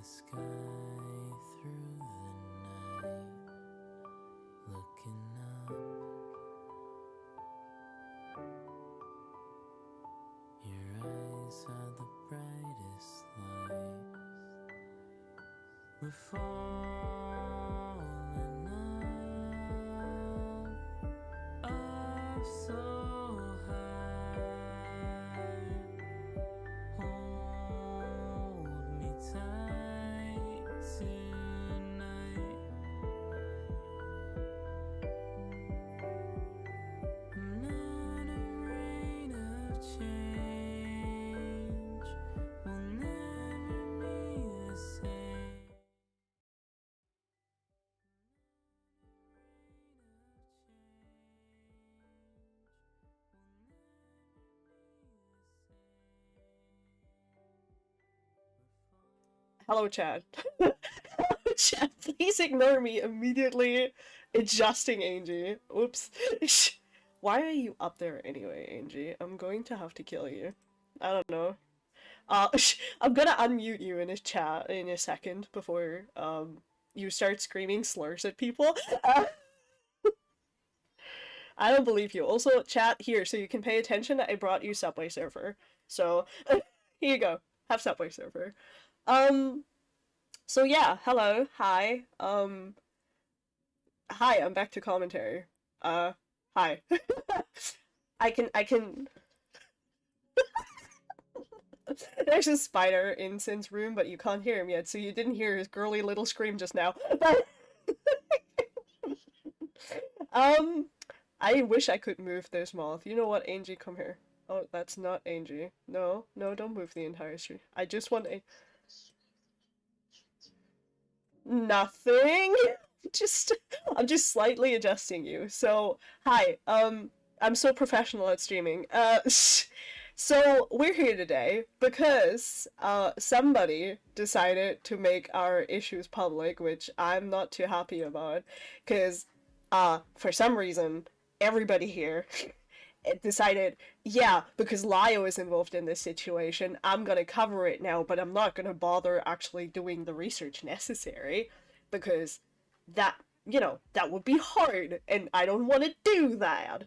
sky through the night, looking up. Your eyes are the brightest lights. We're falling up so high. Hold me tight tonight. I'm not afraid of change. We'll never be the same. Hello, Chad. Chad, please ignore me immediately adjusting Angie. Oops. Why are you up there anyway, Angie? I'm going to have to kill you. I don't know. I'm gonna unmute you in a chat in a second before you start screaming slurs at people. I don't believe you. Also, chat here so you can pay attention. I brought you Subway Surfer. So, here you go. Have Subway Surfer. So yeah, hello, hi, hi, I'm back to commentary. Hi. I can There's a spider in Sin's room, but you can't hear him yet, so you didn't hear his girly little scream just now. But I wish I could move this moth. You know what, Angie, come here. Oh, that's not Angie. No, no, don't move the entire street. I just want a nothing. Just I'm just slightly adjusting you. So, hi. I'm so professional at streaming. So we're here today because somebody decided to make our issues public, which I'm not too happy about, because for some reason everybody here it decided, yeah, because Lio is involved in this situation, I'm gonna cover it now, but I'm not gonna bother actually doing the research necessary because that, you know, that would be hard and I don't want to do that.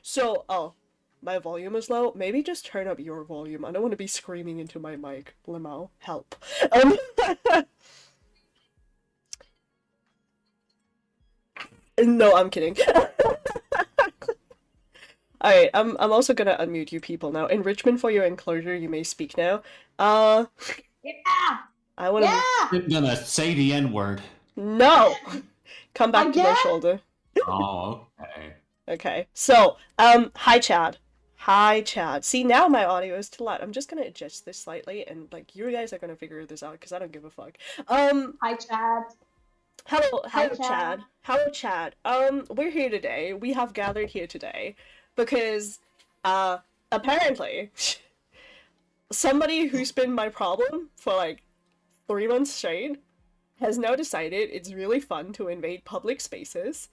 So, oh, my volume is low. Maybe just turn up your volume. I don't want to be screaming into my mic. Limau, help. No, I'm kidding. Alright, I'm also gonna unmute you people now. Enrichment for your enclosure, you may speak now. Yeah! I wanna I'm gonna say the N-word. No! Come back to my Again? shoulder. Oh, okay. Okay, so, hi Chad. Hi Chad. See, now my audio is too loud. I'm just gonna adjust this slightly and, like, you guys are gonna figure this out because I don't give a fuck. Hi, Chad. Hello, Hi, hello Chad. Chad. Hello Chad. We're here today. We have gathered here today because, apparently, somebody who's been my problem for, like, 3 months straight has now decided it's really fun to invade public spaces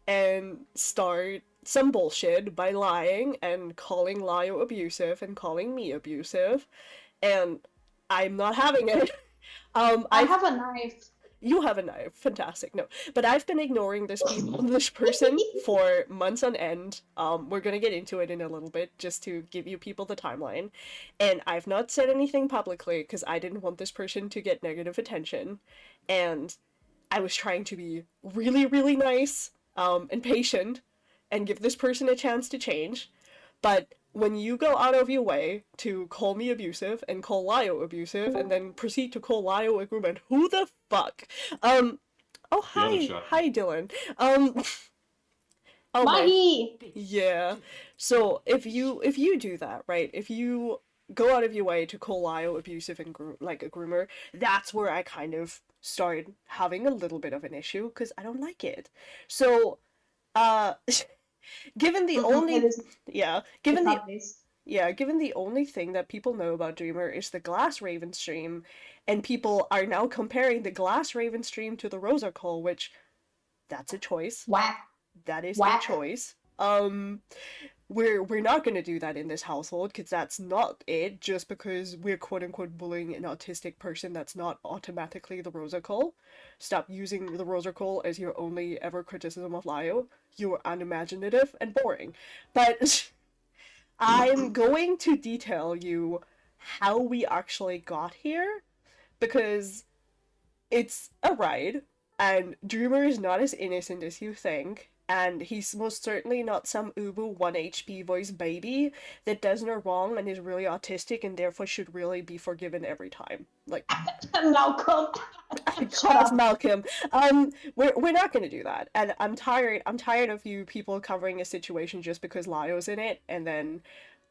and start some bullshit by lying and calling Lio abusive and calling me abusive, and I'm not having it. I have a knife. You have a knife, fantastic. No, but I've been ignoring this person for months on end. We're gonna get into it in a little bit just to give you people the timeline, and I've not said anything publicly because I didn't want this person to get negative attention, and I was trying to be really, really nice, and patient, and give this person a chance to change. But when you go out of your way to call me abusive and call Lio abusive and then proceed to call Lio a groomman, who the fuck? Oh hi Dylan. Oh my. Yeah. So if you do that, right? If you go out of your way to call Lio abusive and like a groomer, that's where I kind of started having a little bit of an issue because I don't like it. So, given the only yeah, given the only thing that people know about Dreamer is the Glass Raven stream, and people are now comparing the Glass Raven stream to the Rosa Call, which that's a choice. Whack. That is Whack. a choice. we're not going to do that in this household because that's not it. Just because we're quote unquote bullying an autistic person, that's not automatically the rosicle. Stop using the rosicle as your only ever criticism of Lio. You're unimaginative and boring. But I'm going to detail you how we actually got here, because it's a ride, and Dreamer is not as innocent as you think, and he's most certainly not some ubu 1 HP voice baby that does no wrong and is really autistic and therefore should really be forgiven every time. Like, Malcolm. Shut Cross up. Malcolm. We're not gonna do that, and I'm tired of you people covering a situation just because Lio's in it, and then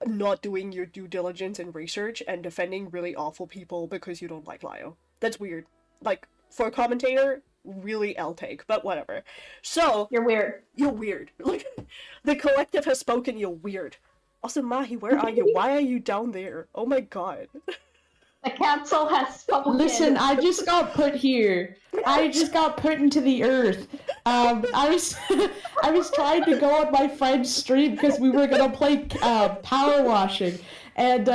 not doing your due diligence and research and defending really awful people because you don't like Lio. That's weird. Like, for a commentator, really L take, but whatever. So, You're weird. you're weird. Like, the collective has spoken, you're weird. Also, Mahi, where are you? Why are you down there? Oh my god. The council has spoken. Listen, I just got put here. I just got put into the earth. I was I was trying to go on my friend's stream because we were gonna play power washing, and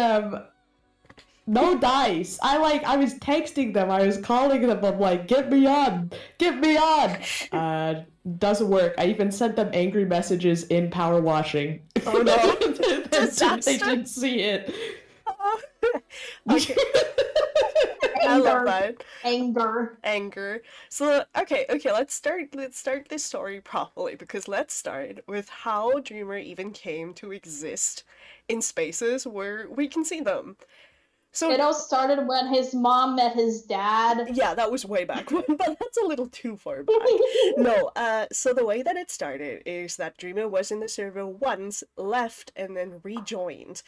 no dice. I was texting them. I was calling them. I'm like, get me on, get me on. Doesn't work. I even sent them angry messages in power washing. Oh no. They didn't see it. Okay. I love that. Anger. So okay, let's start this story properly, because let's start with how Dreamer even came to exist in spaces where we can see them. So It all started when his mom met his dad. yeah, that was way back, but that's a little too far back. No, so the way that it started is that Dreamer was in the server once, left, and then rejoined.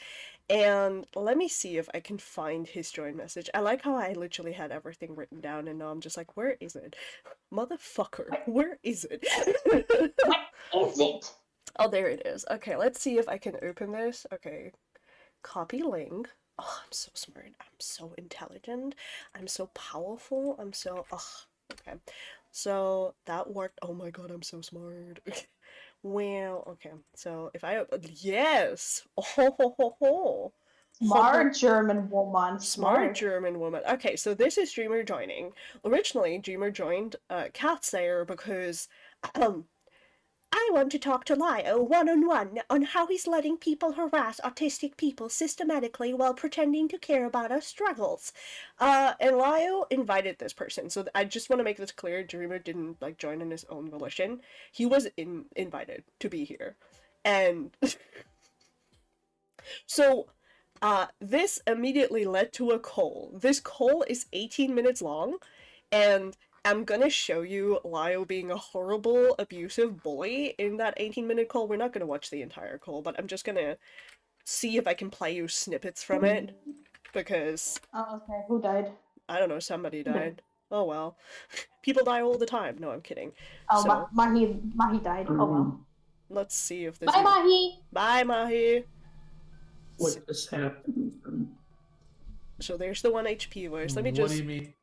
And let me see if I can find his join message. I like how I literally had everything written down, and now I'm just like, where is it? Motherfucker, where is it? What is it? Oh, there it is. Okay, let's see if I can open this. Okay, copy link. Oh, I'm so smart. I'm so intelligent. I'm so powerful. I'm so... okay. So, that worked. Oh my god, I'm so smart. Well, okay. So, if I... Yes! Oh, ho, ho, ho. Smart German woman. Smart German woman. Okay, so this is Dreamer joining. Originally, Dreamer joined Catsayer because... I want to talk to Lio one-on-one on how he's letting people harass autistic people systematically while pretending to care about our struggles. And Lio invited this person. So I just want to make this clear. Dreamer didn't, like, join on his own volition. He was invited to be here. And so this immediately led to a call. This call is 18 minutes long, and I'm gonna show you Lio being a horrible, abusive bully in that 18-minute call. We're not gonna watch the entire call, but I'm just gonna see if I can play you snippets from it, because... Oh, okay. Who died? I don't know, somebody died. Oh well. People die all the time. No, I'm kidding. Oh, So, Mahi died. Oh well. let's see if this... Bye, Mahi! Bye, Mahi! What just happened? So there's the 1 HP voice. Let me What just... do you mean?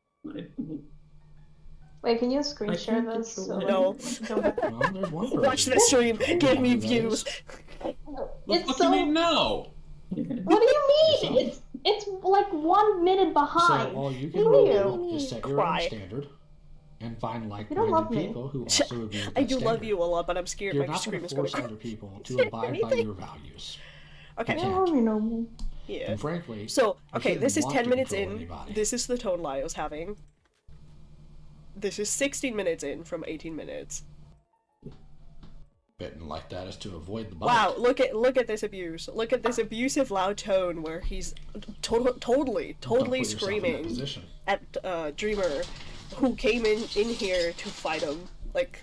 Wait, can you screen share can't this? control it. No. Well, there's one Watch person. the stream. Give me views. The It's fuck so... you mean no? What do you mean? It's like 1 minute behind. So all you can Ew. do is set your Cry. own standard and find You don't love like-minded me. people who also agree with I that do love standard. you a lot, but I'm scared You're my not stream going is to going force to... other people to Say abide by anything. your values. Okay. You You can't. already know me. Yeah. And frankly, So, you okay, shouldn't this is want 10 to minutes control in. anybody. This is the tone Lio's having. This is 16 minutes in from 18 minutes. Bitten like that is to avoid the bite. Wow, look at this abuse. Look at this abusive loud tone where he's totally Don't put yourself in that screaming position. at Dreamer, who came in here to fight him. Like,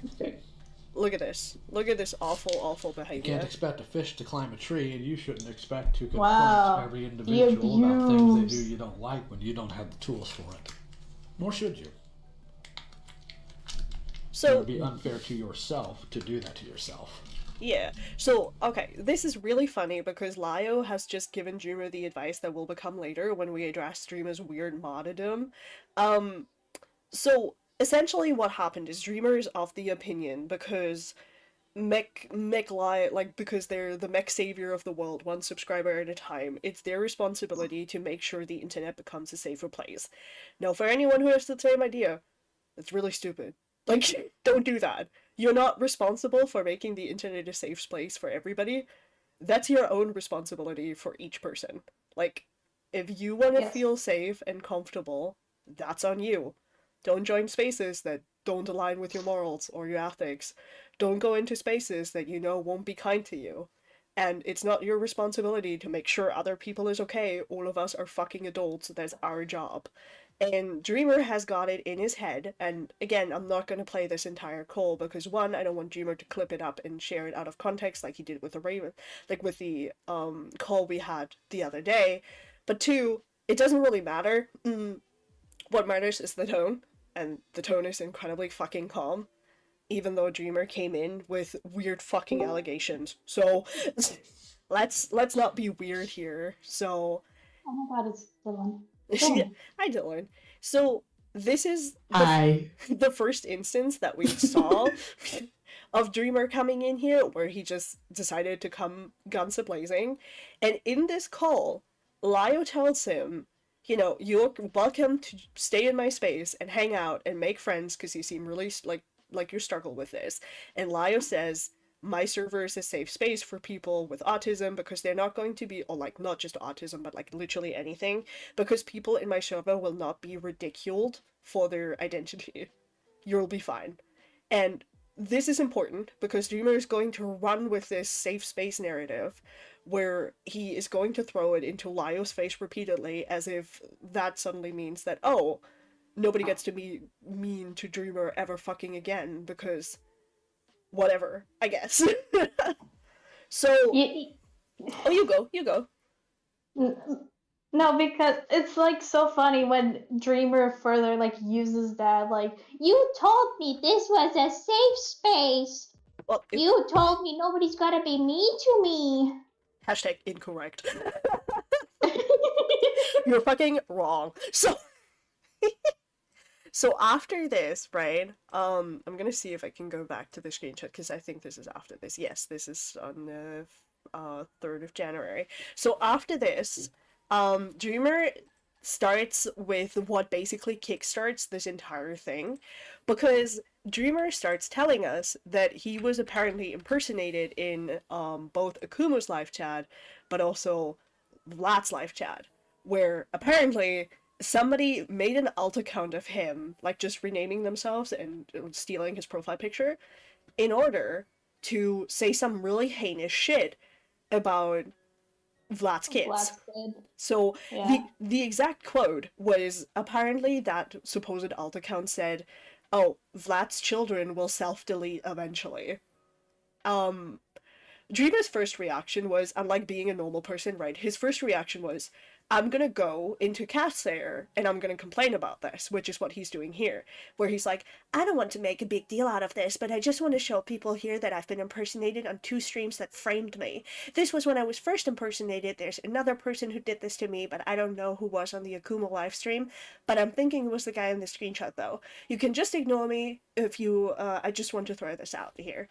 look at this. Look at this awful You can't behavior. expect a fish to climb a tree, and you shouldn't expect to confront Wow. every individual about things they abuse. do you don't like when you don't have the tools for it. Nor should you. It So, would be unfair to yourself to do that to yourself. yeah. So, okay, this is really funny because Lio has just given Dreamer the advice that will become later when we address Dreamer's weird moddedom. So essentially what happened is Dreamer is of the opinion, because mech lie, like, because they're the mech savior of the world, one subscriber at a time. It's their responsibility to make sure the internet becomes a safer place. Now, for anyone who has the same idea, it's really stupid. Like, don't do that. You're not responsible for making the internet a safe place for everybody. That's your own responsibility for each person. Like, if you want to Yes. feel safe and comfortable, that's on you. Don't join spaces that don't align with your morals or your ethics. Don't go into spaces that you know won't be kind to you. And it's not your responsibility to make sure other people is okay. All of us are fucking adults. That's our job. And Dreamer has got it in his head, and again, I'm not going to play this entire call because one, I don't want Dreamer to clip it up and share it out of context like he did with the Raven, like with the call we had the other day. But two, it doesn't really matter. What matters is the tone, and the tone is incredibly fucking calm, even though Dreamer came in with weird fucking allegations. So let's not be weird here. So Oh my god, it's Dylan. Hi, Dylan. So this is Hi. the first instance that we saw of Dreamer coming in here, where he just decided to come guns a-blazing. And in this call, Lio tells him, you know, you're welcome to stay in my space and hang out and make friends because you seem really like you struggle with this. And Lio says, my server is a safe space for people with autism because they're not going to be, or like not just autism, but like literally anything, because people in my server will not be ridiculed for their identity. You'll be fine. And this is important because Dreamer is going to run with this safe space narrative where he is going to throw it into Lio's face repeatedly as if that suddenly means that, oh, nobody gets to be mean to Dreamer ever fucking again because whatever, I guess. So, You, oh, you go. no, because it's like so funny when Dreamer further like uses that like you told me this was a safe space. Well, You told me nobody's gotta be mean to me. hashtag incorrect. You're fucking wrong. So after this, right? I'm gonna see if I can go back to the screenshot because I think this is after this. Yes, this is on the 3rd of January. So after this, Dreamer starts with what basically kickstarts this entire thing, because Dreamer starts telling us that he was apparently impersonated in both Akumu's live chat, but also Vlad's live chat, where apparently somebody made an alt account of him, like just renaming themselves and stealing his profile picture, in order to say some really heinous shit about Vlad's kids. Vlad's kid. So Yeah. the exact quote was apparently that supposed alt account said, "Oh, Vlad's children will self-delete eventually." Dreamer's first reaction was, unlike being a normal person, right? His first reaction was, I'm gonna go into Catslayer and I'm gonna complain about this, which is what he's doing here, where he's like, I don't want to make a big deal out of this, but I just want to show people here that I've been impersonated on 2 streams that framed me. This was when I was first impersonated. There's another person who did this to me, but I don't know who was on the Akuma live stream, but I'm thinking it was the guy in the screenshot though. You can just ignore me if you, I just want to throw this out here.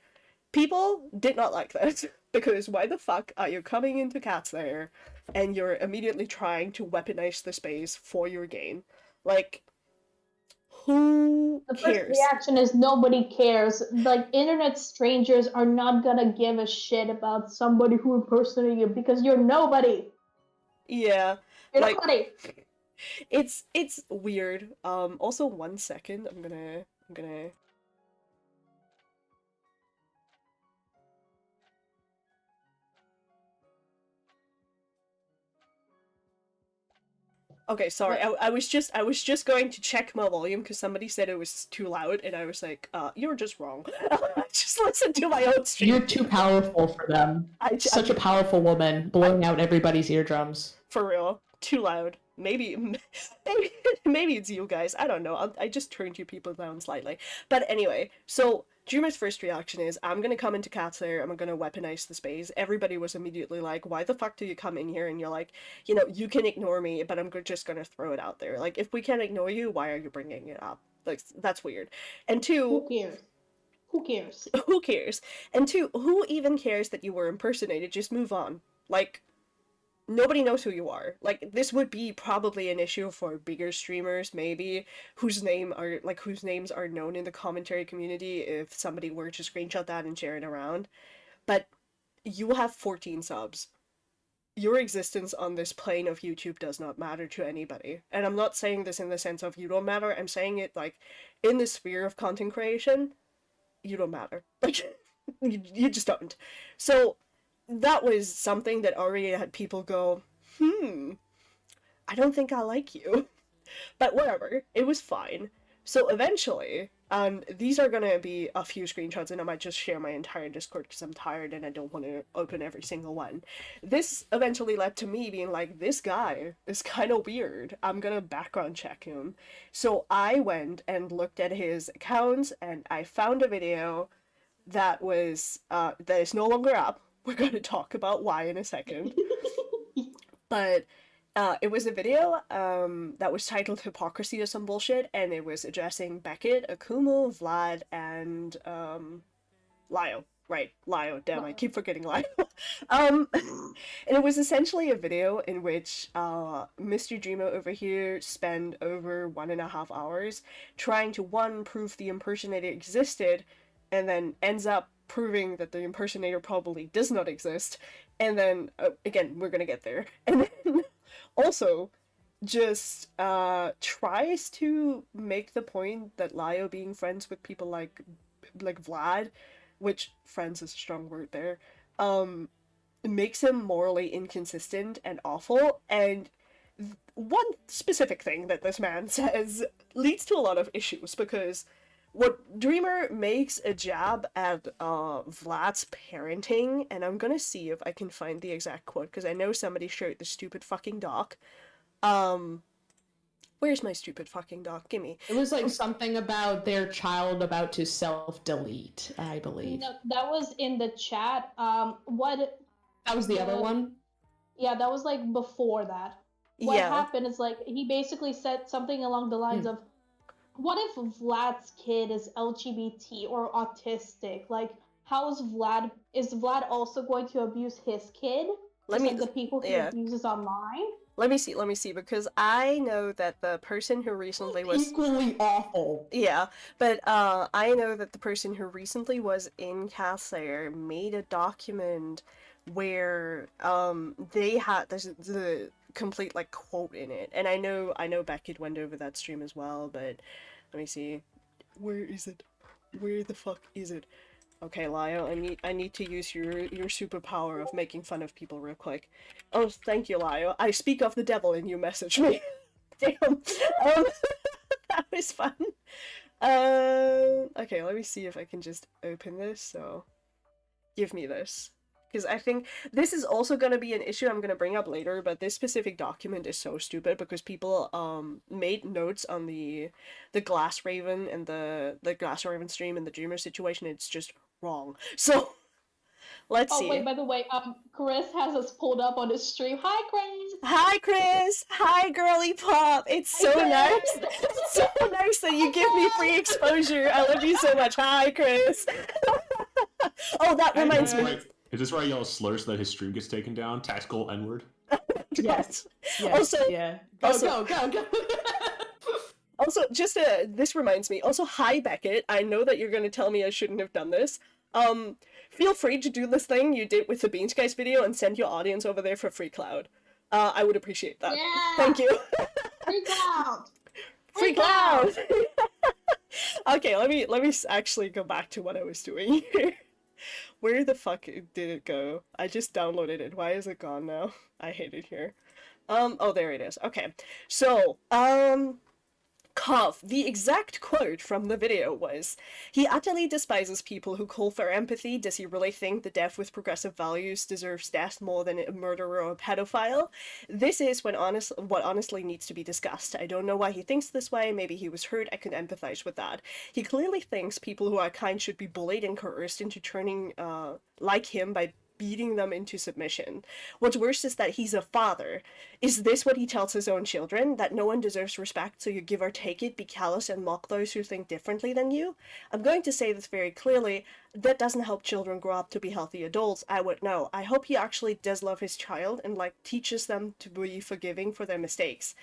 People did not like this, because why the fuck are you coming into Catslayer and you're immediately trying to weaponize the space for your gain? Like, who The first cares? reaction is nobody cares. Like internet strangers are not gonna give a shit about somebody who impersonated you because you're nobody. Yeah, You're like, nobody. it's weird. Also 1 second, I'm gonna Okay, sorry. I was just going to check my volume because somebody said it was too loud, and I was like, you're just wrong. Just listen to my own stream. You're too powerful for them. Such a powerful woman, blowing out everybody's eardrums. For real, too loud. Maybe it's you guys. I don't know. I just turned you people down slightly. But anyway, so Dreamer's first reaction is, I'm gonna come into Catslayer, I'm gonna weaponize the space. Everybody was immediately like, why the fuck do you come in here? And you're like, you know, you can ignore me, but I'm just gonna throw it out there. Like, if we can't ignore you, why are you bringing it up? Like, that's weird. And two, Who cares? Who cares? Who cares? And two, who even cares that you were impersonated? Just move on. Like, nobody knows who you are. Like, this would be probably an issue for bigger streamers, maybe, whose names are known in the commentary community if somebody were to screenshot that and share it around. But you have 14 subs. Your existence on this plane of YouTube does not matter to anybody. And I'm not saying this in the sense of you don't matter, I'm saying it like in the sphere of content creation, you don't matter. Like, you just don't. So that was something that already had people go, I don't think I like you. But whatever, it was fine. So eventually, these are gonna be a few screenshots, and I might just share my entire Discord because I'm tired and I don't want to open every single one. This eventually led to me being like, this guy is kind of weird. I'm gonna background check him. So I went and looked at his accounts, and I found a video that was that is no longer up. We're gonna talk about why in a second. But it was a video that was titled Hypocrisy or some bullshit, and it was addressing Beckett, Akumu, Vlad, and Lio. Right, Lio, damn, I keep forgetting Lio. And it was essentially a video in which Mr. Dreamer over here spent over 1.5 hours trying to, one, prove the impersonator existed, and then ends up proving that the impersonator probably does not exist, and then, again, we're gonna get there, and then also just tries to make the point that Lio being friends with people like Vlad, which friends is a strong word there, makes him morally inconsistent and awful, and one specific thing that this man says leads to a lot of issues, because what Dreamer makes a jab at Vlad's parenting, and I'm gonna see if I can find the exact quote, because I know somebody showed the stupid fucking doc. Where's my stupid fucking doc? Gimme. It was like something about their child about to self-delete, I believe. No, that was in the chat. That was the other one? Yeah, that was like before that. What happened is like he basically said something along the lines of, what if Vlad's kid is LGBT or autistic? Like, is Vlad also going to abuse his kid? Like the people he abuses online? Let me see, because I know that the person who recently was equally awful. Yeah, but I know that the person who recently was in Castlayer made a document where they had the complete like quote in it, and I know Beckett went over that stream as well, but let me see, where is it? Where the fuck is it? Okay, Lio, I need to use your superpower of making fun of people real quick. Oh, thank you, Lio. I speak of the devil and you message me. Damn. That was fun. Okay, let me see if I can just open this, so give me this. Because I think this is also going to be an issue I'm going to bring up later, but this specific document is so stupid because people made notes on the Glass Raven and the Glass Raven stream and the Dreamer situation. It's just wrong. So let's see. Oh wait, by the way, Chris has us pulled up on his stream. Hi, Chris. Hi, Chris. Hi, girly pop. It's so nice. It's so nice that you give me free exposure. I love you so much. Hi, Chris. Oh, that reminds me. Is this where I yell slurs so that his stream gets taken down? Tactical N-word? Yes. Also, yeah. Go. Also, just this reminds me. Also, hi Beckett. I know that you're gonna tell me I shouldn't have done this. Feel free to do this thing you did with the Beans Guys video and send your audience over there for free Clout. I would appreciate that. Yeah. Thank you. Free Clout. Free Clout. Okay, let me actually go back to what I was doing here. Where the fuck did it go? I just downloaded it. Why is it gone now? I hate it here. Oh, there it is. Okay. So, Cough, the exact quote from the video was, "He utterly despises people who call for empathy. Does he really think the deaf with progressive values deserves death more than a murderer or a pedophile? This is what honestly needs to be discussed. I don't know why he thinks this way. Maybe he was hurt. I can empathize with that. He clearly thinks people who are kind should be bullied and coerced into turning like him by beating them into submission. What's worse is that he's a father. Is this what he tells his own children? That no one deserves respect, so you give or take it, be callous and mock those who think differently than you? I'm going to say this very clearly. That doesn't help children grow up to be healthy adults, I would know. I hope he actually does love his child and, like, teaches them to be forgiving for their mistakes.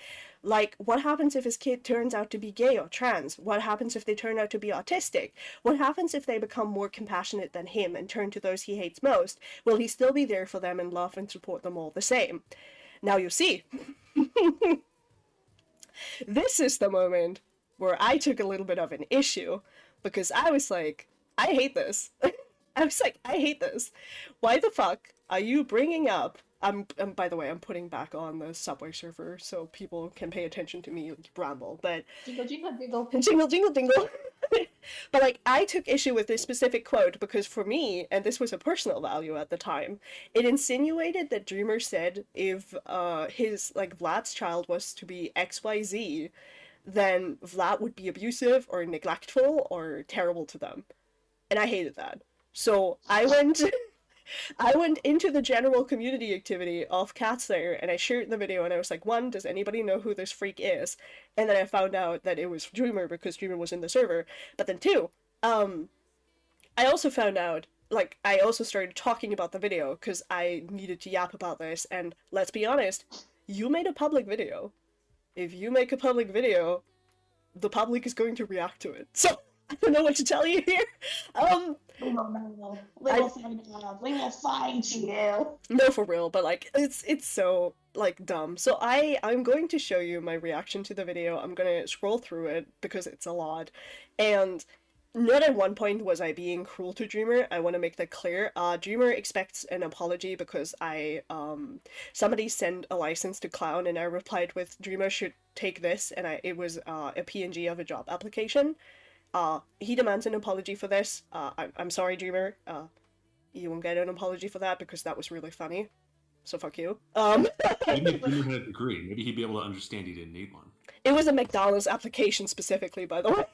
Like, what happens if his kid turns out to be gay or trans? What happens if they turn out to be autistic? What happens if they become more compassionate than him and turn to those he hates most? Will he still be there for them and love and support them all the same? Now you see. This is the moment where I took a little bit of an issue, because I was like, I hate this. I was like, I hate this. Why the fuck are you bringing up... by the way, I'm putting back on the Subway server so people can pay attention to me ramble, but... Jingle, jingle, jingle. Jingle, jingle, jingle. But, like, I took issue with this specific quote because for me, and this was a personal value at the time, it insinuated that Dreamer said if Vlad's child was to be XYZ, then Vlad would be abusive or neglectful or terrible to them. And I hated that. So I went into the general community activity of Cats there, and I shared the video, and I was like, one, does anybody know who this freak is? And then I found out that it was Dreamer because Dreamer was in the server. But then two, I also found out, like, I also started talking about the video because I needed to yap about this, and let's be honest, you made a public video. If you make a public video, the public is going to react to it. So, I don't know what to tell you here. We will find you. No, for real, but like it's so like dumb. So I'm going to show you my reaction to the video. I'm gonna scroll through it because it's a lot, and not at one point was I being cruel to Dreamer. I want to make that clear. Dreamer expects an apology because somebody sent a license to Clout, and I replied with Dreamer should take this, and it was a PNG of a job application. He demands an apology for this. I'm sorry, Dreamer. You won't get an apology for that because that was really funny. So fuck you. Maybe if Dreamer had a degree, maybe he'd be able to understand he didn't need one. It was a McDonald's application specifically, by the way.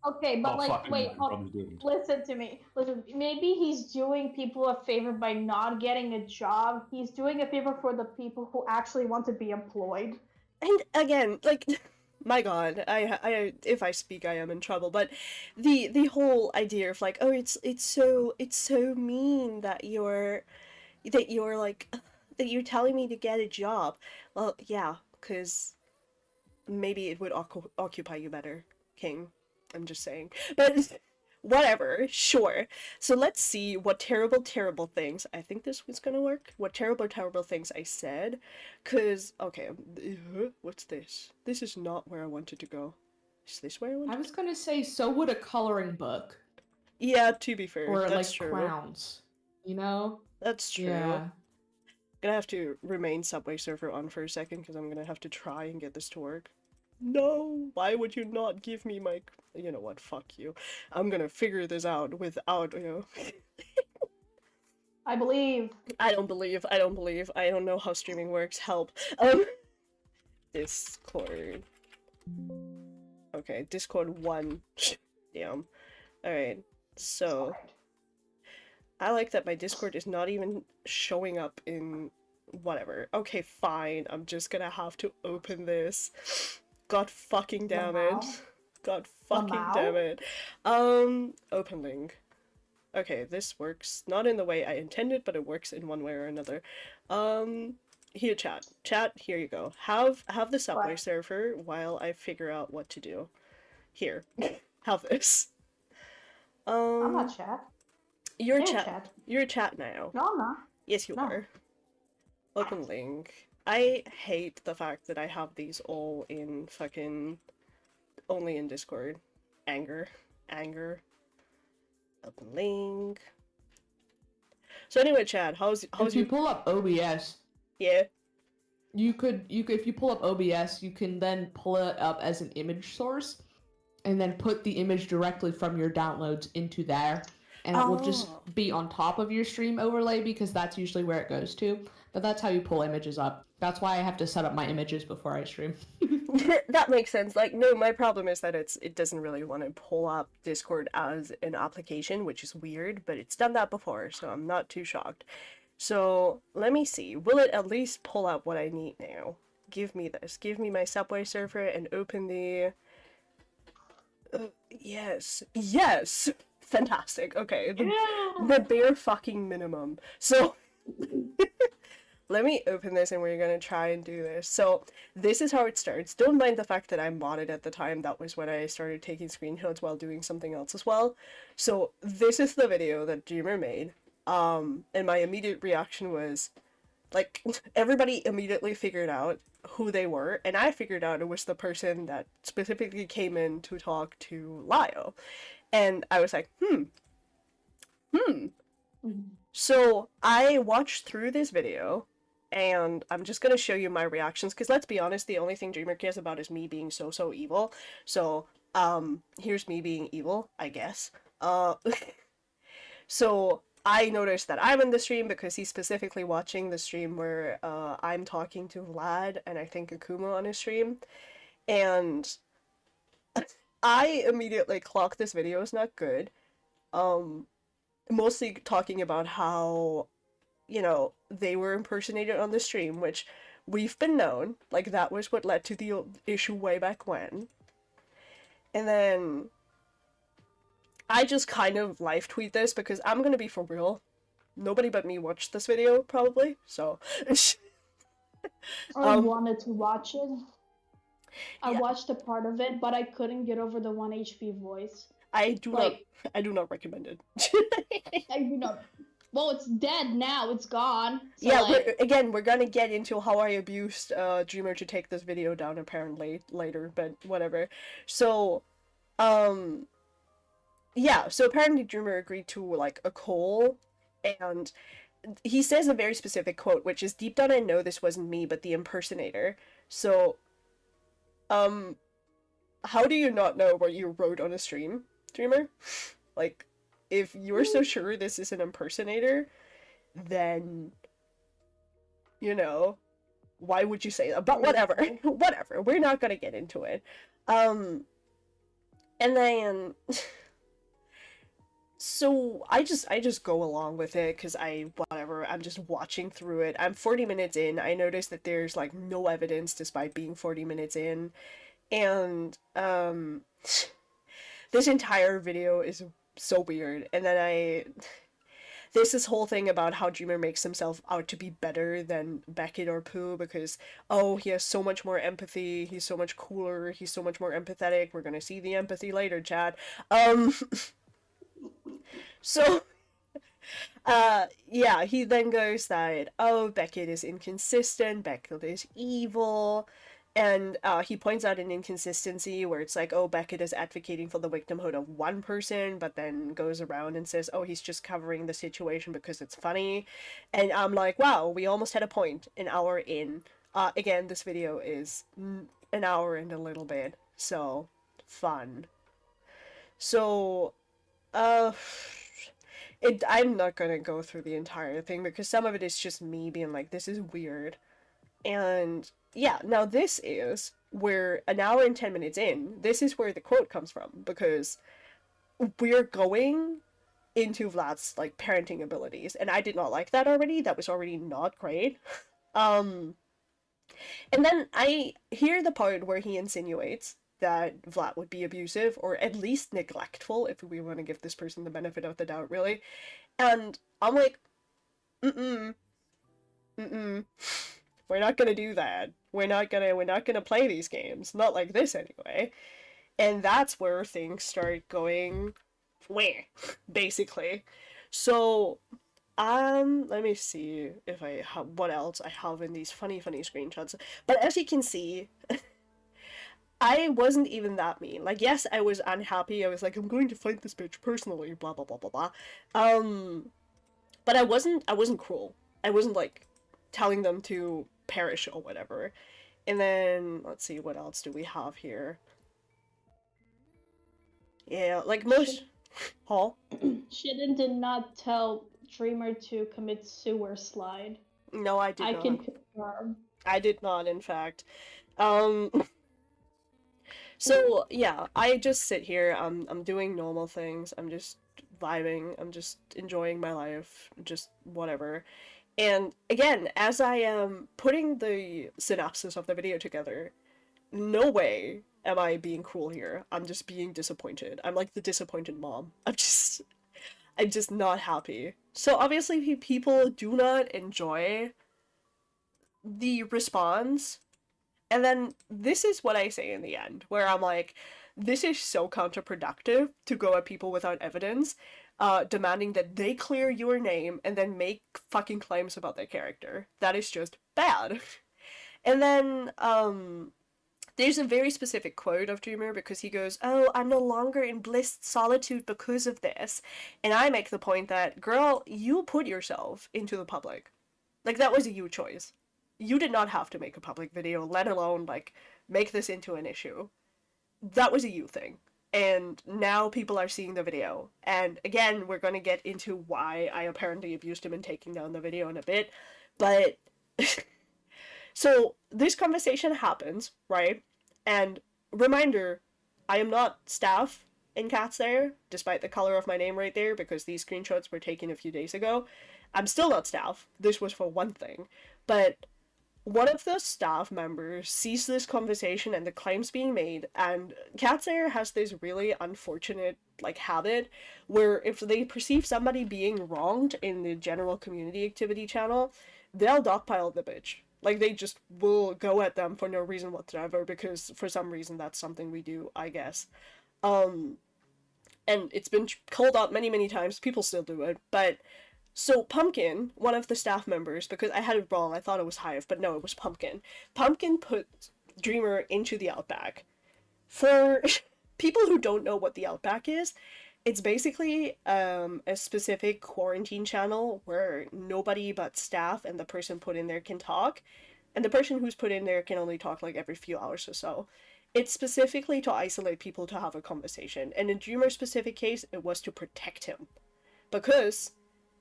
Okay, but fucking wait, my brother didn't. listen to me. Listen, maybe he's doing people a favor by not getting a job. He's doing a favor for the people who actually want to be employed. And again, like, my god, I if I speak, I am in trouble. But the whole idea of like, oh, it's so mean that you're telling me to get a job. Well, yeah, because maybe it would occupy you better, King. I'm just saying. But whatever, sure. So let's see what terrible, terrible things, I think this was gonna work, what terrible, terrible things I said. Cause, okay, what's this? This is not where I wanted to go. Is this where I wanted to go? I was gonna say, so would a coloring book. Yeah, to be fair, Or that's like true. crowns. You know? That's true. Yeah. Gonna have to remain Subway server on for a second because I'm gonna have to try and get this to work. No, why would you not give me my... You know what, fuck you. I'm gonna figure this out without, I believe. I don't believe. I don't know how streaming works. Help. Discord. Okay, Discord 1. Damn. Alright, so... I like that my Discord is not even showing up in... whatever. Okay, fine. I'm just gonna have to open this. God fucking damn it. God fucking damn it. Open link. Okay, this works. Not in the way I intended, but it works in one way or another. Here, chat. Chat, here you go. Have the Subway server while I figure out what to do. Here. Have this. I'm not chat. You're Hey, chat. You're chat now. No, I'm not. Yes, you No. are. Open link. I hate the fact that I have these all in fucking... only in Discord. Anger. Open link. So anyway, Chad, how's If you pull up OBS, yeah? you could if you pull up OBS, you can then pull it up as an image source, and then put the image directly from your downloads into there, and it will just be on top of your stream overlay because that's usually where it goes to. But that's how you pull images up. That's why I have to set up my images before I stream. That makes sense. Like, no, my problem is that it doesn't really want to pull up Discord as an application, which is weird, but it's done that before, so I'm not too shocked. So let me see. Will it at least pull up what I need now? Give me this. Give me my Subway Surfer and open the... yes. Yes! Fantastic. Okay. The bare fucking minimum. So... let me open this and we're gonna try and do this. So, this is how it starts. Don't mind the fact that I modded at the time. That was when I started taking screenshots while doing something else as well. So, this is the video that Dreamer made. And my immediate reaction was, like, everybody immediately figured out who they were, and I figured out it was the person that specifically came in to talk to Lyle. And I was like, So, I watched through this video, and I'm just gonna show you my reactions, because let's be honest, the only thing Dreamer cares about is me being so evil. So, here's me being evil, I guess. So, I noticed that I'm in the stream because he's specifically watching the stream where, I'm talking to Vlad and I think Akuma on his stream, and I immediately clocked this video is not good. Mostly talking about how, you know, they were impersonated on the stream, which we've been known, like that was what led to the issue way back when. And then I just kind of live tweet this because I'm gonna be for real. Nobody but me watched this video, probably, so... I wanted to watch it. I Yeah. watched a part of it, but I couldn't get over the 1 HP voice. I do Like- not recommend it. Well, it's dead now. It's gone. So Yeah, like, we're gonna get into how I abused Dreamer to take this video down apparently later, but whatever. So, yeah, so apparently Dreamer agreed to, like, a call, and he says a very specific quote, which is, "Deep down I know this wasn't me, but the impersonator." So, how do you not know what you wrote on a stream, Dreamer? Like, if you're so sure this is an impersonator, then, you know, why would you say that? But whatever, whatever, we're not gonna get into it. And then... so I just go along with it because whatever, I'm just watching through it. I'm 40 minutes in. I noticed that there's like no evidence despite being 40 minutes in. And this entire video is so weird. And then there's this whole thing about how Dreamer makes himself out to be better than Beckett or Pooh because, oh, he has so much more empathy, he's so much cooler, he's so much more empathetic. We're gonna see the empathy later, Chad. So, yeah, he then goes that, oh, Beckett is inconsistent, Beckett is evil, and he points out an inconsistency where it's like, oh, Beckett is advocating for the victimhood of one person, but then goes around and says, oh, he's just covering the situation because it's funny, and I'm like, wow, we almost had a point, an hour in. Again, this video is an hour and a little bit, so, fun. So, I'm not gonna go through the entire thing because some of it is just me being like, this is weird. And yeah, now this is where an hour and 10 minutes in, this is where the quote comes from because we're going into Vlad's like parenting abilities, and I did not like that already. That was already not great. And then I hear the part where he insinuates that Vlad would be abusive, or at least neglectful, if we want to give this person the benefit of the doubt, really. And I'm like, we're not gonna do that. We're not gonna play these games. Not like this, anyway. And that's where things start going, wah, basically. So, let me see if I have, what else I have in these funny screenshots. But as you can see, I wasn't even that mean. Like, yes, I was unhappy. I was like, I'm going to fight this bitch personally, blah, blah, blah, blah, blah. But I wasn't cruel. I wasn't, like, telling them to perish or whatever. And then, let's see, what else do we have here? Yeah, like, most... Paul? Shiden did not tell Dreamer to commit sewer slide. No, I did not. I can confirm. I did not, in fact. So, yeah, I just sit here, I'm doing normal things, I'm just vibing, I'm just enjoying my life, just whatever. And again, as I am putting the synopsis of the video together, no way am I being cruel here. I'm just being disappointed. I'm like the disappointed mom. I'm just not happy. So obviously people do not enjoy the response. And then this is what I say in the end, where I'm like, this is so counterproductive to go at people without evidence, demanding that they clear your name and then make fucking claims about their character. That is just bad. And then, there's a very specific quote of Dreamer because he goes, "Oh, I'm no longer in blissed solitude because of this." And I make the point that, girl, you put yourself into the public. Like, that was a you choice. You did not have to make a public video, let alone, like, make this into an issue. That was a you thing. And now people are seeing the video. And again, we're gonna get into why I apparently abused him in taking down the video in a bit. But so this conversation happens, right? And reminder, I am not staff in Cat's there, despite the color of my name right there, because these screenshots were taken a few days ago. I'm still not staff. This was for one thing. But one of the staff members sees this conversation and the claims being made, and Cat's Air has this really unfortunate, like, habit where if they perceive somebody being wronged in the general community activity channel, they'll dogpile the bitch. Like, they just will go at them for no reason whatsoever, because for some reason that's something we do, I guess. And it's been called out many, many times. People still do it, but so Pumpkin, one of the staff members, because I had it wrong, I thought it was Hive, but no, it was Pumpkin. Pumpkin put Dreamer into the Outback. For people who don't know what the Outback is, it's basically a specific quarantine channel where nobody but staff and the person put in there can talk, and the person who's put in there can only talk like every few hours or so. It's specifically to isolate people to have a conversation, and in Dreamer's specific case, it was to protect him. Because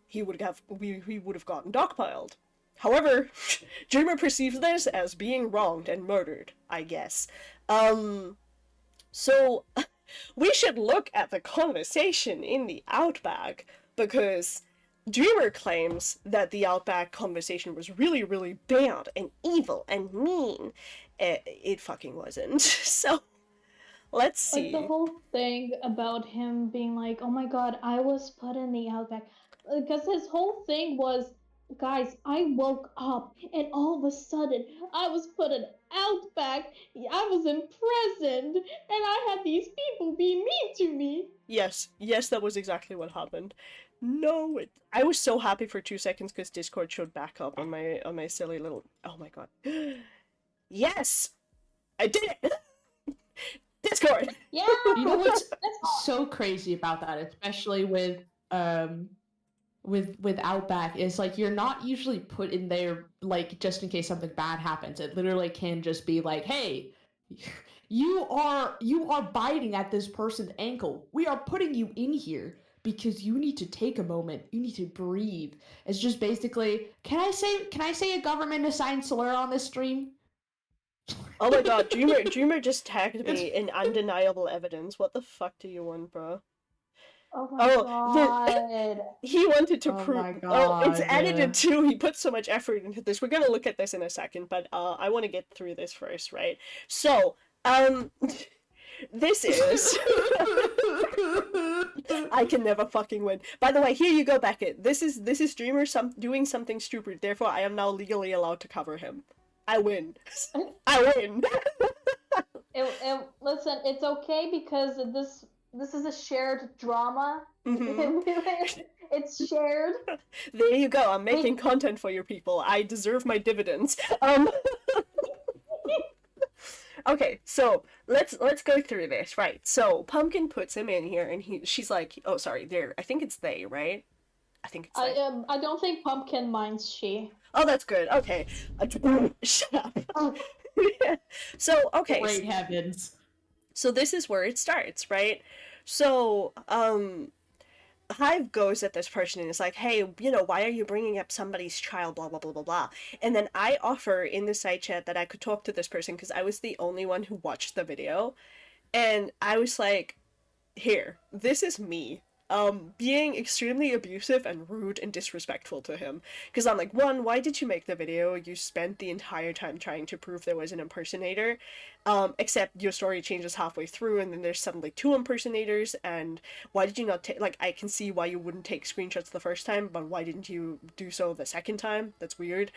he would have gotten dogpiled. However, Dreamer perceives this as being wronged and murdered, I guess. So we should look at the conversation in the Outback, because Dreamer claims that the Outback conversation was really, really bad and evil and mean. It fucking wasn't. So let's see. Like the whole thing about him being like, "Oh my god, I was put in the Outback." Because his whole thing was, guys, I woke up and all of a sudden I was put in Outback, I was imprisoned, and I had these people be mean to me. Yes, that was exactly what happened. No, I was so happy for 2 seconds because Discord showed back up on my silly little. Oh my god. Yes, I did it. Discord. Yeah. You know what's so crazy about that, especially with Outback, is like you're not usually put in there like just in case something bad happens. It literally can just be like, hey, you are biting at this person's ankle. We are putting you in here because you need to take a moment. You need to breathe. It's just basically, can I say a government assigned slur on this stream? Oh my god, Dreamer just tagged me in undeniable evidence. What the fuck do you want, bro? Oh my god. He wanted to Oh prove. my Oh, it's God. edited too. He put so much effort into this. We're gonna look at this in a second, but I want to get through this first, right? So, this is. I can never fucking win. By the way, here you go, Beckett. This is Dreamer doing something stupid. Therefore, I am now legally allowed to cover him. I win. I win. Listen, it's okay because this is a shared drama. It's shared. There you go. I'm making content for your people. I deserve my dividends. Okay, so let's go through this, right? So Pumpkin puts him in here, and she's like, oh, sorry, there. I think it's they, right? I think it's they. I don't think Pumpkin minds she. Oh, that's good. Okay. Shut up. So, okay. Great heavens. So this is where it starts, right? So, Hive goes at this person and is like, hey, why are you bringing up somebody's child, blah, blah, blah, blah, blah. And then I offer in the side chat that I could talk to this person because I was the only one who watched the video. And I was like, here, this is me. being extremely abusive and rude and disrespectful to him. Because I'm like, one, why did you make the video? You spent the entire time trying to prove there was an impersonator, except your story changes halfway through and then there's suddenly two impersonators, and why did you not take, like, I can see why you wouldn't take screenshots the first time, but why didn't you do so the second time? That's weird.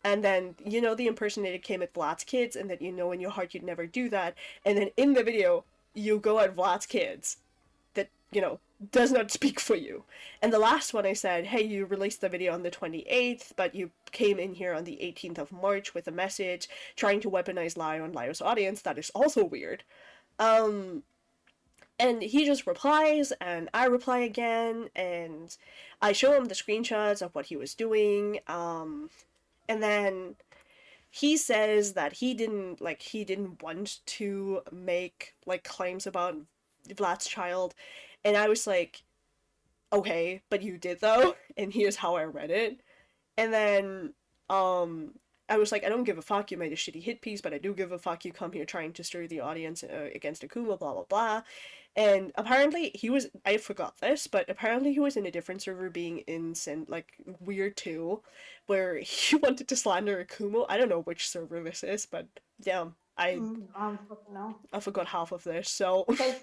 And then, the impersonator came at Vlad's kids, and that in your heart you'd never do that, and then in the video, you go at Vlad's kids. That, does not speak for you. And the last one I said, hey, you released the video on the 28th, but you came in here on the 18th of March with a message trying to weaponize lie on Lio's audience. That is also weird. And he just replies, and I reply again, and I show him the screenshots of what he was doing, and then he says that he didn't want to make, claims about Vlad's child, and I was like, okay, but you did though, and here's how I read it. And then, I was like, I don't give a fuck, you made a shitty hit piece, but I do give a fuck, you come here trying to stir the audience against Akuma, blah blah blah. And apparently I forgot this, but apparently he was in a different server being weird too, where he wanted to slander Akumo. I don't know which server this is, but yeah, I don't fucking know. I forgot half of this, so... Because,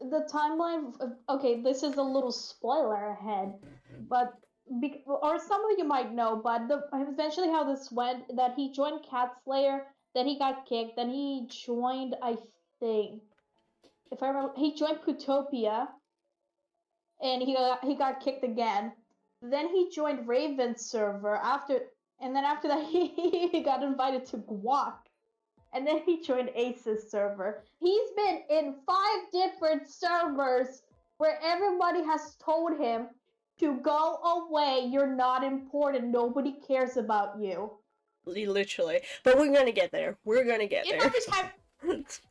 the timeline... Okay, this is a little spoiler ahead, but... or some of you might know, but eventually how this went, that he joined Cat Slayer, then he got kicked, then he joined, I think... If I remember, he joined Putopia, and he got kicked again. Then he joined Raven's server, and then after that, he got invited to Guac. And then he joined Ace's server. He's been in 5 different servers where everybody has told him to go away. You're not important. Nobody cares about you. Literally. But we're gonna get there. We're gonna get there. If I was having...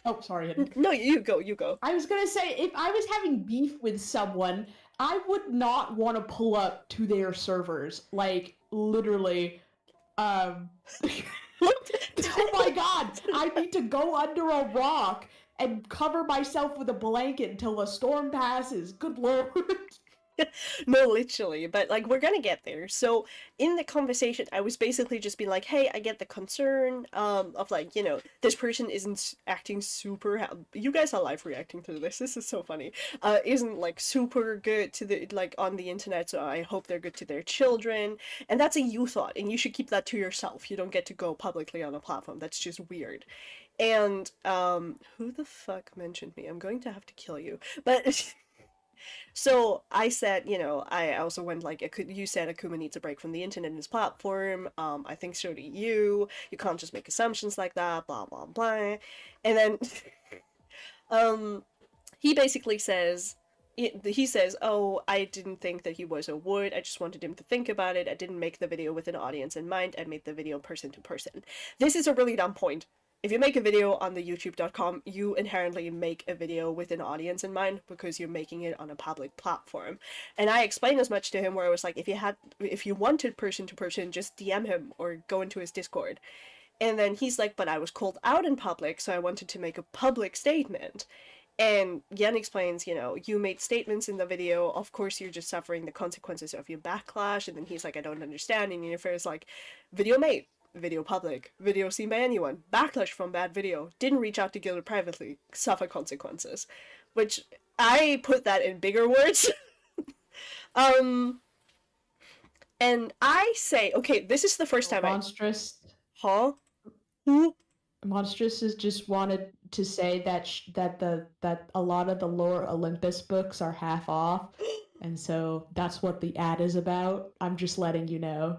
Oh, sorry. No, you go. I was gonna say, if I was having beef with someone, I would not want to pull up to their servers. Literally. Oh my god! I need to go under a rock and cover myself with a blanket until a storm passes. Good lord. No, literally, but we're gonna get there. So in the conversation, I was basically just being like, hey, I get the concern of this person isn't acting super you guys are live reacting to this is so funny, isn't super good to the on the internet, so I hope they're good to their children, and that's a you thought, and you should keep that to yourself. You don't get to go publicly on a platform. That's just weird. And who the fuck mentioned me? I'm going to have to kill you. But so I said, I also went you said Akuma needs a break from the internet and his platform. I think so do you. You can't just make assumptions like that, blah, blah, blah. And then, he basically says, oh, I didn't think that he was a wood. I just wanted him to think about it. I didn't make the video with an audience in mind. I made the video person to person. This is a really dumb point. If you make a video on the youtube.com, you inherently make a video with an audience in mind because you're making it on a public platform. And I explained as much to him where I was like, if you wanted person to person, just DM him or go into his Discord. And then he's like, but I was called out in public, so I wanted to make a public statement. And Yen explains, you made statements in the video, of course you're just suffering the consequences of your backlash. And then he's like, I don't understand. And Yennefer's like, video made. Video public, video seen by anyone, backlash from bad video, didn't reach out to Gilder privately, suffer consequences. Which, I put that in bigger words. And I say, okay, this is the first time Monstrous. Huh? Who? Monstrous has just wanted to say that a lot of the lore Olympus books are half off. And so that's what the ad is about. I'm just letting you know.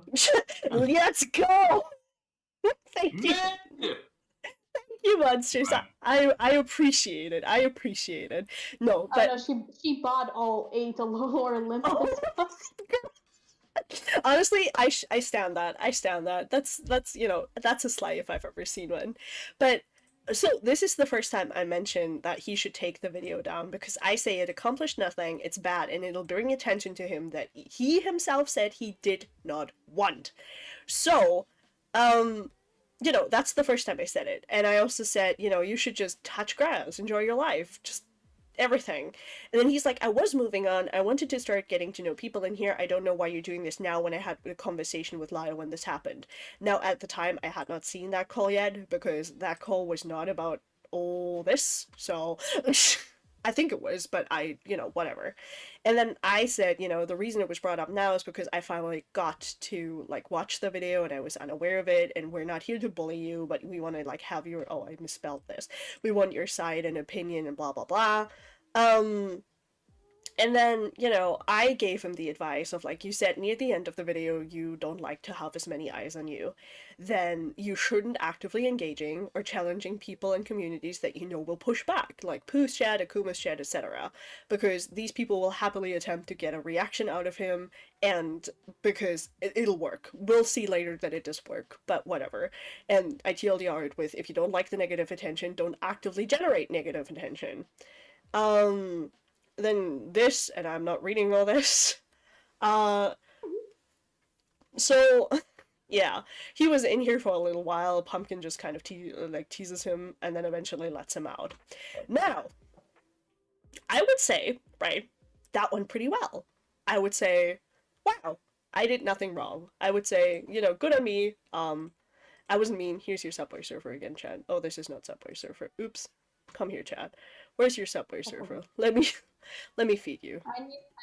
Let's go! Thank you. Thank you, Monsters. I appreciate it. I appreciate it. No, but... I know, she bought all 8 Lore Olympus books. Honestly, I stand that. I stand that. That's that's a sly if I've ever seen one. But... So, this is the first time I mentioned that he should take the video down, because I say it accomplished nothing, it's bad, and it'll bring attention to him that he himself said he did not want. So, that's the first time I said it. And I also said, you should just touch grass, enjoy your life, just everything. And then he's like, I was moving on. I wanted to start getting to know people in here. I don't know why you're doing this now when I had a conversation with Lyle when this happened. Now, at the time, I had not seen that call yet because that call was not about all this. So I think it was, but whatever. And then I said, the reason it was brought up now is because I finally got to, like, watch the video and I was unaware of it, and we're not here to bully you, but we want to, like, have your, oh, I misspelled this. We want your side and opinion and blah, blah, blah. And then, I gave him the advice of, like, you said near the end of the video you don't like to have as many eyes on you. Then you shouldn't actively engaging or challenging people and communities that you know will push back, like Pooh's chat, Akuma's chat, etc. Because these people will happily attempt to get a reaction out of him, and because it'll work. We'll see later that it does work, but whatever. And I TLDR'd with, if you don't like the negative attention, don't actively generate negative attention. Then this, and I'm not reading all this, so, yeah, he was in here for a little while. Pumpkin just kind of teases him, and then eventually lets him out. Now, I would say, right, that went pretty well. I would say, wow, I did nothing wrong. I would say, good on me. I wasn't mean. Here's your Subway Surfer again, Chad. Oh, this is not Subway Surfer. Oops. Come here, Chad. Where's your Subway Surfer? Let me feed you.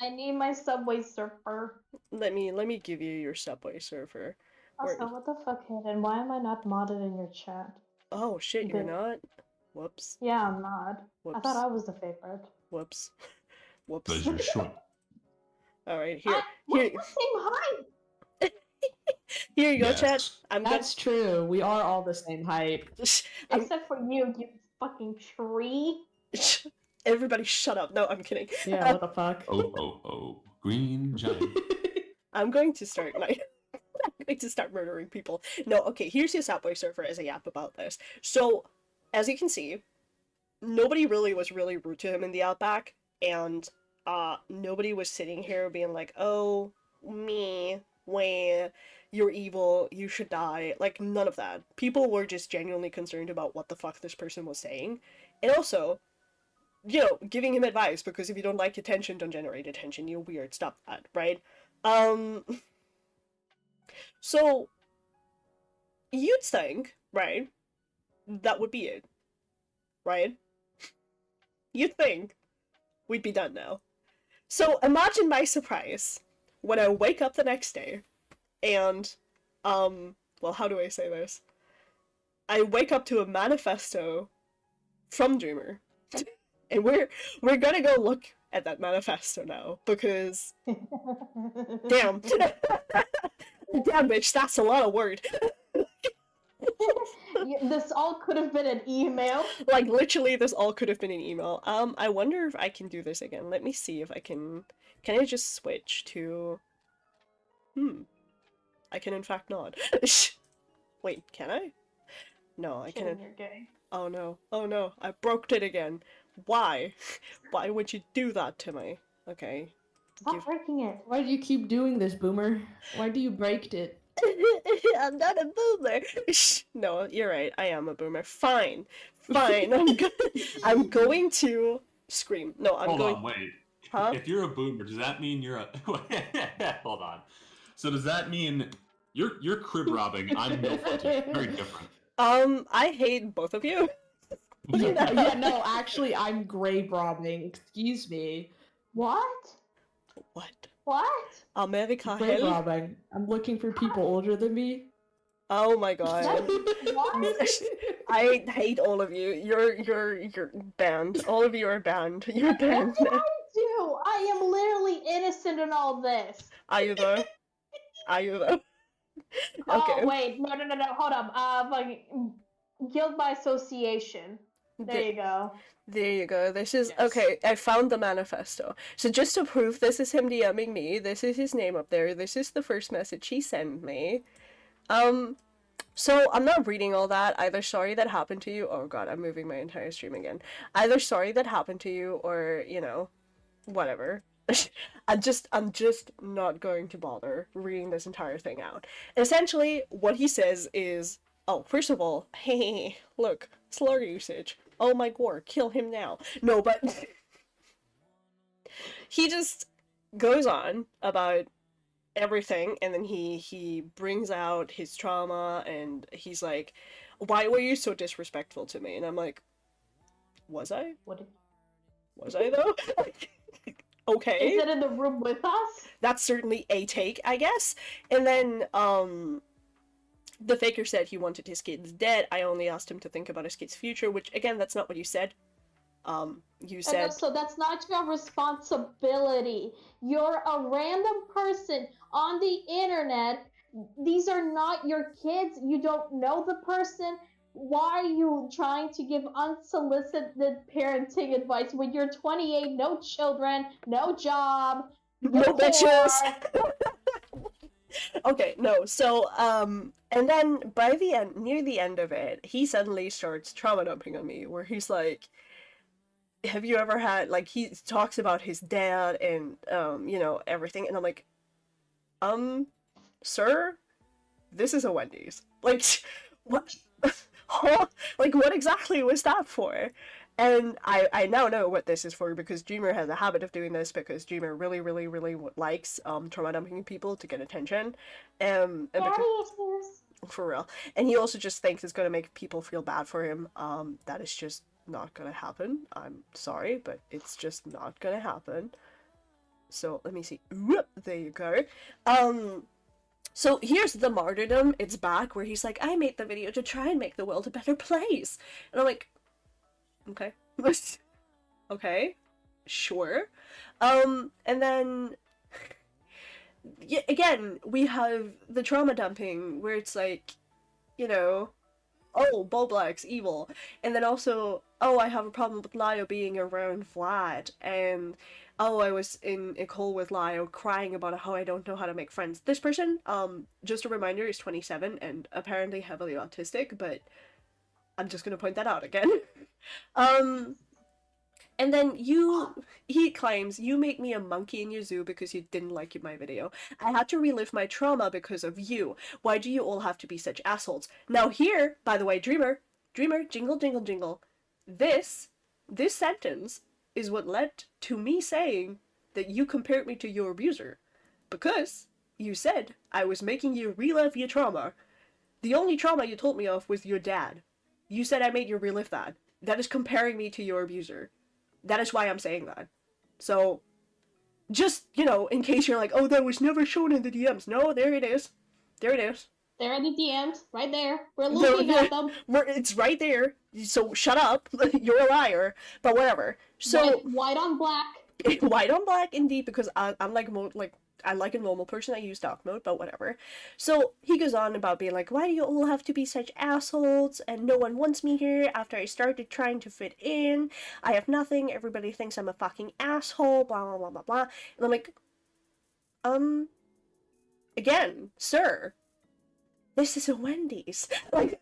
I need my Subway Surfer. Let me give you your Subway Surfer. Also, what the fuck, Hayden? Why am I not modded in your chat? Oh shit, you're not? Whoops. Yeah, I'm not. Whoops. I thought I was the favorite. Whoops. Whoops. Because you're short. Alright, We're here. the same height! Here you go, Yes. Chad. That's true. We are all the same height. Except for you fucking tree. Everybody shut up. No, I'm kidding. Yeah, what the fuck? Oh. Green giant. I'm going to start murdering people. No, okay, here's your Subway Surfer as a yap about this. So, as you can see, nobody really was really rude to him in the Outback, and nobody was sitting here being like, oh, me, wah, you're evil, you should die. Like, none of that. People were just genuinely concerned about what the fuck this person was saying. And also, giving him advice, because if you don't like attention, don't generate attention, you're weird, stop that, right? So, you'd think, right, that would be it, right? You'd think we'd be done now. So, imagine my surprise when I wake up the next day, and, well, how do I say this? I wake up to a manifesto from Dreamer. And we're gonna go look at that manifesto now, because damn. Damn, bitch, that's a lot of word. This all could have been an email. Like, literally, this all could have been an email. I wonder if I can do this again. Let me see if I can... Can I just switch to... I can in fact not. Wait, can I? No, I can't. You're gay. Oh no, I broke it again. Why? Why would you do that to me? Okay. Stop breaking it. Why do you keep doing this, Boomer? Why do you break it? I'm not a boomer. No, you're right. I am a boomer. Fine. I'm going to scream. No, I'm Hold going. on, wait. Huh? If you're a boomer, does that mean you're a... Hold on. So does that mean you're crib robbing? I'm milf hunting. Very different. I hate both of you. Yeah, no, actually, I'm grave robbing. Excuse me. What? What? What? America Grave hell? robbing. I'm looking for people older than me. Oh my god. What? I hate all of you. You're banned. All of you are banned. You're banned. What did I do? I am literally innocent in all this. Are you though? Are you though? Okay. Oh wait, no, hold up. Fucking guild by association. There you go. There you go. This is Yes. okay. I found the manifesto. So just to prove this is him DMing me, this is his name up there. This is the first message he sent me. So I'm not reading all that. Either sorry that happened to you. Oh god, I'm moving my entire stream again. Either sorry that happened to you, or whatever. I'm just not going to bother reading this entire thing out. Essentially, what he says is, oh, first of all, hey, look, slur usage. Oh my gore, kill him now. No, but he just goes on about everything, and then he brings out his trauma, and he's like, why were you so disrespectful to me? And I'm like, was I What? though? Okay, Is it in the room with us? that's certainly a take, I guess. And then the faker said he wanted his kids dead. I only asked him to think about his kids' future, which again, that's not what you said. You said, So that's not your responsibility. You're a random person on the internet. These are not your kids. You don't know the person. Why are you trying to give unsolicited parenting advice when you're 28, no children, no job, no you're bitches. poor? Okay, no. So, and then by the end, near the end of it, he suddenly starts trauma dumping on me, where he's like, have you ever had, like, he talks about his dad and, everything, and I'm like, sir, this is a Wendy's. Like, what? Huh? Like, what exactly was that for? And I now know what this is for, because Dreamer has a habit of doing this, because Dreamer really, really, really likes trauma dumping people to get attention. And because, for real. And he also just thinks it's gonna make people feel bad for him. That is just not gonna happen. I'm sorry, but it's just not gonna happen. So let me see. Whoop, there you go. So here's the martyrdom. It's back, where he's like, I made the video to try and make the world a better place. And I'm like, okay. Okay. Sure. And then yeah, again, we have the trauma dumping, where it's like, oh, Bulblack's evil. And then also, oh, I have a problem with Lio being around Vlad. And, oh, I was in a call with Lio crying about how I don't know how to make friends. This person, just a reminder, is 27 and apparently heavily autistic, but I'm just gonna point that out again. And then he claims, you make me a monkey in your zoo because you didn't like my video. I had to relive my trauma because of you. Why do you all have to be such assholes? Now here, by the way, Dreamer, jingle, jingle, jingle. This sentence is what led to me saying that you compared me to your abuser. Because you said I was making you relive your trauma. The only trauma you told me of was your dad. You said I made you relive that. That is comparing me to your abuser. That is why I'm saying that. So, just, in case you're like, oh, that was never shown in the DMs. No, there it is. There it is. They're in the DMs, right there. We're looking at them. It's right there. So shut up. You're a liar. But whatever. So white on black. White on black, indeed, because I'm like I like a normal person. I use dark mode, but whatever. So he goes on about being like, why do you all have to be such assholes? And no one wants me here after I started trying to fit in. I have nothing. Everybody thinks I'm a fucking asshole. Blah, blah, blah, blah, blah. And I'm like, again, sir, this is a Wendy's. Like,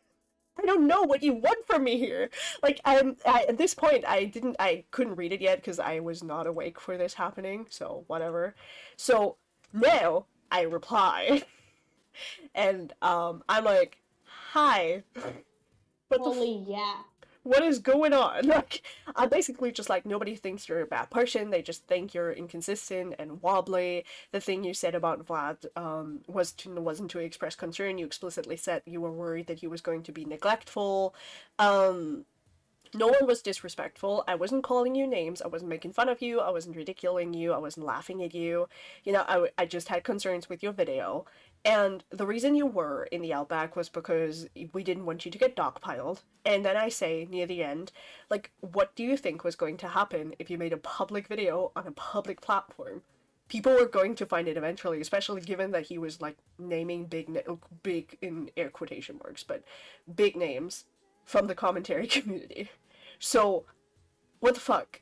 I don't know what you want from me here. Like, at this point, I couldn't read it yet because I was not awake for this happening, so whatever. So, now, I reply, and, I'm like, hi. What is going on? Like, I'm basically just like, nobody thinks you're a bad person, they just think you're inconsistent and wobbly. The thing you said about Vlad, wasn't to express concern. You explicitly said you were worried that he was going to be neglectful. No one was disrespectful. I wasn't calling you names. I wasn't making fun of you. I wasn't ridiculing you. I wasn't laughing at you. I just had concerns with your video. And the reason you were in the outback was because we didn't want you to get dogpiled. And then I say, near the end, like, what do you think was going to happen if you made a public video on a public platform? People were going to find it eventually, especially given that he was, like, naming big in air quotation marks, but big names from the commentary community. So, what the fuck?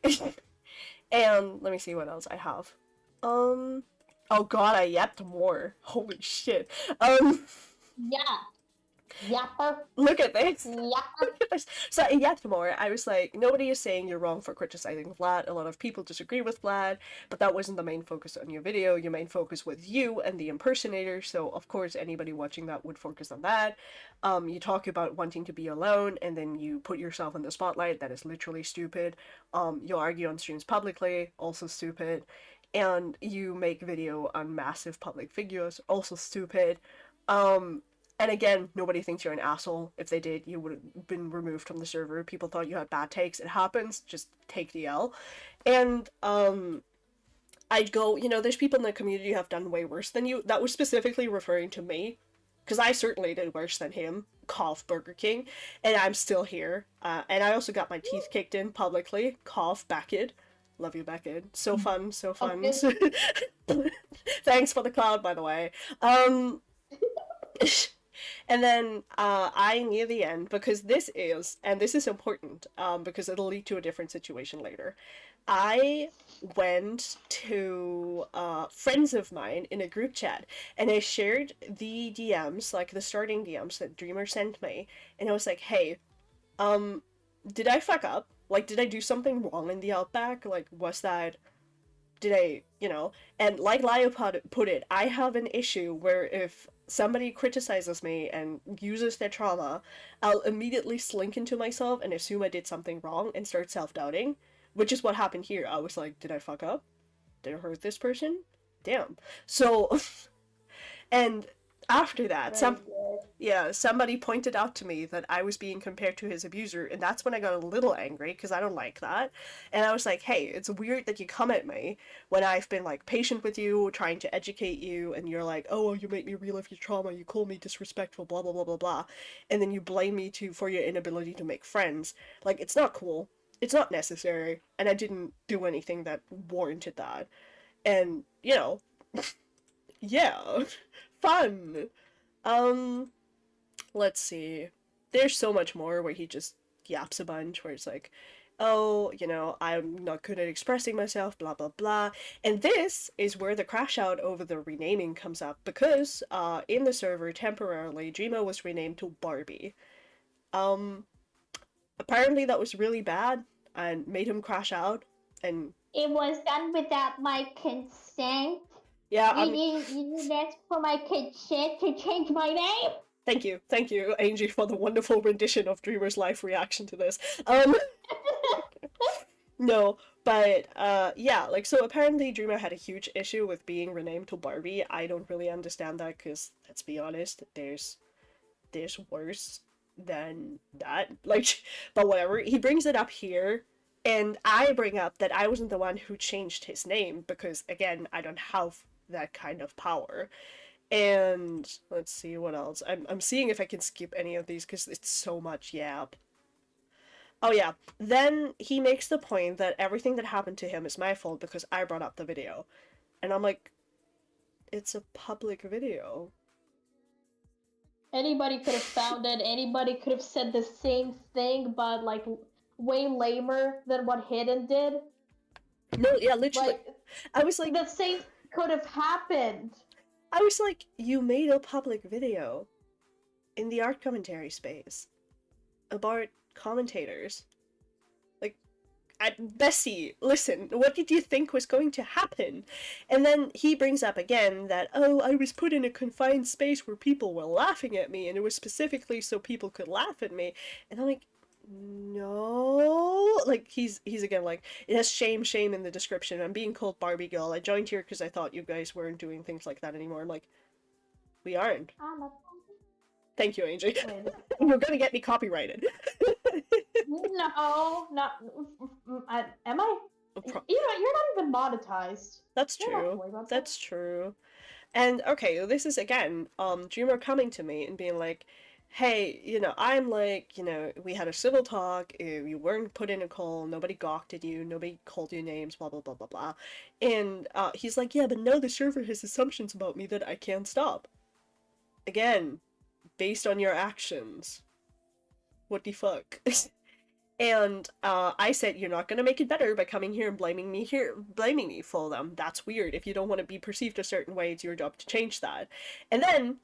And let me see what else I have. Oh god, I yapped more. Holy shit. Yeah. Yapper. Look at this. Yapper. So in Yet More, I was like, nobody is saying you're wrong for criticizing Vlad. A lot of people disagree with Vlad, but that wasn't the main focus on your video. Your main focus was you and the impersonator, so of course anybody watching that would focus on that. You talk about wanting to be alone, and then you put yourself in the spotlight. That is literally stupid. You argue on streams publicly, also stupid. And you make video on massive public figures, also stupid. And again, nobody thinks you're an asshole. If they did, you would have been removed from the server. People thought you had bad takes. It happens. Just take the L. And, I'd go, there's people in the community who have done way worse than you. That was specifically referring to me. Because I certainly did worse than him. Cough, Burger King. And I'm still here. And I also got my teeth kicked in publicly. Cough, Beckett. Love you, Beckett. So fun, so fun. Okay. Thanks for the cloud, by the way. And then I, near the end, because this is important, because it'll lead to a different situation later, I went to friends of mine in a group chat, and I shared the DMs, like the starting DMs that Dreamer sent me, and I was like, hey, did I fuck up? Like, did I do something wrong in the Outback? Like, was that... Did I, and like Lio put it, I have an issue where if somebody criticizes me and uses their trauma, I'll immediately slink into myself and assume I did something wrong and start self-doubting, which is what happened here. I was like, did I fuck up? Did I hurt this person? Damn. So, and after that, somebody pointed out to me that I was being compared to his abuser, and that's when I got a little angry, because I don't like that. And I was like, hey, it's weird that you come at me when I've been, like, patient with you, trying to educate you, and you're like, oh, you make me relive your trauma, you call me disrespectful, blah, blah, blah, blah, blah. And then you blame me for your inability to make friends. Like, it's not cool. It's not necessary. And I didn't do anything that warranted that. And, yeah. Fun. Let's see. There's so much more where he just yaps a bunch, where it's like, oh, I'm not good at expressing myself, blah, blah, blah. And this is where the crash out over the renaming comes up, because, in the server, temporarily, Dreamo was renamed to Barbie. Apparently that was really bad, and made him crash out, and... It was done without my consent. Yeah, you didn't ask for my consent to change my name? Thank you, Angie, for the wonderful rendition of Dreamer's life reaction to this. No, but, yeah, like, so apparently Dreamer had a huge issue with being renamed to Barbie. I don't really understand that, because, let's be honest, there's worse than that, like, but whatever. He brings it up here, and I bring up that I wasn't the one who changed his name, because, again, I don't have that kind of power. And let's see what else. I'm seeing if I can skip any of these because it's so much yap. Oh yeah, then he makes the point that everything that happened to him is my fault because I brought up the video. And I'm like, it's a public video. Anybody could have found it, anybody could have said the same thing, but like way lamer than what Hidden did. No, yeah, literally. Like, I was like, the same could have happened. I was like, you made a public video in the art commentary space about commentators. Like, Bessie, listen, what did you think was going to happen? And then he brings up again that, oh, I was put in a confined space where people were laughing at me, and it was specifically so people could laugh at me. And I'm like, no, like, he's again like, it has shame in the description. I'm being called Barbie girl. I joined here because I thought you guys weren't doing things like that anymore. I'm like, we aren't. Thank you, Angie. You're gonna get me copyrighted. No, not. Am I? You're not even monetized. That's true. That's true. And okay, this is again, Dreamer coming to me and being like, hey, I'm like, we had a civil talk, you weren't put in a call, nobody gawked at you, nobody called you names, blah, blah, blah, blah, blah. And, he's like, yeah, but now the server has assumptions about me that I can't stop. Again, based on your actions. What the fuck? And, I said, you're not gonna make it better by coming here and blaming me for them. That's weird. If you don't want to be perceived a certain way, it's your job to change that. And then...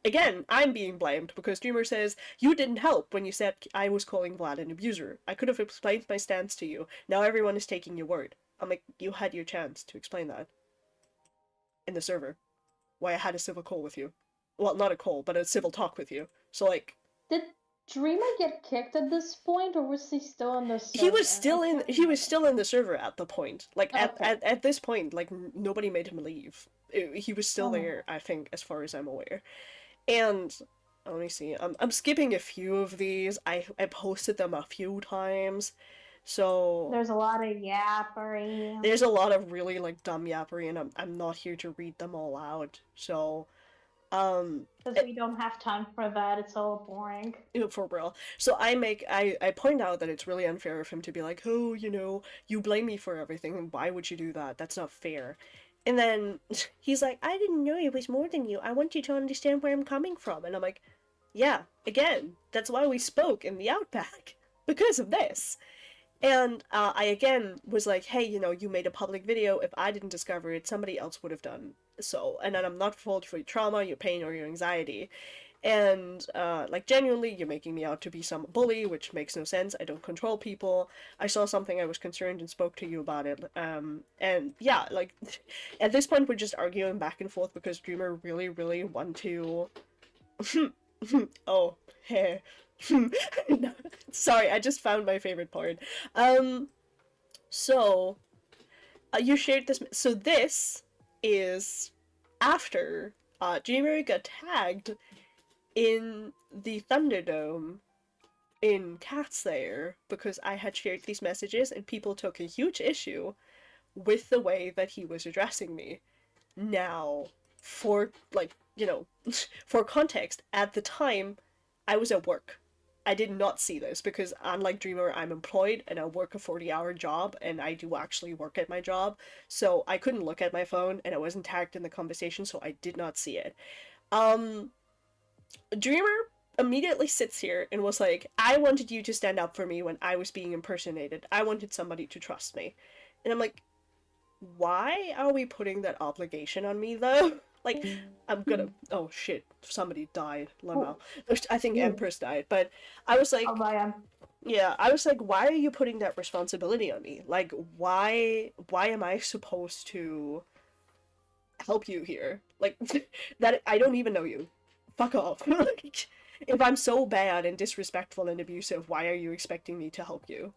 again, I'm being blamed because Dreamer says, you didn't help when you said I was calling Vlad an abuser. I could have explained my stance to you. Now everyone is taking your word. I'm like, you had your chance to explain that. In the server. Why I had a civil call with you. Well, not a call, but a civil talk with you. So, like... Did Dreamer get kicked at this point, or was he still on the server? He was still in the server at the point. Like, Okay. at this point, like, nobody made him leave. He was still there, I think, as far as I'm aware. And... let me see. I'm skipping a few of these. I posted them a few times. So There's a lot of yappery. there's a lot of really like dumb yappery, and I'm not here to read them all out. So Because we don't have time for that. It's all boring. for real. So I point out that it's really unfair of him to be like, oh, you know, you blame me for everything. Why would you do that? That's not fair. And then he's like, I didn't know it was more than you. I want you to understand where I'm coming from. And I'm like, yeah, again, that's why we spoke in the outback. Because of this. And I again was like, hey, you know, you made a public video. If I didn't discover it, somebody else would have done so. And then I'm not fault for your trauma, your pain, or your anxiety. And, like, genuinely, you're making me out to be some bully, which makes no sense. I don't control people. I saw something, I was concerned, and spoke to you about it. And, yeah, like, at this point, we're just arguing back and forth because Dreamer really, really want to... oh, heh. No, sorry, I just found my favorite part. So, you shared this... So this is after, Dreamer got tagged in the Thunderdome in Cat Slayer because I had shared these messages and people took a huge issue with the way that he was addressing me. Now, for, like, you know, for context, at the time, I was at work. I did not see this because, unlike Dreamer, I'm employed and I work a 40-hour job and I do actually work at my job. So I couldn't look at my phone and I wasn't tagged in the conversation, so I did not see it. Dreamer immediately sits here and was like, I wanted you to stand up for me when I was being impersonated. I wanted somebody to trust me. And I'm like, why are we putting that obligation on me, though? Like, I'm gonna... Oh, shit. Somebody died. Lemo. I think Empress died. But I was like... Oh, I am. Yeah, I was like, why are you putting that responsibility on me? Like, why am I supposed to help you here? Like, that I don't even know you. Fuck off. Like, if I'm so bad and disrespectful and abusive, why are you expecting me to help you?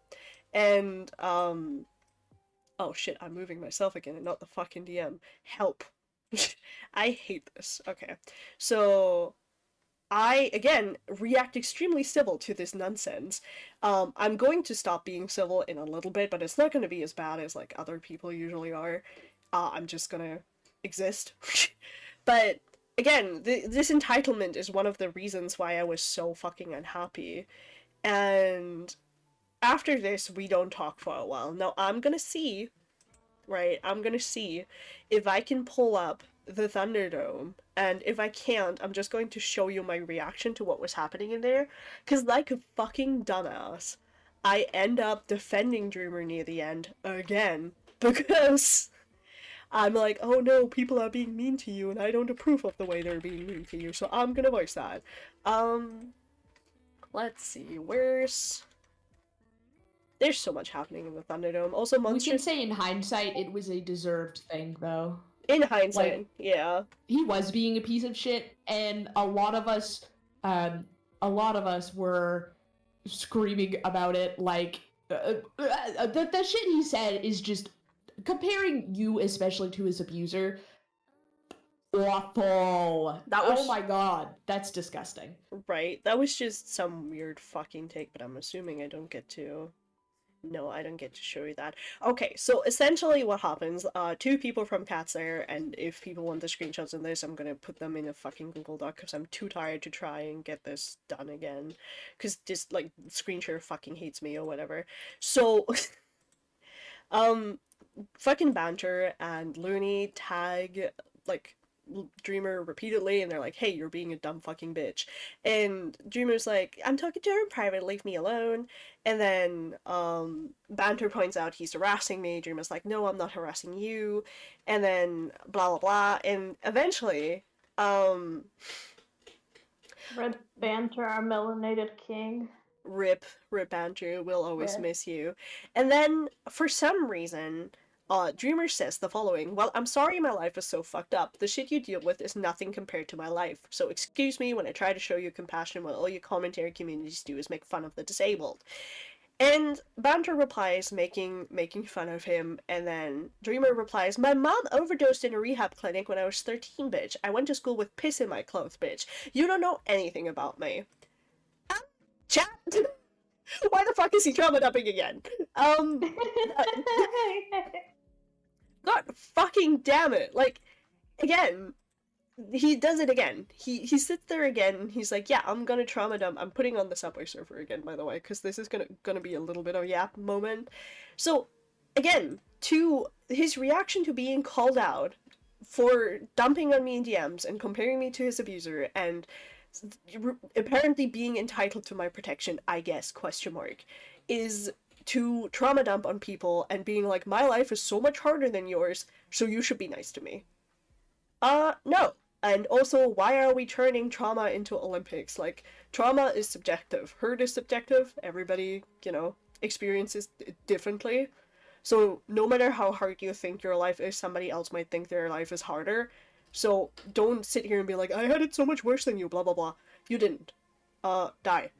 And, oh shit, I'm moving myself again and not the fucking DM. Help. I hate this. Okay. So, I, again, react extremely civil to this nonsense. I'm going to stop being civil in a little bit, but it's not going to be as bad as, like, other people usually are. I'm just gonna exist. But, again, this entitlement is one of the reasons why I was so fucking unhappy. And after this, we don't talk for a while. Now, I'm gonna see, right, I'm gonna see if I can pull up the Thunderdome, and if I can't, I'm just going to show you my reaction to what was happening in there, because like a fucking dumbass, I end up defending Dreamer near the end, again, because I'm like, oh no, people are being mean to you, and I don't approve of the way they're being mean to you, so I'm gonna voice that. Let's see, there's so much happening in the Thunderdome. Also, We Monster... can say in hindsight it was a deserved thing, though. In hindsight, like, yeah. He was being a piece of shit, and a lot of us were screaming about it. Like, the shit he said is just comparing you, especially to his abuser. Awful. That was... Oh my god, that's disgusting. Right, that was just some weird fucking take, but I'm assuming I don't get to... No, I don't get to show you that. Okay, so essentially what happens, two people from Cat Slayer, and if people want the screenshots of this, I'm gonna put them in a fucking Google Doc, because I'm too tired to try and get this done again. Because just, like, screen share fucking hates me or whatever. So, fucking Banter and Looney tag, like, Dreamer repeatedly, and they're like, hey, you're being a dumb fucking bitch. And Dreamer's like, I'm talking to her in private, leave me alone. And then Banter points out he's harassing me. Dreamer's like, no, I'm not harassing you. And then blah blah blah. And eventually Red Banter, our melanated king. Rip Andrew, we'll always Rip. miss you. And then, for some reason, Dreamer says the following: well, I'm sorry my life is so fucked up. The shit you deal with is nothing compared to my life. So excuse me when I try to show you compassion when all your commentary communities do is make fun of the disabled. And Banter replies, making fun of him, and then Dreamer replies, my mom overdosed in a rehab clinic when I was 13, bitch. I went to school with piss in my clothes, bitch. You don't know anything about me. Chat! Why the fuck is he trauma dumping again? God fucking damn it! Like, again, he does it again. He sits there again. He's like, yeah, I'm gonna trauma dump. I'm putting on the Subway Surfer again, by the way, because this is gonna be a little bit of a yap moment. So, again, to his reaction to being called out for dumping on me in DMs and comparing me to his abuser and apparently being entitled to my protection, I guess, question mark, is to trauma dump on people and being like, my life is so much harder than yours, so you should be nice to me. No. And also, why are we turning trauma into Olympics? Like, trauma is subjective. Hurt is subjective. Everybody, experiences it differently. So, no matter how hard you think your life is, somebody else might think their life is harder. So, don't sit here and be like, I had it so much worse than you, blah blah blah. You didn't. Die.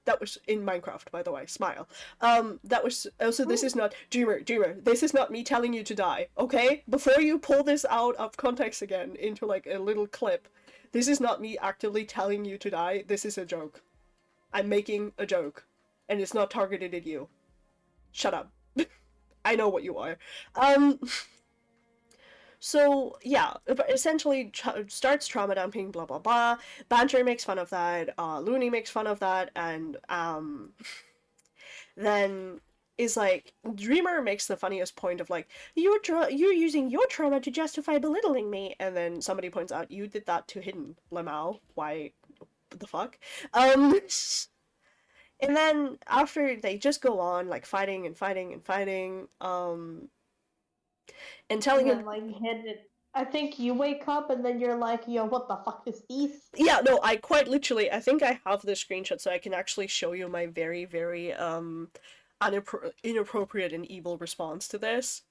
That was in Minecraft, by the way. Smile. That was also, this is not Dreamer. This is not me telling you to die, okay? Before you pull this out of context again into like a little clip, this is not me actively telling you to die. This is a joke. I'm making a joke, and it's not targeted at you. Shut up. I know what you are. So, yeah, essentially starts trauma dumping, blah blah blah. Banter makes fun of that, Looney makes fun of that, and, then is like, Dreamer makes the funniest point of like, you're using your trauma to justify belittling me, and then somebody points out, you did that to Hidden, Lamau, why, the fuck? And then, after they just go on, like, fighting, and telling him, like, I think you wake up and then you're like, yo, what the fuck is this? yeah, no, I quite literally, I think I have the screenshot so I can actually show you my very, very, inappropriate and evil response to this.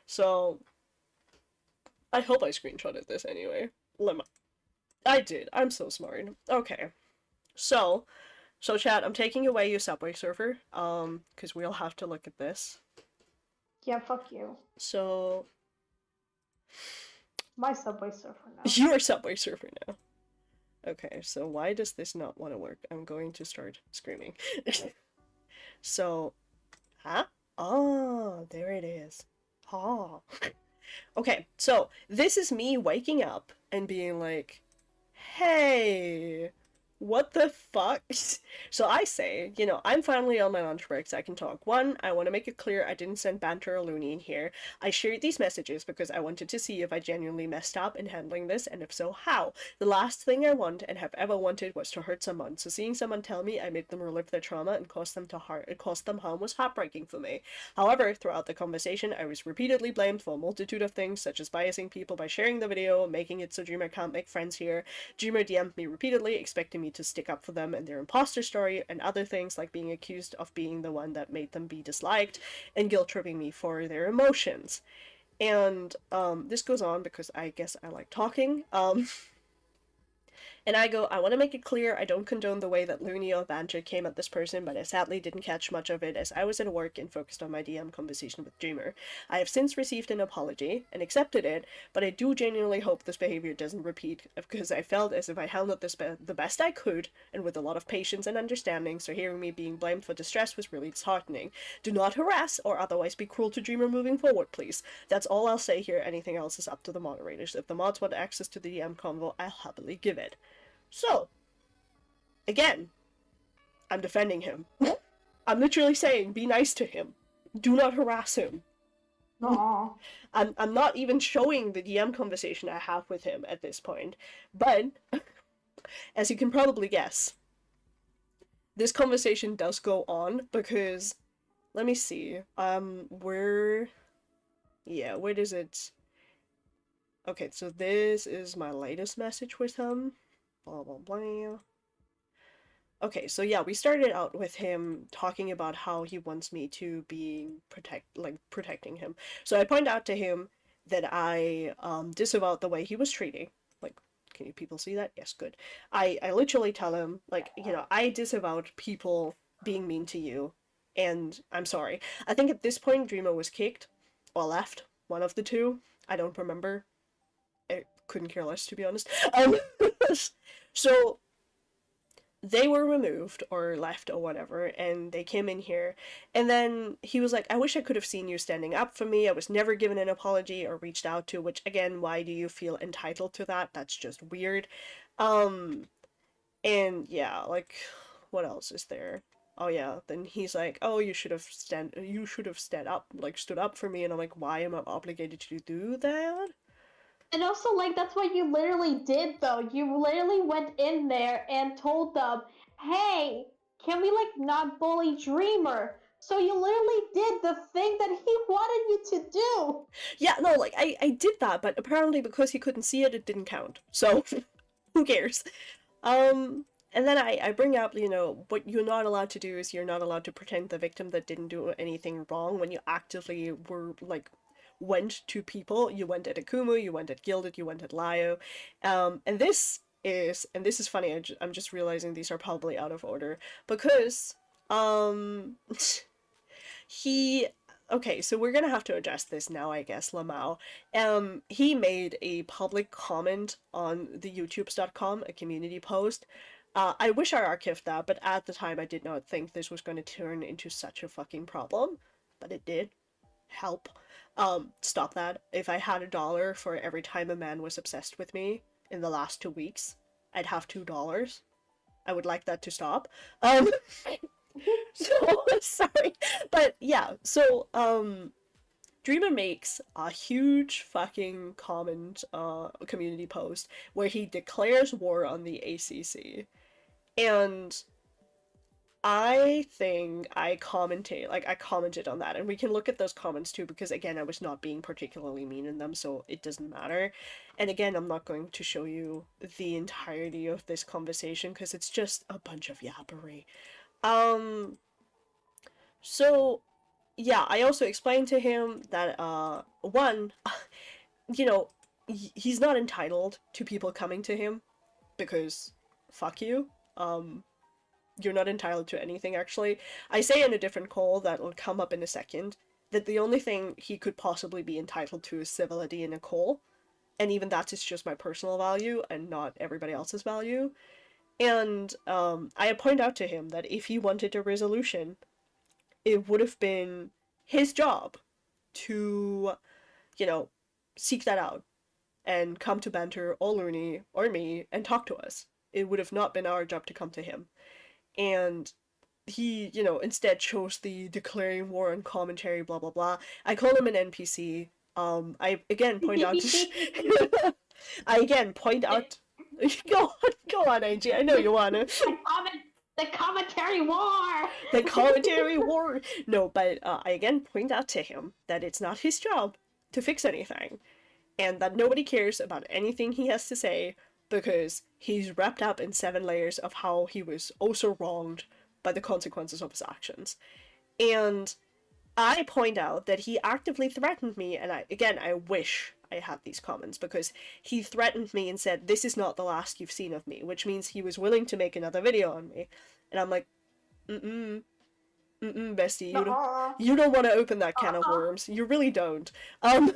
So, I hope I screenshotted this anyway. I did. I'm so smart. Okay. So chat, I'm taking away your Subway Surfer, because we'll have to look at this. Yeah, fuck you. So... My Subway Surfer now. You're Subway Surfer now. Okay, so why does this not want to work? I'm going to start screaming. So... Huh? Oh, there it is. Oh. Okay, so this is me waking up and being like, hey, what the fuck? So I say, I'm finally on my lunch break so I can talk. One, I want to make it clear I didn't send Banter or Looney in here. I shared these messages because I wanted to see if I genuinely messed up in handling this, and if so, how. The last thing I want and have ever wanted was to hurt someone, so seeing someone tell me I made them relive their trauma and caused them harm was heartbreaking for me. However, throughout the conversation, I was repeatedly blamed for a multitude of things, such as biasing people by sharing the video, making it so Dreamer can't make friends here. Dreamer DM'd me repeatedly, expecting me to stick up for them and their imposter story, and other things like being accused of being the one that made them be disliked, and guilt-tripping me for their emotions. And, this goes on because I guess I like talking. And I go, I want to make it clear I don't condone the way that Looney or Banter came at this person, but I sadly didn't catch much of it as I was at work and focused on my DM conversation with Dreamer. I have since received an apology and accepted it, but I do genuinely hope this behavior doesn't repeat, because I felt as if I handled this the best I could and with a lot of patience and understanding, so hearing me being blamed for distress was really disheartening. Do not harass or otherwise be cruel to Dreamer moving forward, please. That's all I'll say here. Anything else is up to the moderators. If the mods want access to the DM convo, I'll happily give it. So, again, I'm defending him. I'm literally saying, be nice to him. Do not harass him. Aww. I'm not even showing the DM conversation I have with him at this point. But, as you can probably guess, this conversation does go on because, let me see, where does it... Okay, so this is my latest message with him. Blah, blah, blah. okay, so yeah, we started out with him talking about how he wants me to be protecting him. So I point out to him that I disavowed the way he was treating. Like, can you people see that? Yes, good. I literally tell him, like, I disavowed people being mean to you, and I'm sorry. I think at this point Dreamer was kicked or left, one of the two. I don't remember. I couldn't care less, to be honest. So they were removed or left or whatever, and they came in here, and then he was like, I wish I could have seen you standing up for me. I was never given an apology or reached out to, which again, why do you feel entitled to that? That's just weird. And yeah, like, what else is there? Oh yeah, then he's like, oh, you should have stood up for me, and I'm like, why am I obligated to do that? And also, like, that's what you literally did, though. You literally went in there and told them, hey, can we, like, not bully Dreamer? So you literally did the thing that he wanted you to do. Yeah, no, like, I did that, but apparently because he couldn't see it, it didn't count. So, who cares? And then I bring up, what you're not allowed to do is you're not allowed to pretend the victim that didn't do anything wrong when you actively were, like, went to people. You went at Akumu, you went at Gilded, you went at Lio. And this is funny, I'm just realizing these are probably out of order, because, okay, so we're gonna have to address this now, I guess, Lamau. He made a public comment on the youtubes.com, a community post. I wish I archived that, but at the time I did not think this was going to turn into such a fucking problem, but it did. Help. Stop that. If I had $1 for every time a man was obsessed with me in the last 2 weeks, I'd have $2. I would like that to stop. So, sorry. But yeah, so, Dreamer makes a huge fucking comment, community post where he declares war on the ACC. And I think I commented on that, and we can look at those comments too, because again, I was not being particularly mean in them, so it doesn't matter. And again, I'm not going to show you the entirety of this conversation, because it's just a bunch of yappery. So, yeah, I also explained to him that, one, he's not entitled to people coming to him, because fuck you. You're not entitled to anything, actually. I say in a different call that will come up in a second that the only thing he could possibly be entitled to is civility in a call, and even that is just my personal value and not everybody else's value. And I point out to him that if he wanted a resolution, it would have been his job to, seek that out and come to Banter or Looney or me and talk to us. It would have not been our job to come to him. And he, instead chose the declaring war on commentary, blah blah blah. I call him an NPC. I again point out go on, Angie. I know you wanna. The commentary war! The commentary war! No, but I again point out to him that it's not his job to fix anything, and that nobody cares about anything he has to say, because he's wrapped up in 7 layers of how he was also wronged by the consequences of his actions. And I point out that he actively threatened me, and I wish I had these comments, because he threatened me and said, this is not the last you've seen of me, which means he was willing to make another video on me. And I'm like, bestie, you don't want to open that can of worms. You really don't. And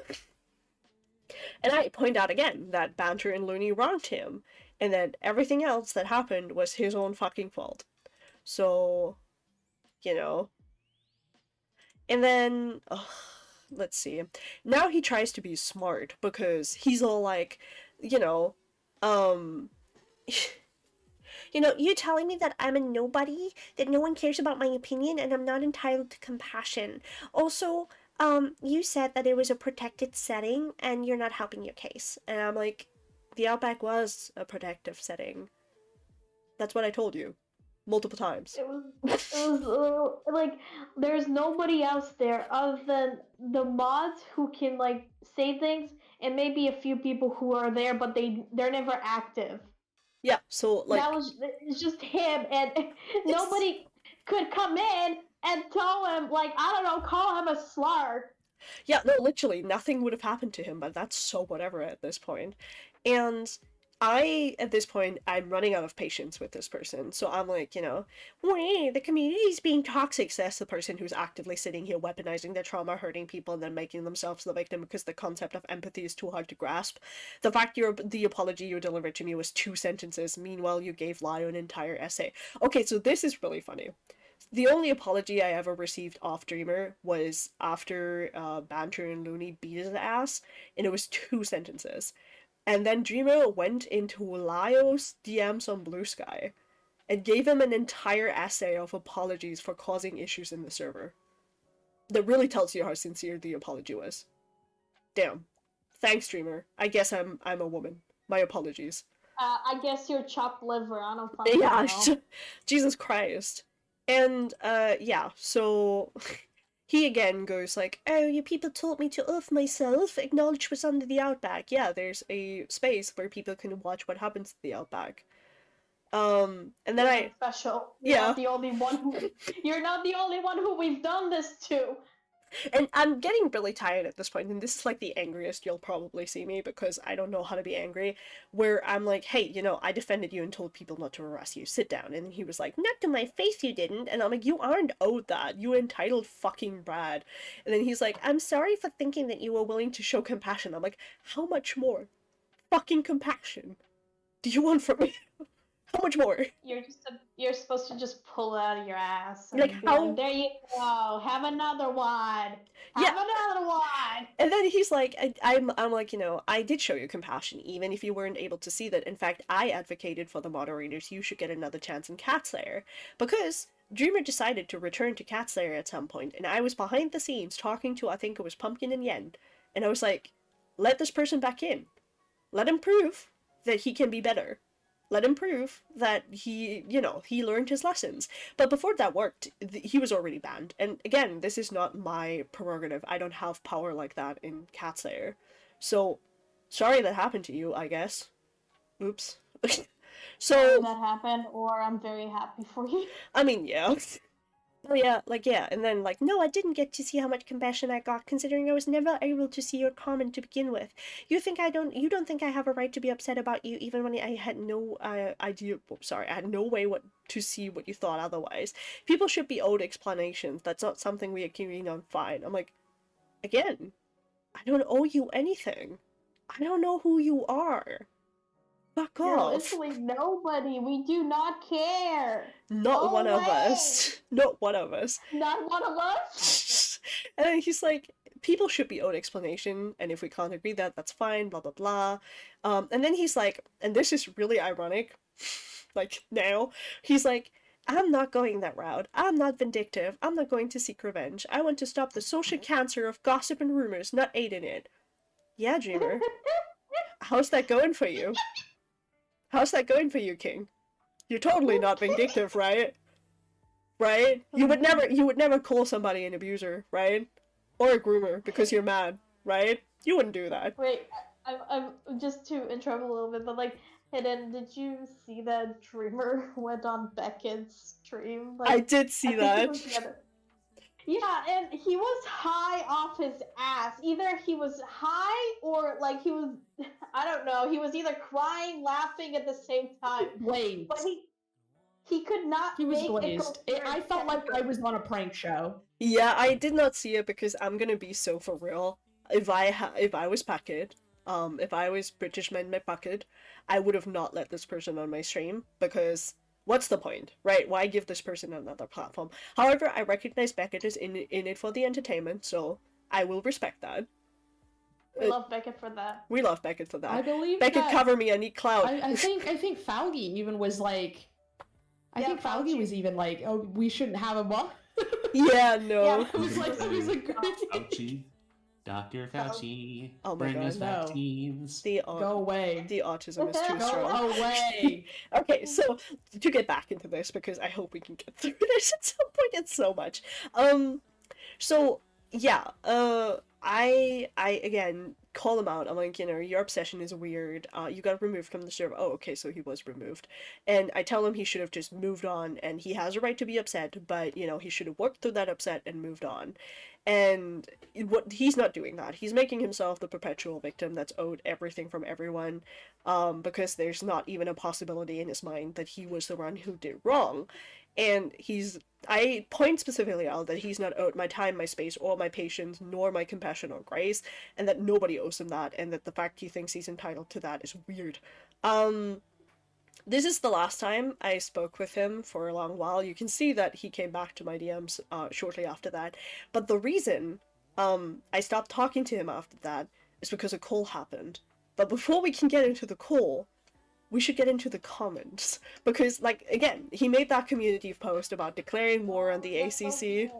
I point out again that Banter and Looney wronged him, and that everything else that happened was his own fucking fault. So, And then, let's see. Now he tries to be smart, because he's all like, you telling me that I'm a nobody, that no one cares about my opinion, and I'm not entitled to compassion. Also, you said that it was a protected setting, and you're not helping your case. And I'm like, the Outback was a protective setting. That's what I told you. Multiple times. It was like, there's nobody else there other than the mods who can, like, say things, and maybe a few people who are there, but they're never active. Yeah, so like That was it's just him, and nobody could come in and tell him, like, I don't know, call him a slur. yeah, no, literally nothing would have happened to him, but that's so whatever at this point. And at this point, I'm running out of patience with this person. So I'm like, wait, the community's being toxic. So that's the person who's actively sitting here weaponizing their trauma, hurting people, and then making themselves the victim because the concept of empathy is too hard to grasp. The fact the apology you delivered to me was 2 sentences. Meanwhile, you gave Lio an entire essay. Okay, so this is really funny. The only apology I ever received off Dreamer was after Banter and Looney beat his ass, and it was 2 sentences. And then Dreamer went into Lio's DMs on Blue Sky and gave him an entire essay of apologies for causing issues in the server. That really tells you how sincere the apology was. Damn. Thanks, Dreamer. I guess I'm a woman. My apologies. I guess you're chopped liver. I don't fucking Yeah, know. Jesus Christ. And, yeah, so he again goes like, oh, you people told me to off myself, acknowledge what's under the outback. Yeah, there's a space where people can watch what happens to the outback. And then Special. Yeah. Not the only one who, you're not the only one who we've done this to. And I'm getting really tired at this point, and this is like the angriest you'll probably see me because I don't know how to be angry, where I'm like, hey, I defended you and told people not to arrest you, sit down. And he was like, not to my face you didn't. And I'm like, you aren't owed that, you entitled fucking Brad. And then he's like, I'm sorry for thinking that you were willing to show compassion. I'm like, how much more fucking compassion do you want from me? How much more? You're supposed to just pull it out of your ass. And Like, be how- there you go. Have another one. Yeah. Have another one. And then he's like, I'm like, I did show you compassion, even if you weren't able to see that. In fact, I advocated for the moderators, you should get another chance in Catslayer. Because Dreamer decided to return to Catslayer at some point, and I was behind the scenes talking to, I think it was Pumpkin and Yen. And I was like, let this person back in. Let him prove that he can be better. Let him prove that he learned his lessons. But before that worked, he was already banned. And again, this is not my prerogative. I don't have power like that in Catslayer. So, sorry that happened to you, I guess. Oops. So, That happened, or I'm very happy for you. I mean, yeah. Oh yeah, and then no, I didn't get to see how much compassion I got, considering I was never able to see your comment to begin with. You don't think I have a right to be upset about you, even when I had no idea. Sorry, I had no way to see what you thought otherwise. People should be owed explanations. That's not something we agreed on. Fine. I'm like, again, I don't owe you anything. I don't know who you are. Fuck You're off. literally nobody. We do not care. Not Go one of away. us. Not one of us. Not one of us. And then he's like, people should be owed explanation, and if we can't agree that's fine, blah blah blah. And then he's like, and this is really ironic, like now, he's like, I'm not going that route. I'm not vindictive. I'm not going to seek revenge. I want to stop the social cancer of gossip and rumors, not aid in it. Yeah, Dreamer. How's that going for you? How's that going for you, King? You're totally not vindictive, right? Right? You would never call somebody an abuser, right? Or a groomer because you're mad, right? You wouldn't do that. Wait, I'm just to interrupt a little bit, but Hidden, did you see that Dreamer went on Beckett's stream? I did see think that. it was the other- Yeah, and he was high off his ass. Either he was high or he was, I don't know, he was either crying, laughing at the same time. Blazed. But he could not He was make blazed. I felt like I was on a prank show. Yeah, I did not see it because I'm gonna be so for real. If I was Packet, if I was British Man McBucket, I would have not let this person on my stream because what's the point, right? Why give this person another platform? However, I recognize Beckett is in it for the entertainment, so I will respect that. We love Beckett for that. We love Beckett for that. I believe Beckett, that, cover me, I need clout. I think Faugi even was like, I Yeah, think Faugi Fauci. was even like, oh, we shouldn't have him on. Yeah, no. Yeah. I was like, Fauci. Dr. Fauci. Oh my bring God, us no. vaccines. The go away. the autism is too Go strong. Go away. Okay, so to get back into this, because I hope we can get through this at some point, it's so much. So yeah, I again call him out. I'm like, your obsession is weird. You got removed from the server. Oh, okay, so he was removed. And I tell him he should have just moved on, and he has a right to be upset, but he should have worked through that upset and moved on. And what he's not doing that. He's making himself the perpetual victim that's owed everything from everyone, because there's not even a possibility in his mind that he was the one who did wrong. And I point specifically out that he's not owed my time, my space, or my patience, nor my compassion or grace, and that nobody owes him that, and that the fact he thinks he's entitled to that is weird. This is the last time I spoke with him for a long while. You can see that he came back to my DMs shortly after that. But the reason I stopped talking to him after that is because a call happened. But before we can get into the call, we should get into the comments. Because, again, he made that community post about declaring war on the ACC.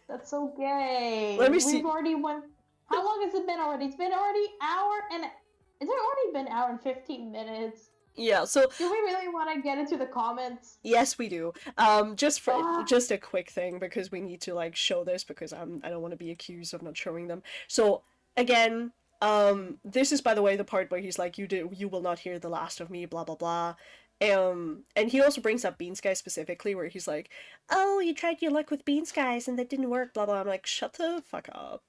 That's so gay. Let me see. We've already went... How long has it been already? It's been already hour and... It's already been hour and 15 minutes. Yeah, so... Do we really want to get into the comments? Yes, we do. Just a quick thing, because we need to, show this, because I don't want to be accused of not showing them. So, again... this is, by the way, the part where he's like, you will not hear the last of me, blah blah blah. And he also brings up Bean Sky specifically, where he's like, oh, you tried your luck with Bean Skies and that didn't work, blah blah. I'm like, shut the fuck up.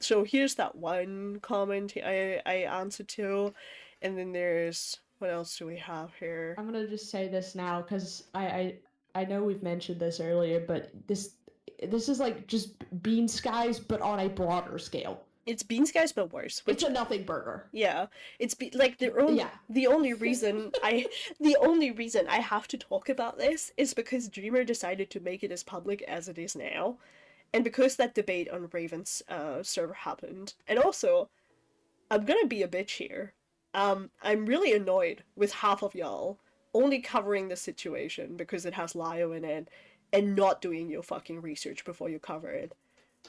So here's that one comment I answered to, and then there's, what else do we have here? I'm gonna just say this now, because I know we've mentioned this earlier, but this is just Bean Skies, but on a broader scale. It's Bean Skies, but worse. It's a nothing burger. Yeah, it's the only reason I have to talk about this is because Dreamer decided to make it as public as it is now, and because that debate on Raven's server happened. And also, I'm gonna be a bitch here. I'm really annoyed with half of y'all only covering the situation because it has Lio in it, and not doing your fucking research before you cover it.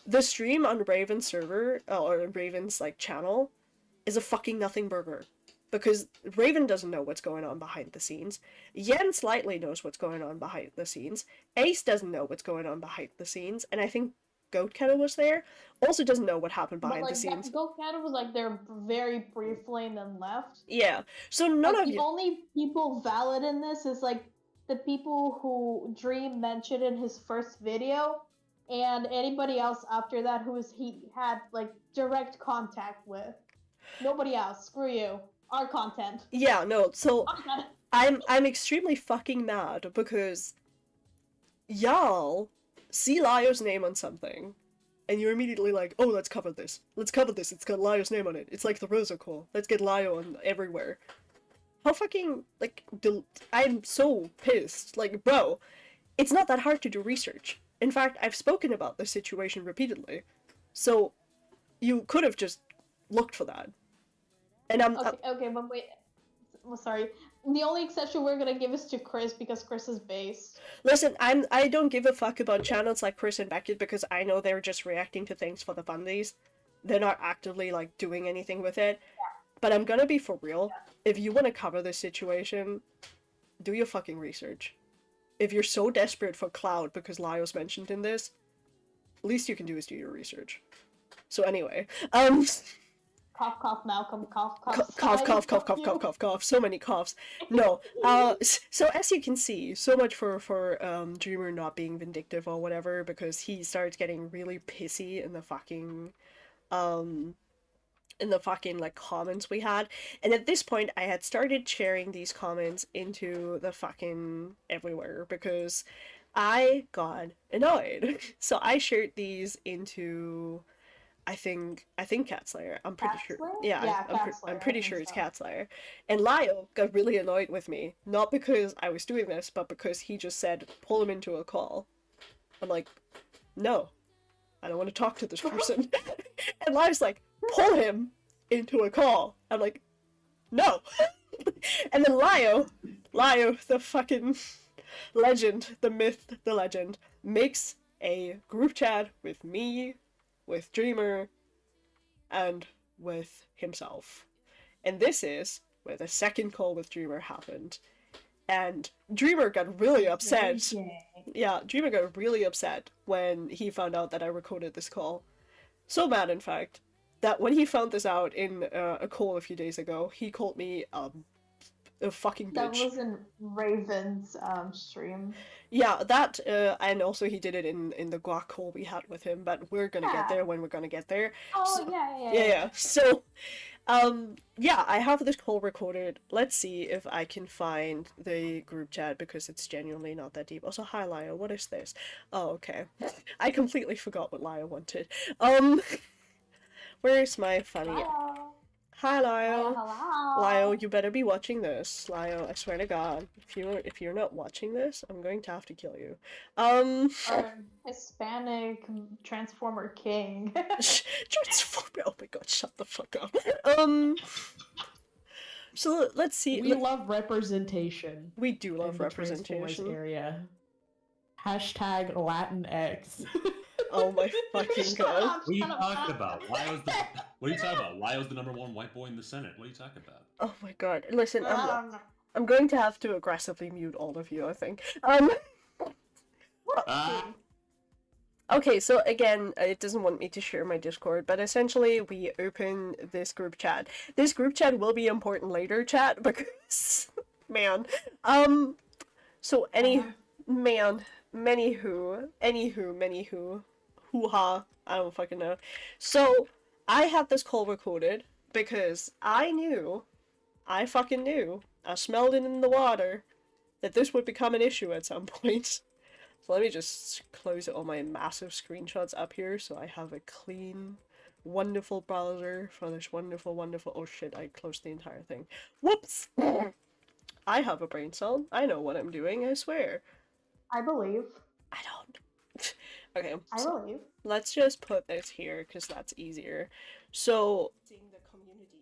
The stream on Raven's server, or Raven's, channel, is a fucking nothing burger. Because Raven doesn't know what's going on behind the scenes. Yen slightly knows what's going on behind the scenes. Ace doesn't know what's going on behind the scenes. And I think Goat Kettle was there. Also doesn't know what happened behind the scenes. Goat Kettle was, there very briefly and then left. Yeah. So none of you... The only people valid in this is, the people who Dream mentioned in his first video, and anybody else after that he had direct contact with. Nobody else. Screw you. Our content. Yeah, no, so I'm extremely fucking mad because y'all see Lio's name on something and you're immediately like, oh, let's cover this. Let's cover this. It's got Lio's name on it. It's like the Rosa Call. Let's get Lio on everywhere. How fucking, I'm so pissed. Bro, it's not that hard to do research. In fact, I've spoken about this situation repeatedly, so you could have just looked for that. And Okay, but wait. Well, sorry. The only exception we're gonna give is to Chris, because Chris is based. Listen, I don't give a fuck about channels like Chris and Beckett, because I know they're just reacting to things for the fundies. They're not actively, doing anything with it. Yeah. But I'm gonna be for real. Yeah. If you want to cover this situation, do your fucking research. If you're so desperate for Clout because Lio's mentioned in this, least you can do is do your research. So anyway, Cough, cough, Malcolm, cough, cough. Cough. So many coughs. No. So as you can see, so much for Dreamer not being vindictive or whatever, because he starts getting really pissy in the fucking comments we had. And at this point I had started sharing these comments into the fucking everywhere because I got annoyed. So I shared these into I think Catslayer. I'm pretty sure. Yeah, I'm pretty sure it's Catslayer. And Lio got really annoyed with me, not because I was doing this, but because he just said pull him into a call. I'm like, no, I don't want to talk to this person. And Lio's like, pull him into a call. I'm like, no. And then Lio, the fucking legend, the myth, the legend, makes a group chat with me, with Dreamer, and with himself. And this is where the second call with Dreamer happened. And Dreamer got really upset. Yeah, Dreamer got really upset when he found out that I recorded this call. So mad, in fact, that when he found this out in a call a few days ago, he called me a fucking bitch. That was in Raven's stream. Yeah, that and also he did it in the guac call we had with him, but we're gonna get there when we're gonna get there. Oh, So- yeah. So, yeah, I have this call recorded. Let's see if I can find the group chat because it's genuinely not that deep. Also, hi Lio, what is this? Oh, okay. I completely forgot what Lio wanted. Where's my funny? Hello. Hi Lio. Hello. Lio, you better be watching this. Lio, I swear to God, if you're not watching this, I'm going to have to kill you. Our Hispanic Transformer King. Transformer. Oh my God, shut the fuck up. So let's see. We love representation. We do love in the Transformers representation. area. Hashtag Latinx. Oh my fucking God. What are you talking about? What are you talking about? Lio's the #1 white boy in the Senate. What are you talking about? Oh my God. Listen, Um, I'm going to have to aggressively mute all of you, I think. Okay, so again, it doesn't want me to share my Discord, but essentially we open this group chat. This group chat will be important later, chat, because man. So anywho, hoo-ha, I don't fucking know. So I had this call recorded because I fucking knew, I smelled it in the water, that this would become an issue at some point. So let me just close all my massive screenshots up here so I have a clean, wonderful browser for this wonderful, oh shit, I closed the entire thing. Whoops! I have a brain cell. I know what I'm doing, I swear. I believe. I don't. Okay, I so believe. let's just put this here because that's easier. So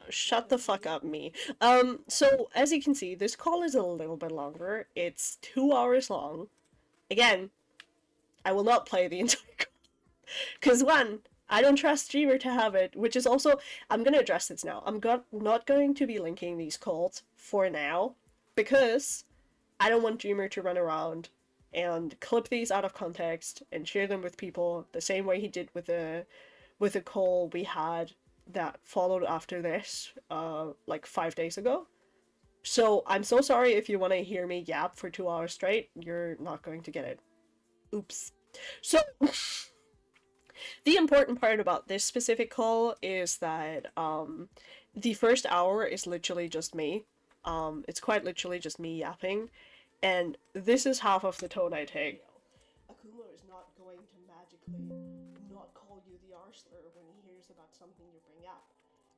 shut the fuck up, me. So as you can see, this call is a little bit longer. It's 2 hours long. Again, I will not play the entire call. Because one, I don't trust Dreamer to have it, which is also, I'm gonna address this now. I'm not going to be linking these calls for now, because I don't want Dreamer to run around and clip these out of context and share them with people the same way he did with a call we had that followed after this, like 5 days ago. So I'm so sorry if you want to hear me yap for 2 hours straight, you're not going to get it. Oops. So, the important part about this specific call is that, the first hour is literally just me. It's quite literally just me yapping, and this is half of the tone I take. Akuma is not going to magically not call you the R-slur when he hears about something you bring up.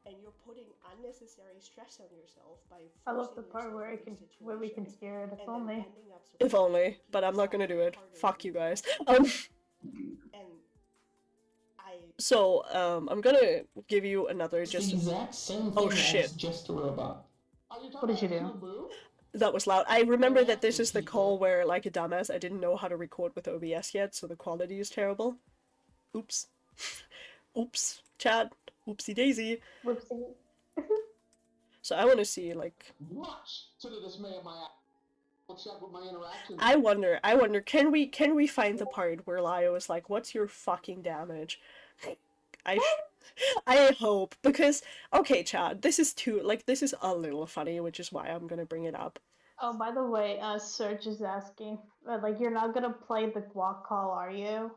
And you're putting unnecessary stress on yourself by I love the forcing part yourself where into we can situations hear it. If and then only. ending up If only, but I'm not gonna do it. Fuck you guys. So, I'm gonna give you another It's the just... exact same thing Oh, as shit. Just a Robot. What did you do? That was loud. I remember that this is the call where, like a dumbass, I didn't know how to record with OBS yet, so the quality is terrible. Oops. Oops. Chad. Oopsie daisy. Whoopsie. So I want to see, like... Much to the dismay of my check with my interactions. I wonder, can we find the part where Lio is like, what's your fucking damage? I hope, because, okay, Chad, this is a little funny, which is why I'm gonna bring it up. Oh, by the way, Serge is asking, like, you're not gonna play the guac call, are you?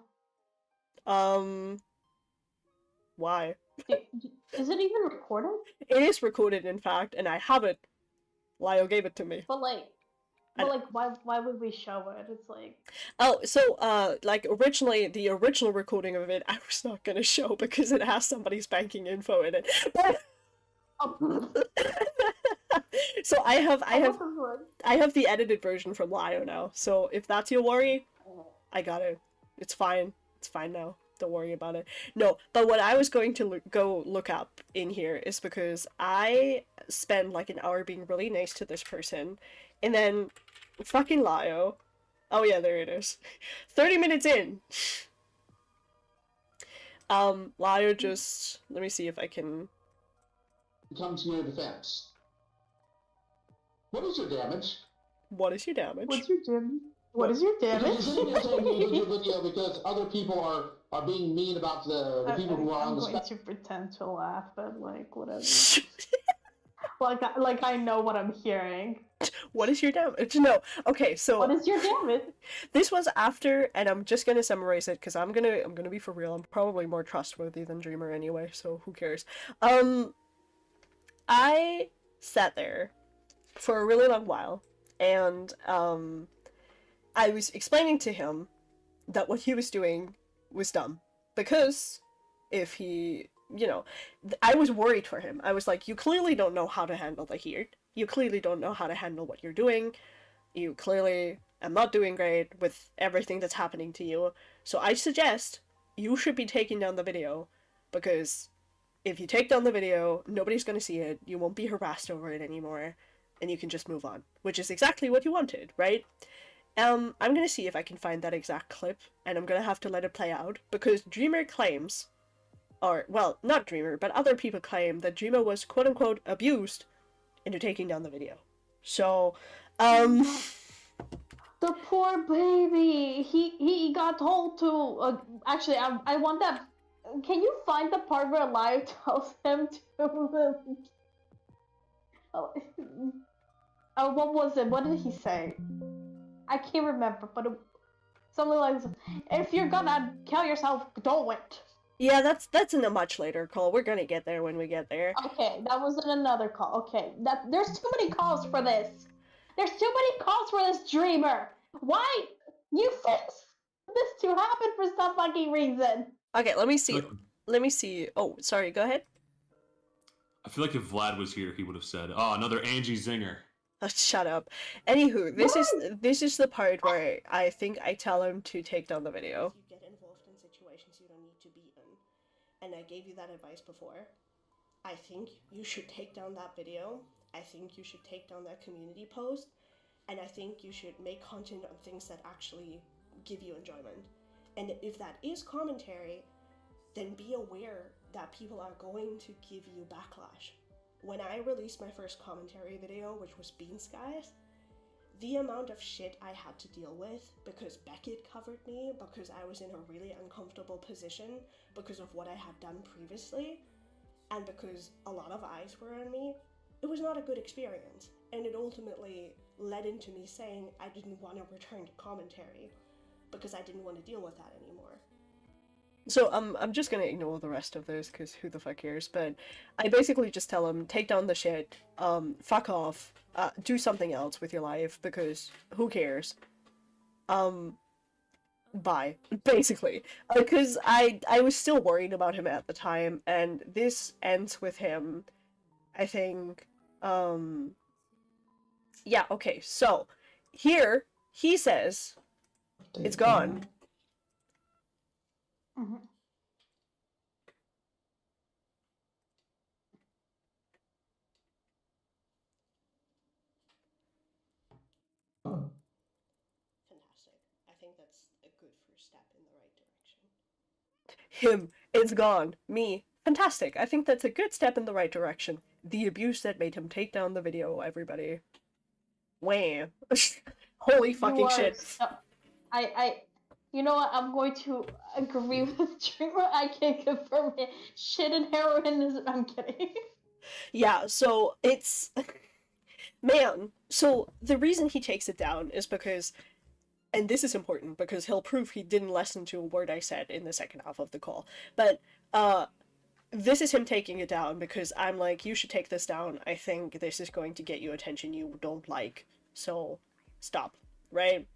Why? Is it even recorded? It is recorded, in fact, and I have it. Lio gave it to me. But why would we show it? It's like... Oh, so, like, originally, the original recording of it, I was not gonna show because it has somebody's banking info in it. But... So I have the edited version from Lio now, so if that's your worry, I got it. It's fine. It's fine now. Don't worry about it. No, but what I was going to go look up in here is because I spent like an hour being really nice to this person, and then fucking Lio. Oh yeah, there it is. 30 minutes in. Lio just... Let me see if I can... Come to your defense. What is your damage? What is your damage? What's your damage? What is your damage? You're sitting there saying you did your video because other people are are being mean about the people who are on I'm the going spectrum. to pretend to laugh, but like whatever. like I know what I'm hearing. What is your damage? No. Okay, so What is your damage? this was after, and I'm just gonna summarize it because I'm gonna be for real. I'm probably more trustworthy than Dreamer anyway, so who cares? I sat there for a really long while, and I was explaining to him that what he was doing was dumb because if he, I was worried for him. I was like, you clearly don't know how to handle the heat. You clearly don't know how to handle what you're doing. You clearly are not doing great with everything that's happening to you. So I suggest you should be taking down the video because if you take down the video, nobody's going to see it. You won't be harassed over it anymore and you can just move on, which is exactly what you wanted, right? I'm going to see if I can find that exact clip and I'm going to have to let it play out because Dreamer claims, or, well, not Dreamer, but other people claim that Dreamer was quote-unquote abused into taking down the video. So, The poor baby. He got told to. Actually, I want that. Can you find the part where Lyle tells him to? What was it? What did he say? I can't remember, but something like, "If you're gonna kill yourself, do it." yeah, that's in a much later call. We're gonna get there when we get there. Okay, that was in another call. Okay, there's too many calls for this. There's too many calls for this, Dreamer. Why you fix this to happen for some fucking reason? Okay, let me see. Let me see. Oh, sorry, go ahead. I feel like if Vlad was here, he would have said, "Oh, another Angie Zinger." Shut up. Anywho, this is the part where I think I tell him to take down the video. You get involved in situations you don't need to be in, and I gave you that advice before. I think you should take down that video. I think you should take down that community post, and I think you should make content on things that actually give you enjoyment. And if that is commentary, then be aware that people are going to give you backlash. When I released my first commentary video, which was Bean Skies, the amount of shit I had to deal with because Beckett covered me, because I was in a really uncomfortable position because of what I had done previously, and because a lot of eyes were on me, it was not a good experience. And it ultimately led into me saying I didn't want to return to commentary because I didn't want to deal with that anymore. So I'm just gonna ignore the rest of this because who the fuck cares, but I basically just tell him, take down the shit, fuck off, do something else with your life because who cares, bye, basically, because I was still worried about him at the time, and this ends with him, I think, yeah, okay, so, here, he says, it's gone. Mm-hmm. Fantastic. I think that's a good first step in the right direction. Him, it's gone. Me, fantastic. I think that's a good step in the right direction. The abuse that made him take down the video, everybody. Wham. Holy fucking shit. You know what? I'm going to agree with Dreamer. I can't confirm it. Shit and heroin is. I'm kidding. Yeah, so it's. Man, so the reason he takes it down is because. And this is important because he'll prove he didn't listen to a word I said in the second half of the call. But, this is him taking it down because I'm like, you should take this down. I think this is going to get you attention you don't like. So, stop. Right?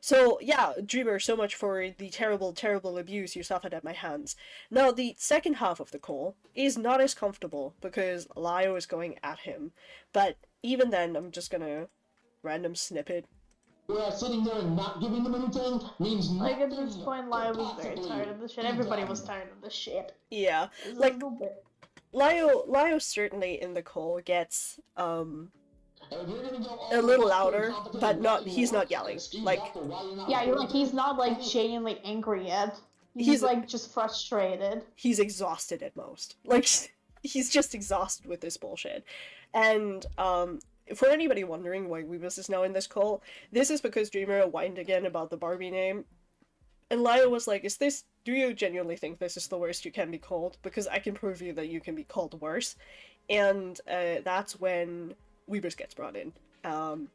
So, yeah, Dreamer, so much for the terrible, terrible abuse you suffered at my hands. Now, the second half of the call is not as comfortable because Lio is going at him. But even then, I'm just gonna random snippet. Yeah, sitting there and not giving them anything means nothing. Like, at this point, Lio was very tired of the shit. Everybody was tired of the shit. Yeah, like, Lio certainly in the call gets, a little louder, but he's not yelling. Like, yeah, you're like, he's not, like, genuinely angry yet. He's like, just frustrated. He's exhausted at most. Like, he's just exhausted with this bullshit. And, for anybody wondering why Weebus is now in this call, this is because Dreamer whined again about the Barbie name. And Lio was like, is this do you genuinely think this is the worst you can be called? Because I can prove you that you can be called worse. And that's when Weebus gets brought in.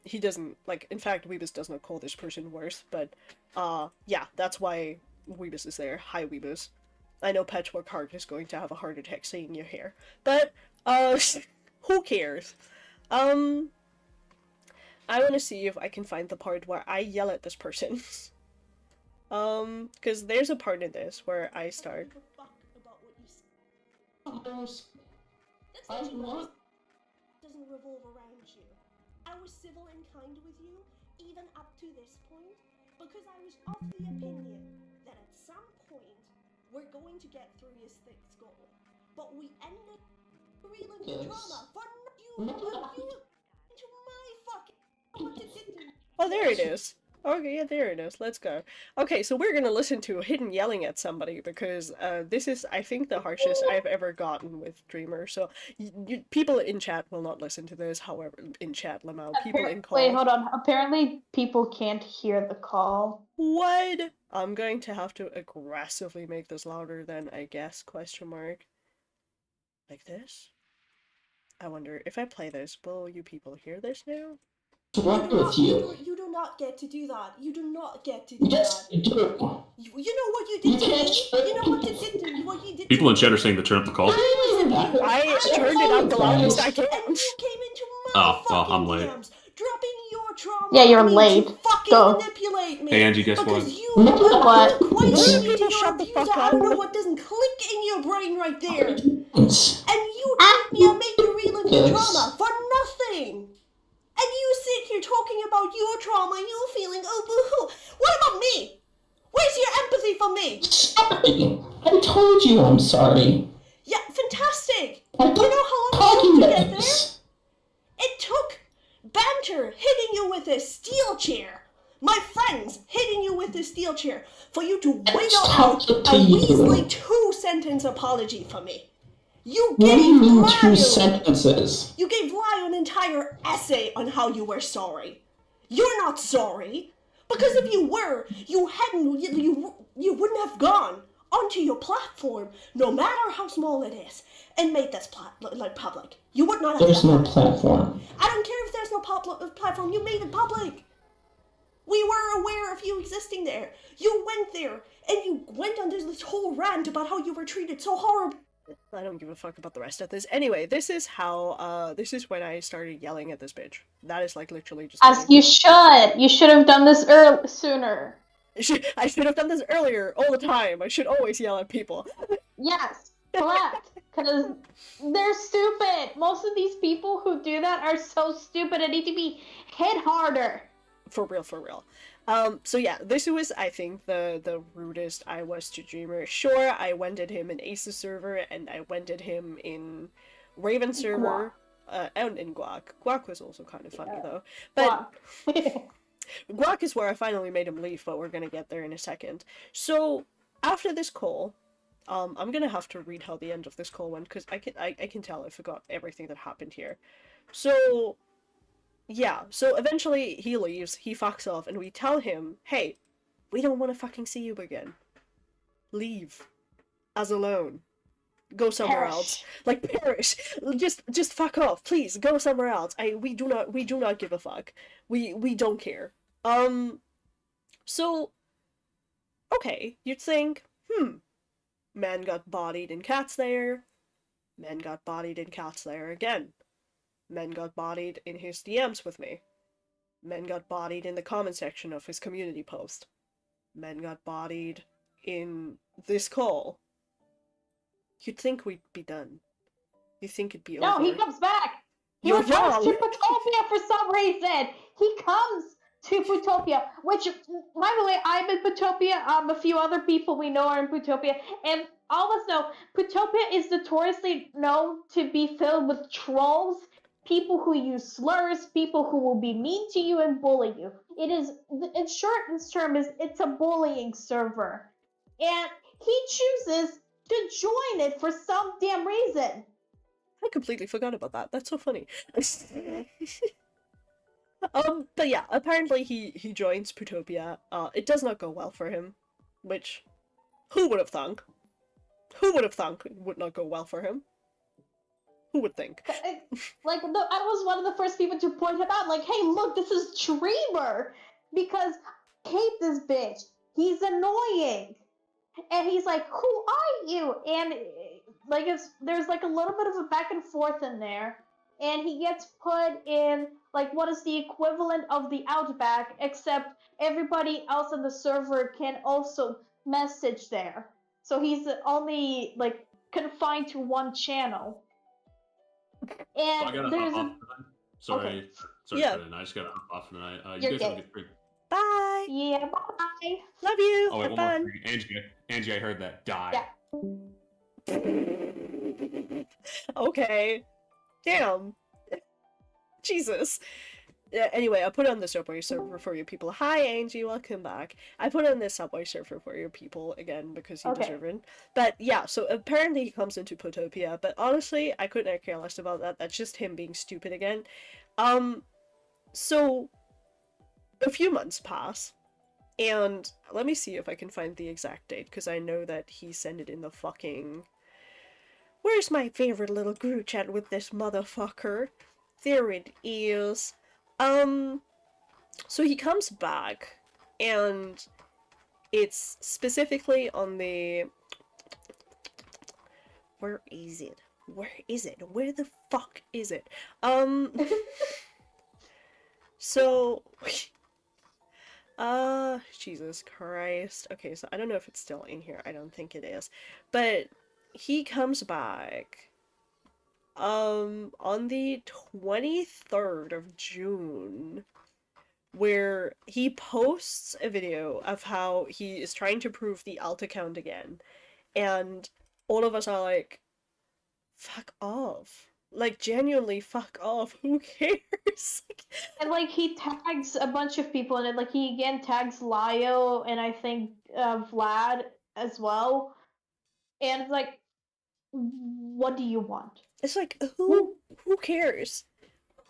He doesn't, like, in fact, Weebus does not call this person worse, but, yeah, that's why Weebus is there. Hi, Weebus. I know Patchwork Heart is going to have a heart attack seeing your hair, but, who cares? I want to see if I can find the part where I yell at this person. Because there's a part in this where I start. Doesn't revolve around you. I was civil and kind with you, even up to this point, because I was of the opinion that at some point we're going to get through your thick skull. But we ended reliving the drama for you into my fucking. Oh, there it is. Okay, yeah, there it is. Let's go. Okay, so we're gonna listen to Hidden yelling at somebody because this is, I think, the harshest I've ever gotten with Dreamer. So people in chat will not listen to this. However, in chat, Lamau, people in call. Wait, hold on. Apparently, people can't hear the call. What? I'm going to have to aggressively make this louder than I guess? Question mark. Like this? I wonder if I play this, will you people hear this now? What's wrong with you? You do not get to do that. You do not get to do Yes, that. you do. You know what you did to me? You know what you did People to in me? chat are saying to turn up the call. I turned it up the loudest I can. And you came into my Oh, well, fucking I'm late. DMs, dropping your trauma. Yeah, you're on me late. To fucking Go. manipulate me. Hey, Angie, guess what? Because you What? quite Will shitty people to your shut the abuser. fuck I don't up? know what doesn't click in your brain right there. And you told me I make you relive your trauma for nothing. And you sit here talking about your trauma and your feeling, oh boo-hoo. What about me? Where's your empathy for me? Sorry. I told you I'm sorry. Yeah, fantastic. I You know how long it talking took to get about there? this. It took banter hitting you with a steel chair. My friends hitting you with a steel chair for you to wiggle out talking a to you. Weasley 2-sentence apology for me. You What do you gave mean Lyle, 2 sentences? you gave Lyle an entire essay on how you were sorry. You're not sorry. Because if you were, you wouldn't have gone onto your platform, no matter how small it is, and made this public. You would not have There's done no that. platform. I don't care if there's no platform, you made it public. We were aware of you existing there. You went there, and you went on this whole rant about how you were treated so horribly. I don't give a fuck about the rest of this. Anyway, this is how, this is when I started yelling at this bitch. That is, like, literally just... As you should. You should have done this sooner. I should have done this earlier, all the time. I should always yell at people. Yes, correct. Because they're stupid. Most of these people who do that are so stupid and need to be hit harder. For real, for real. So yeah, this was, I think, the rudest I was to Dreamer. Sure, I went at him in Ace's server, and I went at him in Raven server, and in Guac. Guac was also kind of funny, though. But Guac is where I finally made him leave, but we're gonna get there in a second. So, after this call, I'm gonna have to read how the end of this call went, because I can tell I forgot everything that happened here. So... yeah, so eventually he leaves, he fucks off, and we tell him, hey, we don't want to fucking see you again. Leave. As alone. Go somewhere else. Like, perish. Just fuck off, please, go somewhere else. We do not give a fuck. We don't care. So, okay, you'd think, man got bodied in Cat's Lair. Man got bodied in Cat's Lair again. Men got bodied in his DMs with me. Men got bodied in the comment section of his community post. Men got bodied in this call. You'd think we'd be done. You'd think it'd be over. No, he comes back. He You're returns to wrong. Putopia for some reason. He comes to Putopia, which, by the way, I'm in Putopia. A few other people we know are in Putopia, and all of us know Putopia is notoriously known to be filled with trolls, people who use slurs, people who will be mean to you and bully you. It is, in short, this term is, it's a bullying server. And he chooses to join it for some damn reason. I completely forgot about that. That's so funny. But yeah, apparently he joins Putopia. It does not go well for him, which Who would have thunk? Who would have thunk it would not go well for him? Who would think? Like, I was one of the first people to point him out, like, hey, look, this is Dreamer! Because, hate this bitch. He's annoying. And he's like, who are you? And, like, there's, like, a little bit of a back and forth in there. And he gets put in, like, what is the equivalent of the outback, except everybody else on the server can also message there. So he's only, like, confined to one channel. And I gotta there's hop off a... tonight. Sorry, Okay. sorry, Yeah. Brennan, I just gotta hop off tonight. You're You guys have a good. good stream. Bye. Yeah, bye. Love you. Oh wait, Have one more fun. thing. Angie, I heard that. Die. Yeah. Okay. Damn. Jesus. Yeah, anyway, I put on the Subway server for you people. Hi, Angie, welcome back. I put on this Subway server for you people again because you Okay. deserve it. But yeah, so apparently he comes into Potopia, but honestly, I couldn't care less about that. That's just him being stupid again. So a few months pass, and let me see if I can find the exact date because I know that he sent it in the fucking. Where's my favorite little group chat with this motherfucker? There it is. So he comes back, and it's specifically on the... Where is it? Where is it? Where the fuck is it? So... Jesus Christ. Okay, so I don't know if it's still in here. I don't think it is. But he comes back... on the 23rd of June, where he posts a video of how he is trying to prove the alt account again, and all of us are like, fuck off. Like, genuinely, fuck off. Who cares? And, like, he tags a bunch of people in it. Like, he again tags Lio and I think Vlad as well. And it's like, what do you want? It's like, who cares?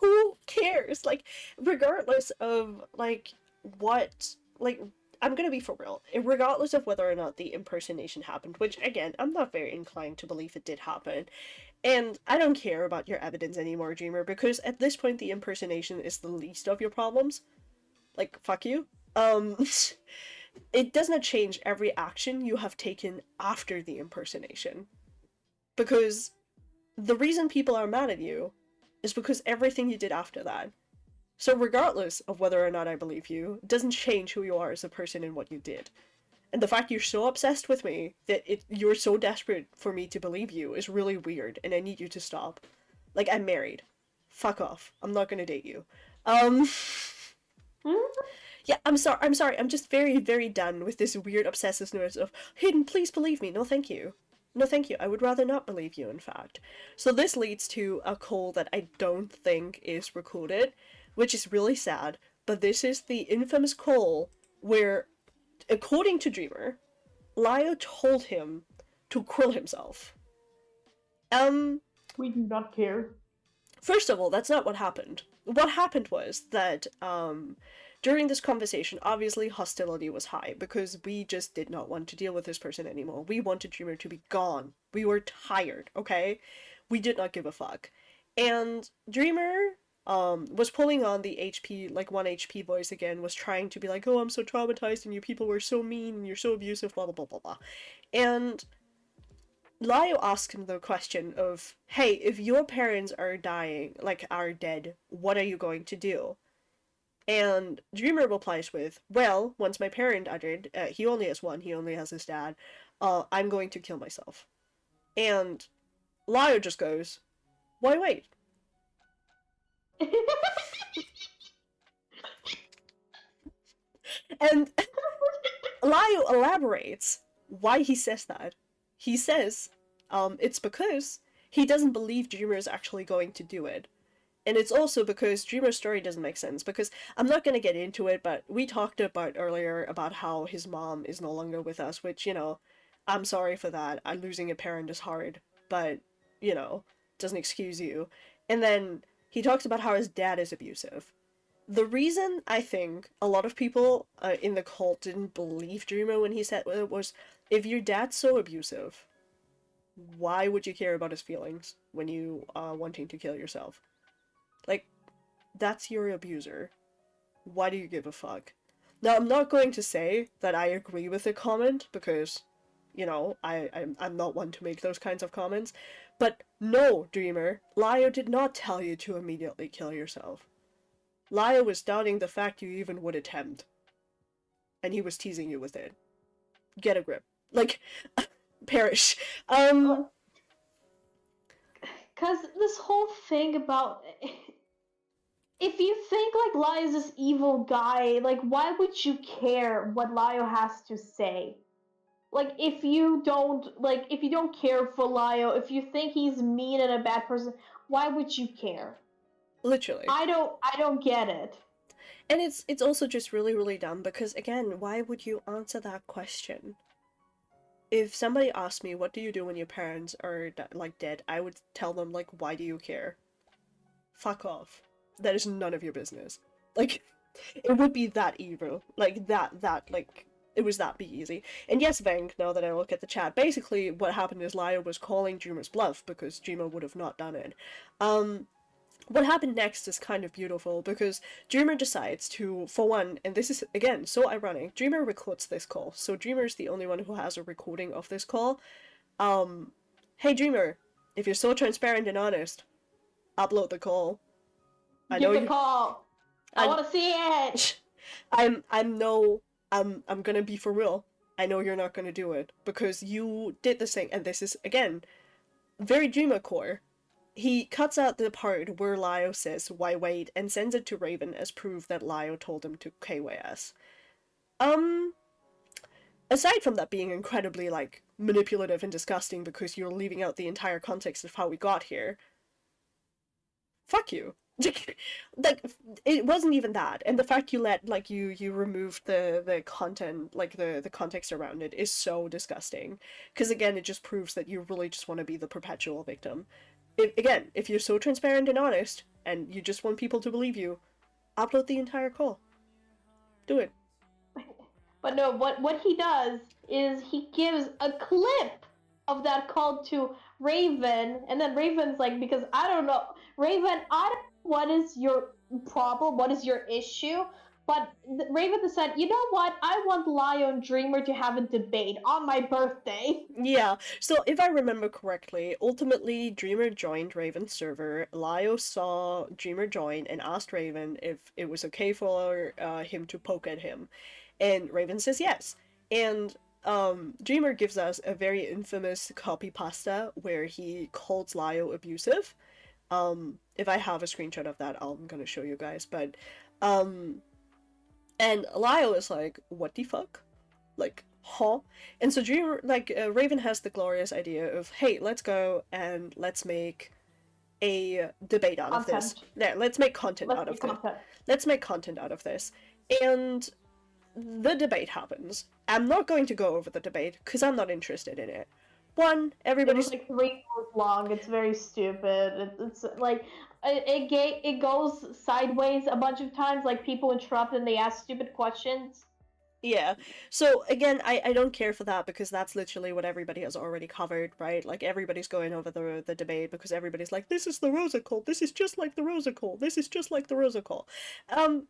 Who cares? Like, regardless of, like, what, like, I'm gonna be for real. Regardless of whether or not the impersonation happened, which, again, I'm not very inclined to believe it did happen. And I don't care about your evidence anymore, Dreamer, because at this point the impersonation is the least of your problems. Like, fuck you. It does not change every action you have taken after the impersonation. Because the reason people are mad at you is because everything you did after that. So regardless of whether or not I believe you, it doesn't change who you are as a person and what you did. And the fact you're so obsessed with me that you're so desperate for me to believe you is really weird, and I need you to stop. Like, I'm married. Fuck off. I'm not gonna date you. Yeah, I'm sorry. I'm just very, very done with this weird obsessiveness of, Hayden, please believe me. No, thank you. No, thank you. I would rather not believe you, in fact. So this leads to a call that I don't think is recorded, which is really sad, but this is the infamous call where, according to Dreamer, Lio told him to kill himself. We do not care. First of all, that's not what happened. What happened was that, during this conversation, obviously hostility was high, because we just did not want to deal with this person anymore. We wanted Dreamer to be gone. We were tired, okay? We did not give a fuck. And Dreamer, was pulling on the HP, like 1 HP voice again, was trying to be like, oh, I'm so traumatized, and you people were so mean, and you're so abusive, blah blah blah blah blah. And Lio asked him the question of, hey, if your parents are dying, like, are dead, what are you going to do? And Dreamer replies with, well, once my parent are dead, he only has one, he only has his dad, I'm going to kill myself. And Lio just goes, why wait? And Lio elaborates why he says that. He says, it's because he doesn't believe Dreamer is actually going to do it. And it's also because Dreamer's story doesn't make sense, because I'm not gonna get into it, but we talked about earlier about how his mom is no longer with us, which, you know, I'm sorry for that. Losing a parent is hard, but, you know, doesn't excuse you. And then he talks about how his dad is abusive. The reason I think a lot of people in the cult didn't believe Dreamer when he said it was if your dad's so abusive, why would you care about his feelings when you are wanting to kill yourself? Like, that's your abuser. Why do you give a fuck? Now, I'm not going to say that I agree with the comment, because, you know, I'm not one to make those kinds of comments, but no, Dreamer, Lio did not tell you to immediately kill yourself. Lio was doubting the fact you even would attempt. And he was teasing you with it. Get a grip. Like, perish. Cause this whole thing about if you think like Lio is this evil guy, like why would you care what Lio has to say? Like if you don't care for Lio, if you think he's mean and a bad person, why would you care? Literally. I don't get it. And it's also just really, really dumb, because again, why would you answer that question? If somebody asked me, what do you do when your parents are like dead, I would tell them, like, why do you care? Fuck off. That is none of your business. Like, it would be that evil. Like, like, it was that be easy. And yes, Veng, now that I look at the chat, basically what happened is Lio was calling Dreamer's bluff, because Dreamer would have not done it. What happened next is kind of beautiful, because Dreamer decides to, for one, and this is, again, so ironic, Dreamer records this call, so Dreamer's the only one who has a recording of this call. Hey Dreamer, if you're so transparent and honest, upload the call. Give the call. I want to see it. I'm gonna be for real. I know you're not gonna do it, because you did this thing, and this is, again, very Dreamer core. He cuts out the part where Lio says, why wait, and sends it to Raven as proof that Lio told him to KYS. Aside from that being incredibly, like, manipulative and disgusting because you're leaving out the entire context of how we got here, fuck you. Like, it wasn't even that, and the fact you let, like, you removed the content, like, the context around it is so disgusting. Because, again, it just proves that you really just want to be the perpetual victim. Again, if you're so transparent and honest, and you just want people to believe you, upload the entire call. Do it. But no, what he does is he gives a clip of that call to Raven, and then Raven's like, because I don't know, Raven, I don't know what is your problem, what is your issue, but Raven said, you know what, I want Lio and Dreamer to have a debate on my birthday. Yeah, so if I remember correctly, ultimately Dreamer joined Raven's server, Lio saw Dreamer join and asked Raven if it was okay for him to poke at him, and Raven says yes, and Dreamer gives us a very infamous copy pasta where he calls Lio abusive. If I have a screenshot of that, I'm gonna show you guys, but, and Lio is like, what the fuck? Like, huh? And so Dreamer, like, Raven has the glorious idea of, hey, let's go and let's make a debate out of this. Yeah, let's make content out of this. Let's make content out of this. And the debate happens. I'm not going to go over the debate, because I'm not interested in it. One, everybody's... It's like 3 hours long, it's very stupid. It's like, it goes sideways a bunch of times, like people interrupt and they ask stupid questions. Yeah, so again, I don't care for that, because that's literally what everybody has already covered, right? Like, everybody's going over the debate, because everybody's like, this is the Rosa Call, this is just like the Rosa Call, this is just like the Rosa Call.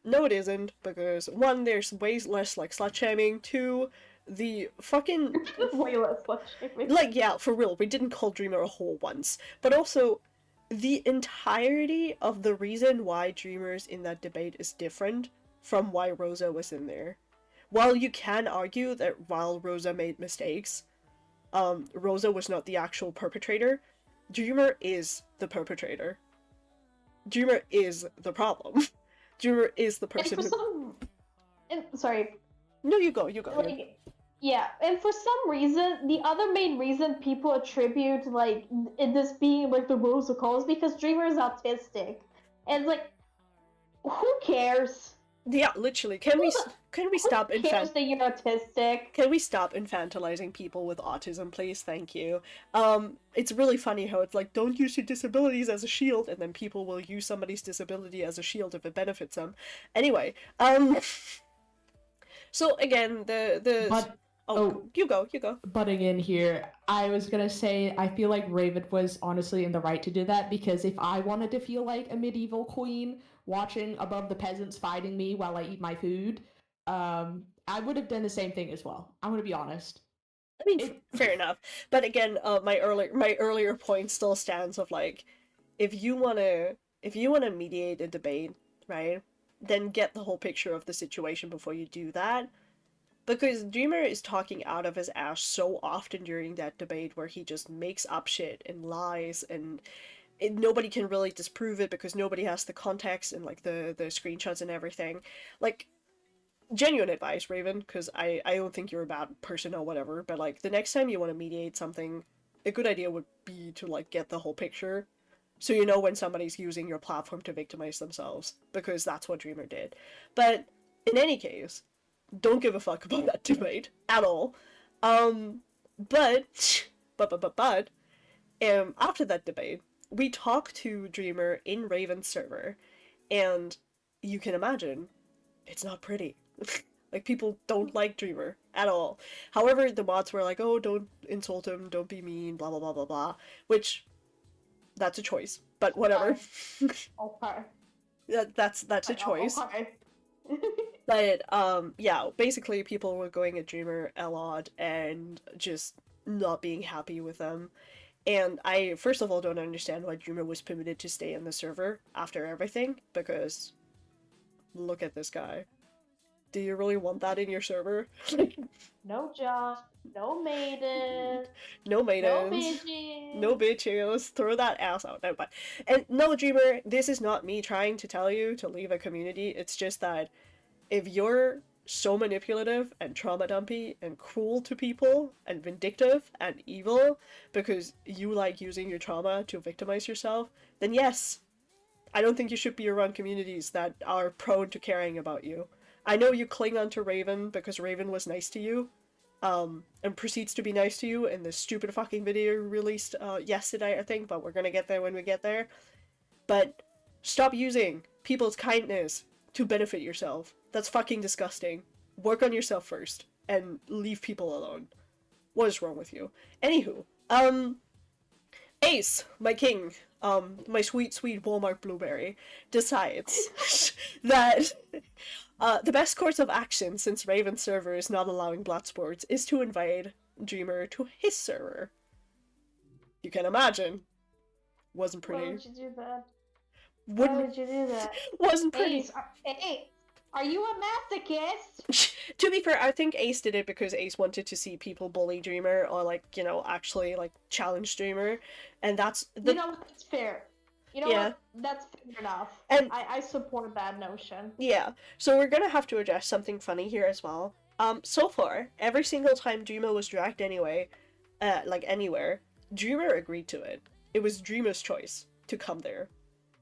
No it isn't, because one, there's way less, like, slut-shaming, two, the fucking... way less slut-shaming. Like, yeah, for real, we didn't call Dreamer a whore once, but also, the entirety of the reason why Dreamer's in that debate is different from why Rosa was in there. While you can argue that while Rosa made mistakes, Rosa was not the actual perpetrator, Dreamer is the perpetrator. Dreamer is the problem. Dreamer is the person sorry. No, you go. Like, yeah, and for some reason, the other main reason people attribute, like, this being, like, the Rosa Call is because Dreamer is autistic. And it's like, who cares? Yeah, literally. Can we stop that you're autistic? Can we stop infantilizing people with autism, please? Thank you. It's really funny how it's like, don't use your disabilities as a shield, and then people will use somebody's disability as a shield if it benefits them. Anyway, so again, the But Oh, you go. Butting in here, I was gonna say I feel like Raven was honestly in the right to do that, because if I wanted to feel like a medieval queen watching above the peasants fighting me while I eat my food, I would have done the same thing as well. I'm gonna be honest. I mean, fair enough. But again, my earlier point still stands of like, if you wanna mediate a debate, right? Then get the whole picture of the situation before you do that. Because Dreamer is talking out of his ass so often during that debate where he just makes up shit and lies, and nobody can really disprove it because nobody has the context and like the screenshots and everything. Like, genuine advice, Raven, because I don't think you're a bad person or whatever, but like the next time you want to mediate something, a good idea would be to like get the whole picture, so you know when somebody's using your platform to victimize themselves, because that's what Dreamer did. But in any case, don't give a fuck about that debate at all. But after that debate, we talked to Dreamer in Raven's server, and you can imagine, it's not pretty. Like, people don't like Dreamer at all. However, the mods were like, oh, don't insult him, don't be mean, blah blah blah blah blah, which, that's a choice, but whatever. Okay. That's a choice. Okay. But yeah, basically people were going at Dreamer a lot and just not being happy with them. And I, first of all, don't understand why Dreamer was permitted to stay in the server after everything, because look at this guy. Do you really want that in your server? No job, no maiden, No no maidens. bitches. No bitches, throw that ass out. No, but, and no, Dreamer, this is not me trying to tell you to leave a community. It's just that if you're so manipulative and trauma dumpy and cruel to people and vindictive and evil because you like using your trauma to victimize yourself, then yes, I don't think you should be around communities that are prone to caring about you. I know you cling onto Raven because Raven was nice to you, and proceeds to be nice to you in this stupid fucking video released yesterday, I think, but we're gonna get there when we get there. But stop using people's kindness to benefit yourself. That's fucking disgusting. Work on yourself first, and leave people alone. What is wrong with you? Anywho, Ace, my king, my sweet, sweet Walmart blueberry, decides that the best course of action, since Raven's server is not allowing blood sports, is to invite Dreamer to his server. You can imagine. Wasn't Why pretty. would you do that? Why Wouldn't, would you do that? wasn't pretty. Ace, are you a masochist? To be fair, I think Ace did it because Ace wanted to see people bully Dreamer or, like, you know, actually, like, challenge Dreamer. And that's the... You know, that's fair. You know Yeah. what? That's fair enough. And- I support that notion. Yeah, so we're gonna have to address something funny here as well. So far, every single time Dreamer was dragged anyway, like anywhere, Dreamer agreed to it. It was Dreamer's choice to come there.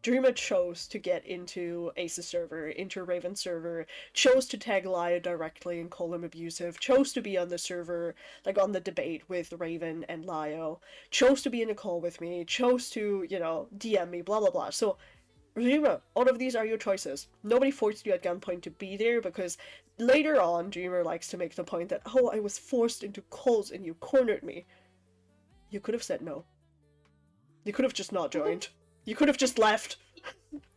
Dreamer chose to get into Ace's server, into Raven's server, chose to tag Laya directly and call him abusive, chose to be on the server, like on the debate with Raven and Lio, chose to be in a call with me, chose to, you know, DM me, blah blah blah. So, Dreamer, all of these are your choices. Nobody forced you at gunpoint to be there, because later on, Dreamer likes to make the point that, oh, I was forced into calls and you cornered me. You could have said no. You could have just not joined. You could have just left.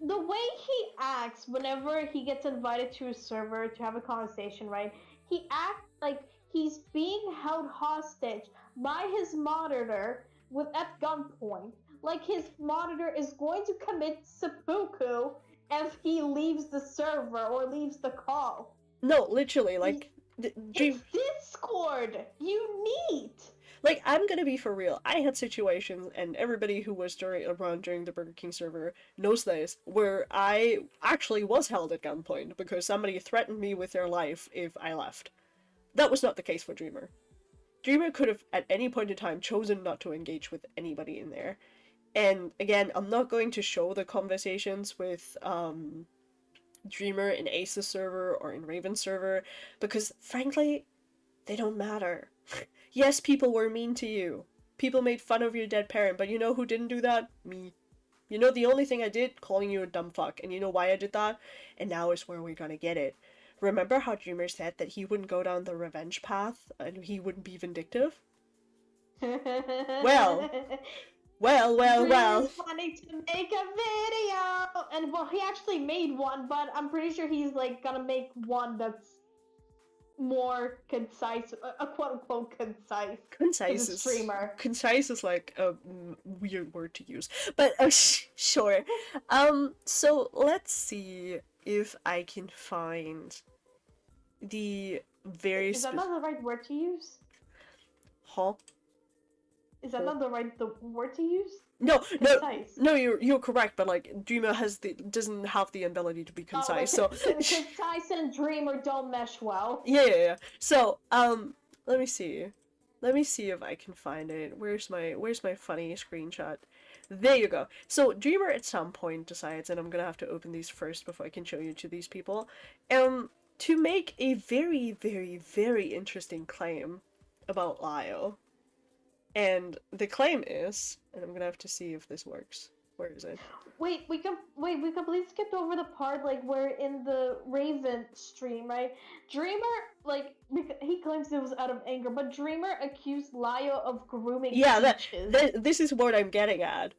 The way he acts whenever he gets invited to a server to have a conversation, right? He acts like he's being held hostage by his monitor at gunpoint. Like his monitor is going to commit seppuku if he leaves the server or leaves the call. No, literally, like... It's Discord! You need! Like, I'm gonna be for real. I had situations, and everybody who was around during the Burger King server knows this, where I actually was held at gunpoint because somebody threatened me with their life if I left. That was not the case for Dreamer. Dreamer could have, at any point in time, chosen not to engage with anybody in there. And again, I'm not going to show the conversations with Dreamer in Ace's server or in Raven's server, because frankly, they don't matter. Yes, people were mean to you. People made fun of your dead parent, but you know who didn't do that? Me. You know the only thing I did? Calling you a dumb fuck. And you know why I did that? And now is where we're gonna get it. remember how Dreamer said that he wouldn't go down the revenge path and he wouldn't be vindictive? Well, Dreamer's planning to make a video, and well, he actually made one, but I'm pretty sure he's like gonna make one that's more concise, a quote unquote concise. Concise is streamer. Concise is like a weird word to use, but sure. So let's see if I can find the very. Is that not the right word to use? Huh? Is that not the right word to use? No, Concise. no, you're correct, but like Dreamer doesn't have the ability to be concise, so concise and Dreamer don't mesh well. yeah. So let me see if I can find it. Where's my funny screenshot? There you go. So Dreamer at some point decides, and I'm gonna have to open these first before I can show you to these people, to make a very, very, very interesting claim about Lio. And the claim is, and I'm gonna have to see if this works. Where is it? We completely skipped over the part like where in the Raven stream, right? Dreamer, like, he claims it was out of anger, but Dreamer accused Lio of grooming Peaches. This is what I'm getting at.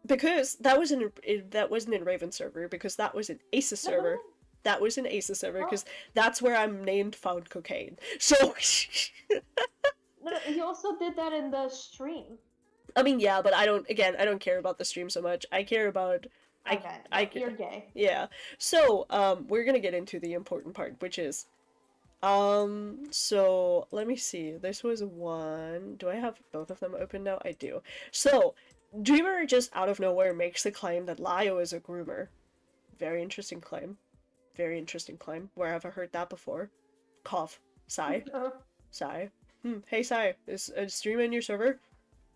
Because that wasn't in Raven server, because that was an Aces server. That was an Aces server, because that's where I'm named found cocaine. So No, he also did that in the stream. I mean, yeah, but I don't care about the stream so much. I care about... You're gay. Yeah. So, we're gonna get into the important part, which is... So, let me see. This was one... Do I have both of them open now? I do. So, Dreamer just out of nowhere makes the claim that Lio is a groomer. Very interesting claim. Very interesting claim. Where have I heard that before? Cough. Sigh. Sigh. Hey Sai, is a streamer in your server?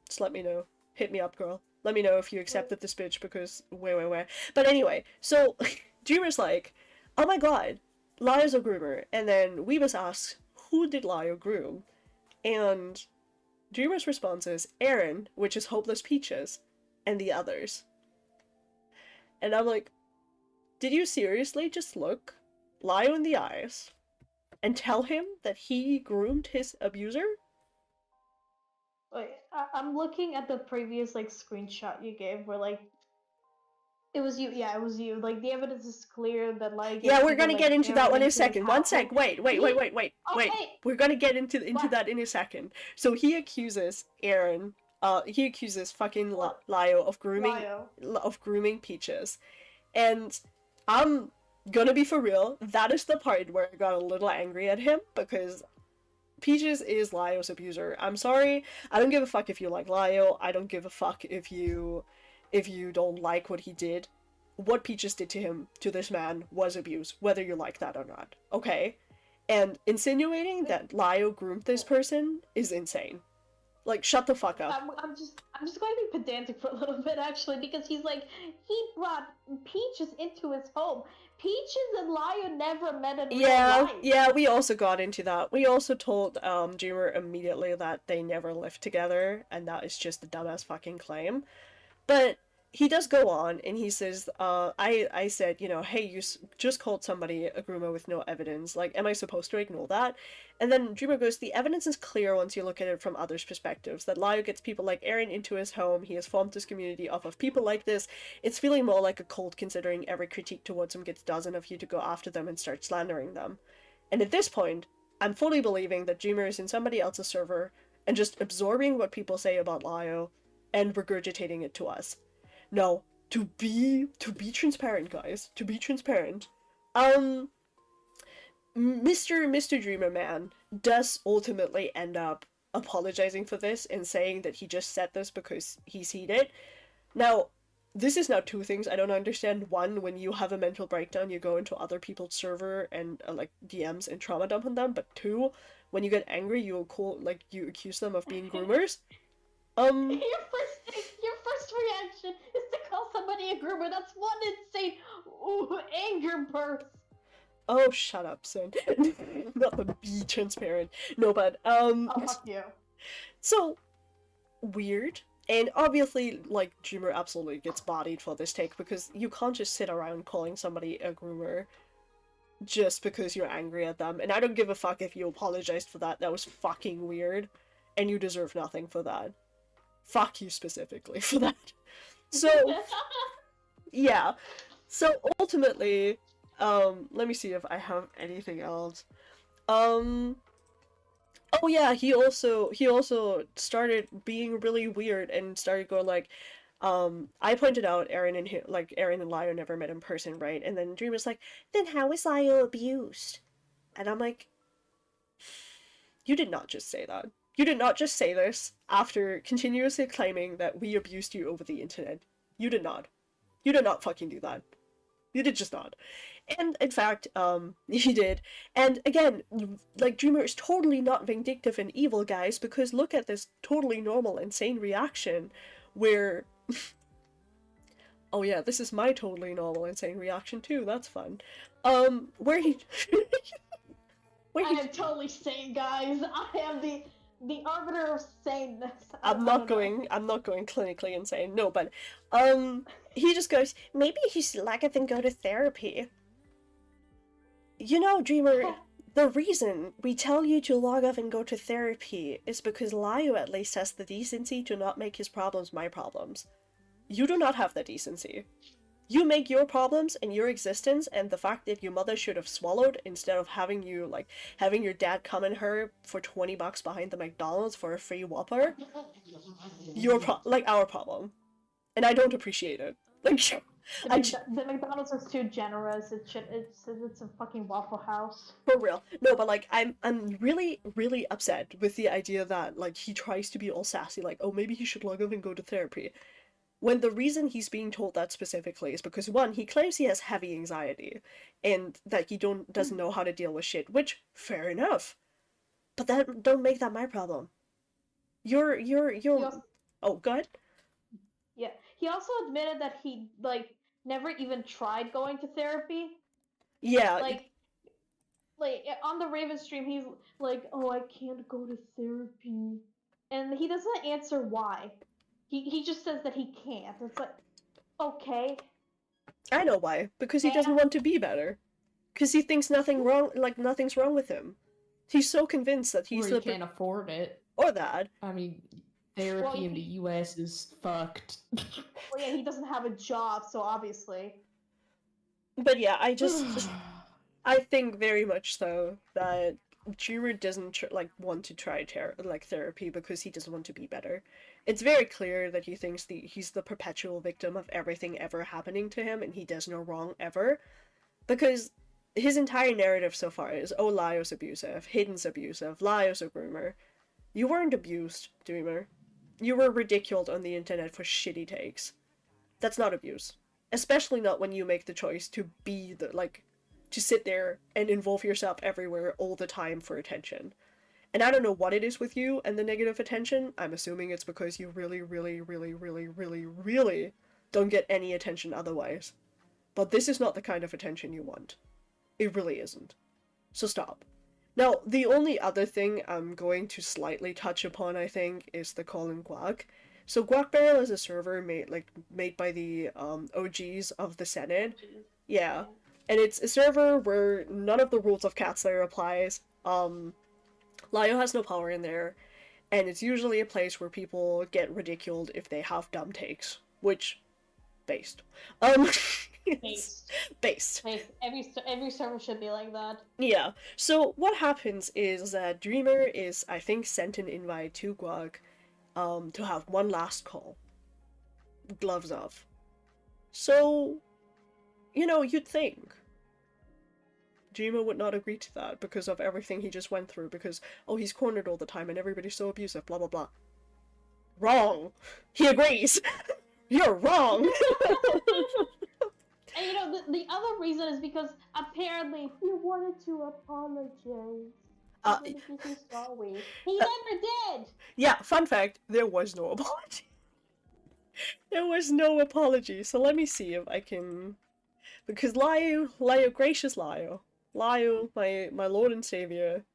Just let me know. Hit me up, girl. Let me know if you accepted this bitch, because where. But anyway, so Dreamer's like, oh my god, Lio's a groomer. And then Weebus asks, who did Lio groom? And Dreamer's response is Aaron, which is Hopeless Peaches, and the others. And I'm like, did you seriously just look Lio in the eyes and tell him that he groomed his abuser? Wait, I'm looking at the previous like screenshot you gave where like it was you. Yeah, it was you. Like the evidence is clear that like yeah, we're gonna get into that one in a second. Wait. We're gonna get into that in a second. So he accuses Aaron. He accuses fucking Lio of grooming Peaches, and I'm gonna be for real, that is the part where I got a little angry at him, because Peaches is Lio's abuser. I'm sorry, I don't give a fuck if you like Lio, I don't give a fuck if you don't like what he did. What Peaches did to him, to this man, was abuse, whether you like that or not, okay? And insinuating that Lio groomed this person is insane. Like, shut the fuck up. I'm just going to be pedantic for a little bit, actually, because he's like, he brought Peaches into his home. Peaches and Lio never met in real life. Yeah, we also got into that. We also told Dreamer immediately that they never lived together, and that is just a dumbass fucking claim. But he does go on, and he says, I said, you know, hey, you just called somebody a groomer with no evidence. Like, am I supposed to ignore that? And then Dreamer goes, the evidence is clear once you look at it from others' perspectives. That Lio gets people like Aaron into his home. He has formed this community off of people like this. It's feeling more like a cult, considering every critique towards him gets dozen of you to go after them and start slandering them. And at this point, I'm fully believing that Dreamer is in somebody else's server and just absorbing what people say about Lio and regurgitating it to us. No, to be transparent, guys, to be transparent, Mr. Dreamer Man does ultimately end up apologizing for this and saying that he just said this because he's heated. Now, this is now two things I don't understand. One, when you have a mental breakdown, you go into other people's server and like DMs and trauma dump on them. But two, when you get angry, you accuse them of being groomers. Your first reaction is to call somebody a groomer. That's one insane anger burst. Oh, shut up, son. Not to be transparent. No, but Oh, fuck you. So weird. And obviously, like, Dreamer absolutely gets bodied for this take, because you can't just sit around calling somebody a groomer just because you're angry at them. And I don't give a fuck if you apologized for that. That was fucking weird. And you deserve nothing for that. Fuck you specifically for that. So, yeah. So ultimately, let me see if I have anything else. Oh yeah, he also started being really weird and started going like, I pointed out Aaron and Aaron and Lio never met in person, right? And then Dream was like, then how is Lio abused? And I'm like, you did not just say that. You did not just say this after continuously claiming that we abused you over the internet. You did not. You did not fucking do that. You did just not. And in fact, he did. And again, like, Dreamer is totally not vindictive and evil, guys, because look at this totally normal, insane reaction where... oh yeah, this is my totally normal, insane reaction too, that's fun. Where he... I am totally sane, guys. I am the arbiter of saneness. I'm not going clinically insane, no, but, he just goes, maybe he should like it and go to therapy. You know, Dreamer, the reason we tell you to log off and go to therapy is because Lio at least has the decency to not make his problems my problems. You do not have that decency. You make your problems and your existence and the fact that your mother should have swallowed instead of having you, like, having your dad come in her for $20 behind the McDonald's for a free Whopper, our problem. And I don't appreciate it. Like, the McDonald's is too generous. It's a fucking Waffle House. for real. No, but like I'm really, really upset with the idea that like he tries to be all sassy, like, oh, maybe he should log off and go to therapy. When the reason he's being told that specifically is because, one, he claims he has heavy anxiety and that he doesn't know how to deal with shit, which, fair enough. But that don't make that my problem. You're oh, go ahead. Yeah. He also admitted that he never even tried going to therapy. Yeah. Like on the Raven stream, he's like, "Oh, I can't go to therapy," and he doesn't answer why. He just says that he can't. It's like, okay. I know why. Because he doesn't want to be better. Because he thinks nothing's wrong with him. He's so convinced that he's Or he can't afford it. Or that. I mean, therapy in the US is fucked. Well, yeah, he doesn't have a job, so obviously. But yeah, I think very much so that Dreamer doesn't want to try therapy because he doesn't want to be better. It's very clear that he thinks he's the perpetual victim of everything ever happening to him and he does no wrong ever. Because his entire narrative so far is, oh, Lio's abusive, Hayden's abusive, Lio's a groomer. You weren't abused, Dreamer. You were ridiculed on the internet for shitty takes. That's not abuse. Especially not when you make the choice to be to sit there and involve yourself everywhere all the time for attention. And I don't know what it is with you and the negative attention. I'm assuming it's because you really, really, really, really, really, really don't get any attention otherwise. But this is not the kind of attention you want. It really isn't. So stop. Now, the only other thing I'm going to slightly touch upon, I think, is the Colin Guac. So Guac Barrel is a server made by the OGs of the Senate. Yeah. And it's a server where none of the rules of Cat Slayer applies. Lio has no power in there, and it's usually a place where people get ridiculed if they have dumb takes, which, based. Based. Every server should be like that. Yeah. So what happens is that Dreamer is, I think, sent an invite to Guac, to have one last call. Gloves off. So, you'd think Dreamer would not agree to that because of everything he just went through, because, oh, he's cornered all the time and everybody's so abusive, blah blah blah. Wrong! He agrees! You're wrong! And the other reason is because apparently he wanted to apologize. He's sorry. He never did! Yeah, fun fact, there was no apology. There was no apology, so let me see if I can... Because Lio, gracious Lio, my lord and savior,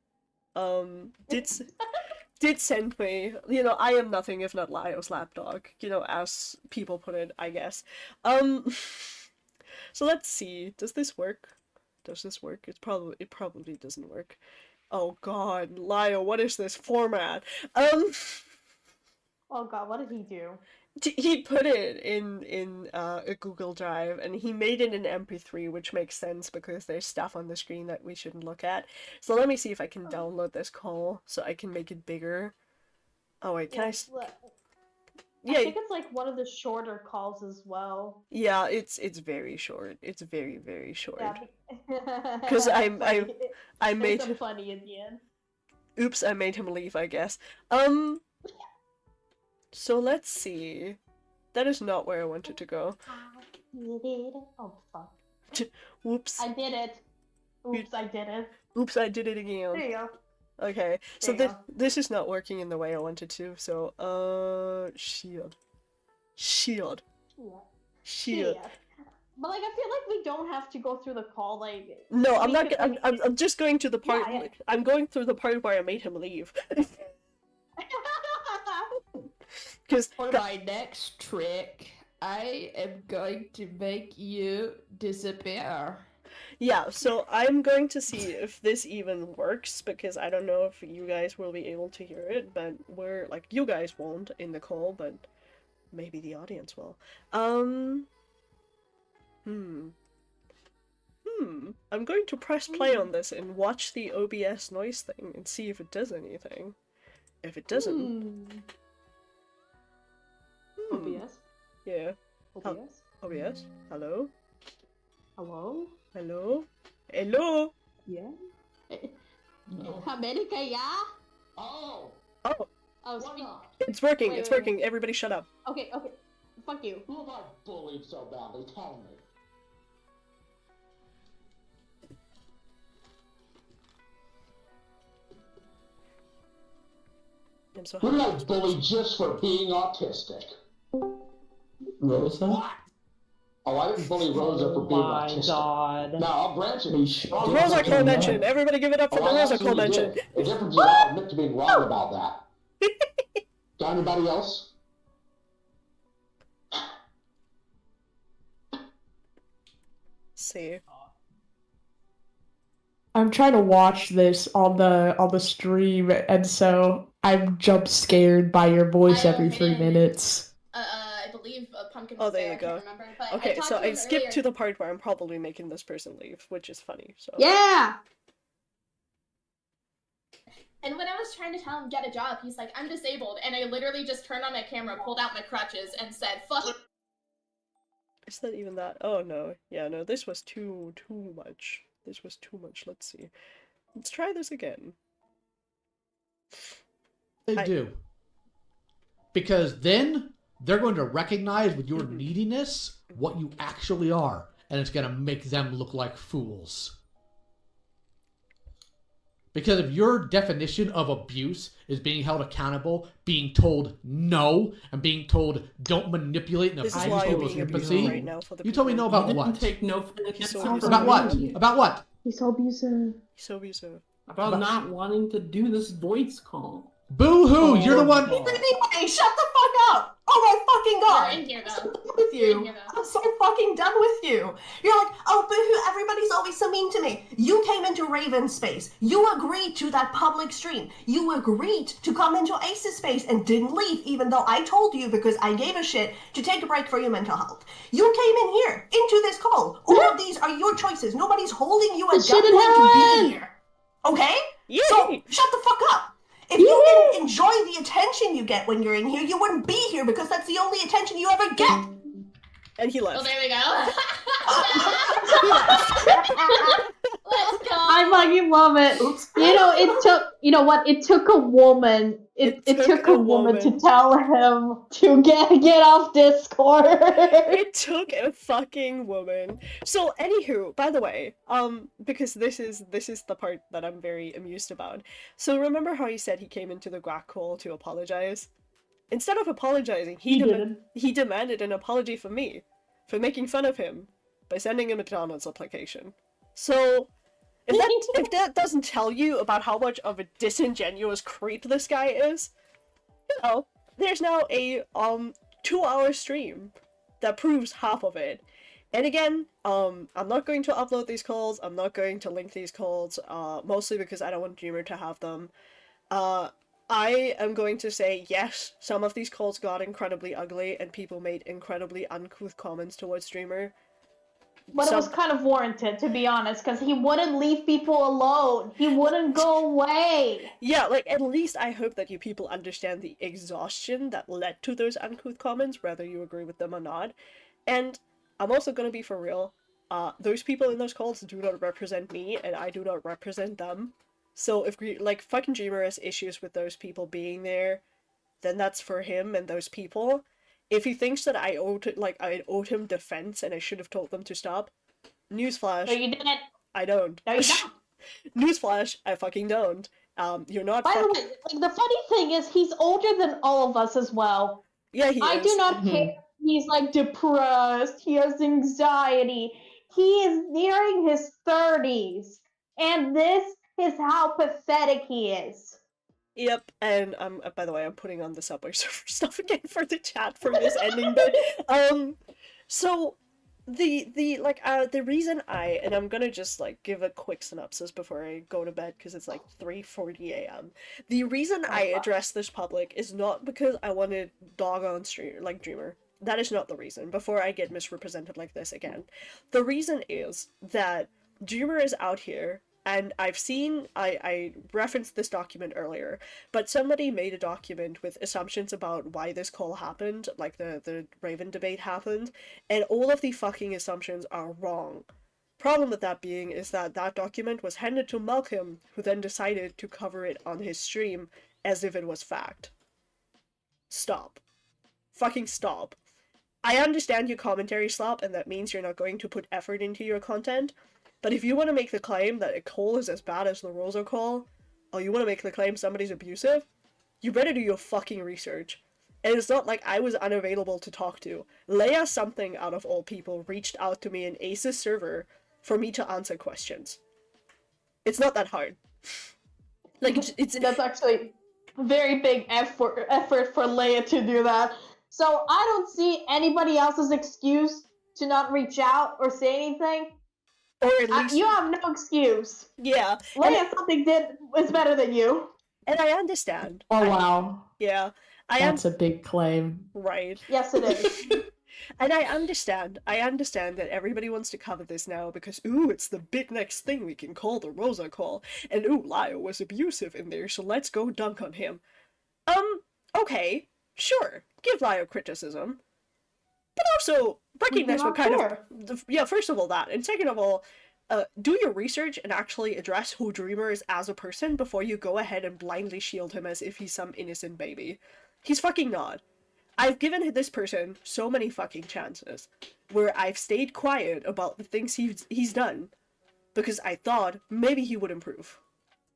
did send me, I am nothing if not Lio's lapdog, as people put it, I guess. So let's see, does this work? Does this work? It probably doesn't work. Oh god, Lyle, what is this format? Oh god, what did he do? He put it in a Google Drive, and he made it in MP3, which makes sense because there's stuff on the screen that we shouldn't look at. So let me see if I can download this call so I can make it bigger. Oh wait, can I I think it's like one of the shorter calls as well. Yeah, it's very short. It's very, very short. Yeah, Because I made it's funny in the end. Oops, I made him leave, I guess. So let's see. That is not where I wanted to go. Oh fuck. Whoops. I did it. Oops, I did it. Oops, I did it again. There you go. Okay, so There you go. this is not working in the way I wanted to, so, shield. Yeah. But like, I feel like we don't have to go through the call. Like, No, I'm we not. could, I'm just going to the part. Yeah, yeah. I'm going through the part where I made him leave. Because For my next trick, I am going to make you disappear. yeah, so I'm going to see if this even works, because I don't know if you guys will be able to hear it, but we're like, you guys won't in the call, but maybe the audience will. I'm going to press play on this and watch the OBS noise thing and see if it does anything. If it doesn't, OBS. yeah. OBS. OBS? Hello? Hello. Hello? Hello? Yeah. No. America, yeah. Oh, Oh, Oh, why not? it's working, Wait, it's wait, working. Everybody shut up. Okay. Fuck you. Who have I bullied so badly? Tell me. I'm so Who did I happy. bully just for being autistic? Rosa? What? Oh, I didn't bully Rosa for being autistic. God. Now, I'll grant you. Are you sure? I'll Rosa grant you Cole that. mention. Everybody give it up for Oh, the I Rosa Cole absolutely mention. did. The difference is I'll admit to being wrong about that. Got anybody else? See. I'm trying to watch this on the stream, and so I'm jump scared by your voice I every 3 omitted- minutes. I believe Pumpkin Oh, was there there. you I go. can't remember. But Okay, talked so to I him skipped earlier. to the part where I'm probably making this person leave, which is funny, so. Yeah. And when I was trying to tell him get a job, he's like, I'm disabled. And I literally just turned on my camera, pulled out my crutches, and said, fuck. Is that even that? Oh no. Yeah, no, this was too much. This was too much. Let's see. Let's try this again. They do. Because then they're going to recognize with your neediness what you actually are, and it's going to make them look like fools. Because if your definition of abuse is being held accountable, being told no, and being told don't manipulate and This is abuse why I'm people's being abused empathy, right now for the you told me no people. about You didn't what? take no for an He's so answer abusive. from About what? me. About what? He's so abusive. So abusive. About not wanting to do this voice call. Boo-hoo! You're the one... Anyway, shut the fuck up! Oh my fucking god! We're in here, I'm so though. done with We're in you. here, though. I'm so fucking done with you. You're like, oh, boo-hoo, everybody's always so mean to me. You came into Raven's space. You agreed to that public stream. You agreed to come into Ace's space and didn't leave, even though I told you, because I gave a shit, to take a break for your mental health. You came in here, into this call. All of these are your choices. Nobody's holding you at shit in gunpoint to heroin. be here. Okay? Yay! So, shut the fuck up. If you didn't enjoy the attention you get when you're in here, you wouldn't be here because that's the only attention you ever get. And he Well, left. there we go. Let's go. I fucking love it. Oops. You know, it took. You know what? It took a woman. It took a woman to tell him to get off Discord. It took a fucking woman. So, anywho, by the way, because this is the part that I'm very amused about. So remember how he said he came into the Guac call to apologize? Instead of apologizing, he demanded an apology from me for making fun of him by sending a McDonald's application. So, if that doesn't tell you about how much of a disingenuous creep this guy is, you know, there's now a 2-hour stream that proves half of it. And again, I'm not going to upload these calls, I'm not going to link these calls, mostly because I don't want Dreamer to have them. I am going to say, yes, some of these calls got incredibly ugly, and people made incredibly uncouth comments towards Dreamer. But it was kind of warranted, to be honest, because he wouldn't leave people alone. He wouldn't go away. Yeah, like, at least I hope that you people understand the exhaustion that led to those uncouth comments, whether you agree with them or not. And I'm also gonna be for real. Those people in those calls do not represent me, and I do not represent them. So if, like, fucking Dreamer has issues with those people being there, then that's for him and those people. If he thinks that I owed him defense and I should have told them to stop, newsflash. No, you didn't. I don't. No, you don't. Newsflash, I fucking don't. You're not. By the way, like, the funny thing is, he's older than all of us as well. Yeah, he is. I do not care. He's like depressed. He has anxiety. He is nearing his 30s, and this is how pathetic he is. Yep, and by the way, I'm putting on the Subway Surfer stuff again for the chat for this ending bit. So the reason and I'm gonna just like give a quick synopsis before I go to bed because it's like 3:40 a.m. The reason I address this public is not because I want to dog on Dreamer. That is not the reason. Before I get misrepresented like this again, the reason is that Dreamer is out here. And I've seen, I referenced this document earlier, but somebody made a document with assumptions about why this call happened, like the Raven debate happened, and all of the fucking assumptions are wrong. Problem with that being is that that document was handed to Malcolm, who then decided to cover it on his stream as if it was fact. Stop. Fucking stop. I understand your commentary slop, and that means you're not going to put effort into your content, but if you want to make the claim that a call is as bad as the Rosa call, or you want to make the claim somebody's abusive, you better do your fucking research. And it's not like I was unavailable to talk to. Leia something, out of all people, reached out to me in Ace's server for me to answer questions. It's not that hard. Like, it's That's actually a very big effort for Leia to do that. So I don't see anybody else's excuse to not reach out or say anything. Or at least you have no excuse. Yeah. Leia something is better than you. And I understand. Oh, wow. Yeah. That's a big claim. Right. Yes, it is. And I understand that everybody wants to cover this now because, ooh, it's the big next thing we can call the Rosa call. And ooh, Lyle was abusive in there, so let's go dunk on him. Okay, sure, give Lyle criticism. But also, recognize what kind of... Yeah, first of all that, and second of all, do your research and actually address who Dreamer is as a person before you go ahead and blindly shield him as if he's some innocent baby. He's fucking not. I've given this person so many fucking chances where I've stayed quiet about the things he's done because I thought maybe he would improve.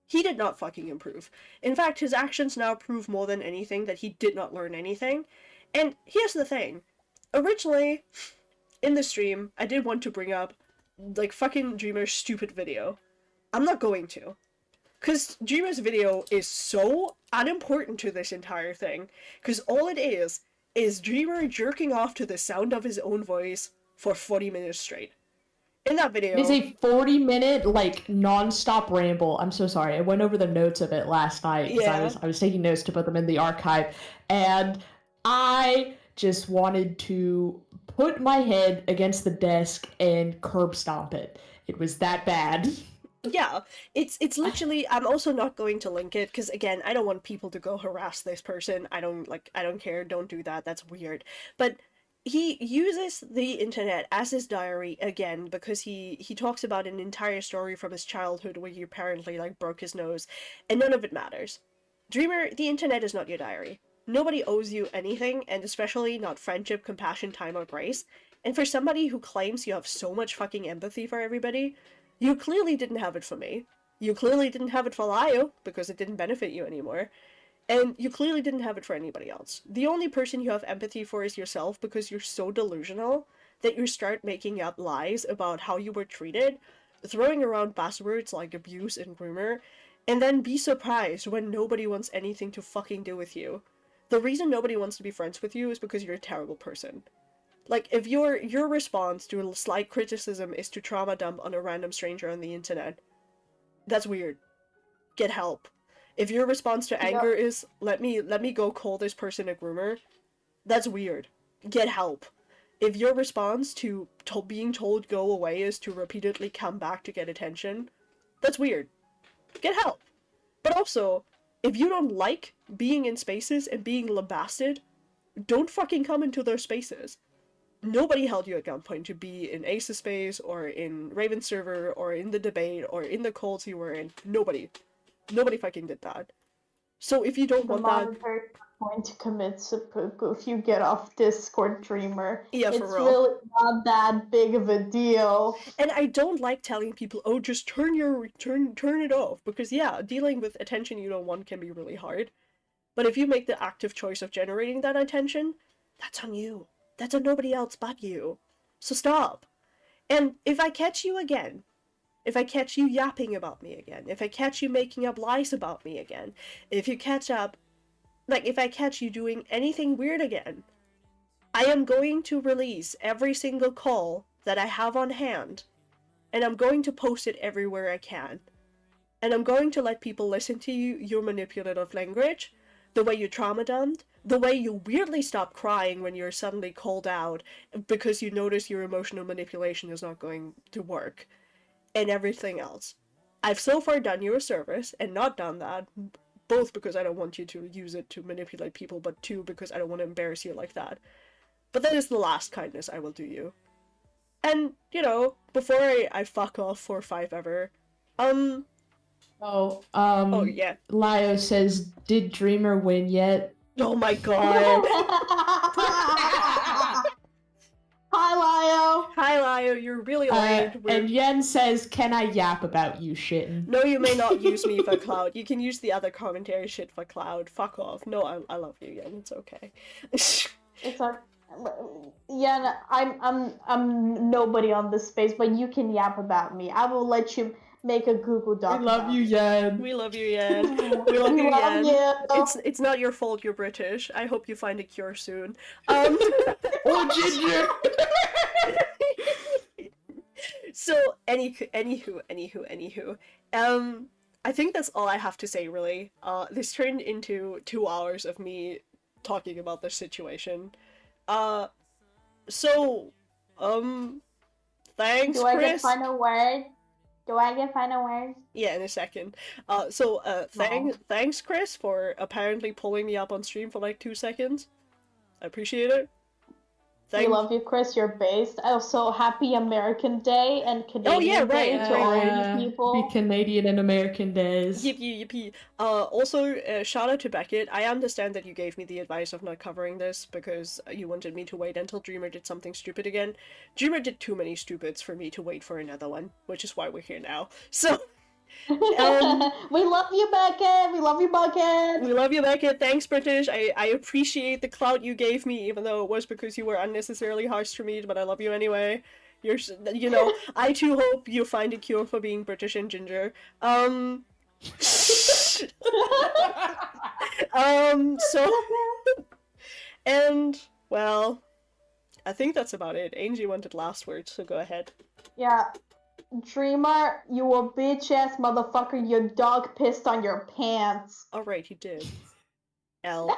He did not fucking improve. In fact, his actions now prove more than anything that he did not learn anything. And here's the thing. Originally, in the stream, I did want to bring up, like, fucking Dreamer's stupid video. I'm not going to. Because Dreamer's video is so unimportant to this entire thing. Because all it is Dreamer jerking off to the sound of his own voice for 40 minutes straight. In that video... It is a 40-minute, like, non-stop ramble. I'm so sorry. I went over the notes of it last night because I was taking notes to put them in the archive. And I just wanted to put my head against the desk and curb stomp it. It was that bad. Yeah, it's literally, I'm also not going to link it, because again, I don't want people to go harass this person. I don't care, don't do that, that's weird. But he uses the internet as his diary again, because he talks about an entire story from his childhood where he apparently, like, broke his nose, and none of it matters. Dreamer, the internet is not your diary. Nobody owes you anything, and especially not friendship, compassion, time, or grace. And for somebody who claims you have so much fucking empathy for everybody, you clearly didn't have it for me. You clearly didn't have it for Lio, because it didn't benefit you anymore. And you clearly didn't have it for anybody else. The only person you have empathy for is yourself, because you're so delusional that you start making up lies about how you were treated, throwing around buzzwords like abuse and groomer, and then be surprised when nobody wants anything to fucking do with you. The reason nobody wants to be friends with you is because you're a terrible person. Like, if your response to a slight criticism is to trauma dump on a random stranger on the internet, that's weird. Get help. If your response to anger is, let me go call this person a groomer, that's weird. Get help. If your response to being told go away is to repeatedly come back to get attention, that's weird. Get help. But also, if you don't like being in spaces and being lambasted, don't fucking come into those spaces. Nobody held you at gunpoint to be in Ace's space, or in Raven's server, or in the debate, or in the cults you were in. Nobody. Nobody fucking did that. So if you don't want that... Going to commit seppuku if you get off Discord, Dreamer. Yeah, for it's real. really not that big of a deal. And I don't like telling people, oh, just turn it off, because yeah, dealing with attention you don't want can be really hard. But if you make the active choice of generating that attention, that's on you. That's on nobody else but you. So stop. And if I catch you again, if I catch you yapping about me again, if I catch you making up lies about me again, if I catch you doing anything weird again, I am going to release every single call that I have on hand, and I'm going to post it everywhere I can. And I'm going to let people listen to your manipulative language, the way you trauma dumped, the way you weirdly stop crying when you're suddenly called out because you notice your emotional manipulation is not going to work, and everything else. I've so far done you a service and not done that, both because I don't want you to use it to manipulate people, but two, because I don't want to embarrass you like that. But that is the last kindness I will do you. And, you know, before I fuck off 4-5 ever, oh yeah. Lio says, did Dreamer win yet? Oh my god. Hi, Lio. Hi, Lio. You're really late. And Yen says, can I yap about you shitting? No, you may not use me for Clout. You can use the other commentary shit for Clout. Fuck off. No, I love you, Yen. It's okay. It's like, Yen, I'm nobody on this space, but you can yap about me. I will let you make a Google Doc. We love you, Yen. We love you, Yen. We love you, Yen. You. It's not your fault you're British. I hope you find a cure soon. Oh, Ginger! So, anywho, I think that's all I have to say, really. This turned into 2 hours of me talking about this situation. So, thanks, Do I Chris. get final word? Do I get final words? Yeah, in a second. Thanks, Chris, for apparently pulling me up on stream for like 2 seconds. I appreciate it. We love you, Chris. You're based. Also, happy American Day and Canadian Day to all you people. Happy Canadian and American days. Yippee. Also, shout out to Beckett. I understand that you gave me the advice of not covering this because you wanted me to wait until Dreamer did something stupid again. Dreamer did too many stupids for me to wait for another one, which is why we're here now. So... we love you, Beckett. We love you, Beckett. We love you, Beckett. Thanks, British. I appreciate the clout you gave me, even though it was because you were unnecessarily harsh to me, but I love you anyway. I too hope you find a cure for being British and ginger. And, well, I think that's about it. Angie wanted last words, so go ahead. Yeah. Dreamer, you a bitch ass motherfucker, your dog pissed on your pants. Alright, he did. L.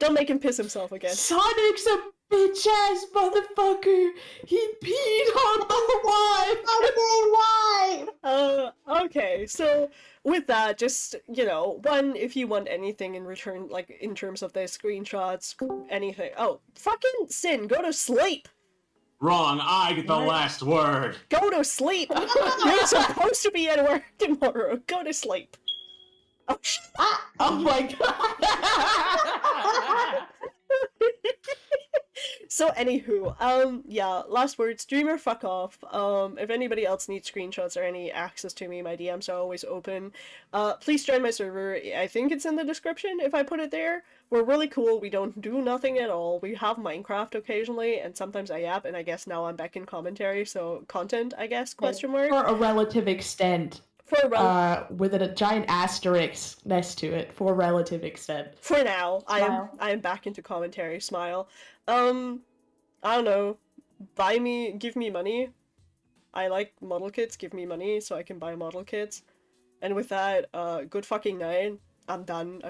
Don't make him piss himself again. Sonic's a bitch ass motherfucker. He peed on the wife. Okay, so with that, just, one, if you want anything in return, like in terms of the screenshots, anything. Oh, fucking Sin, go to sleep! Wrong, I get the last word. Go to sleep! You're supposed to be at work tomorrow. Go to sleep. Oh, oh my god! So, anywho, yeah, last words. Dreamer, fuck off. If anybody else needs screenshots or any access to me, my DMs are always open. Please join my server. I think it's in the description if I put it there. We're really cool. We don't do nothing at all. We have Minecraft occasionally, and sometimes I yap, and I guess now I'm back in commentary, so content, I guess, question mark. For a relative extent. With a giant asterisk next to it, for relative extent. For now, I am back into commentary, smile. I don't know, give me money. I like model kits, give me money so I can buy model kits. And with that, good fucking night. I'm done.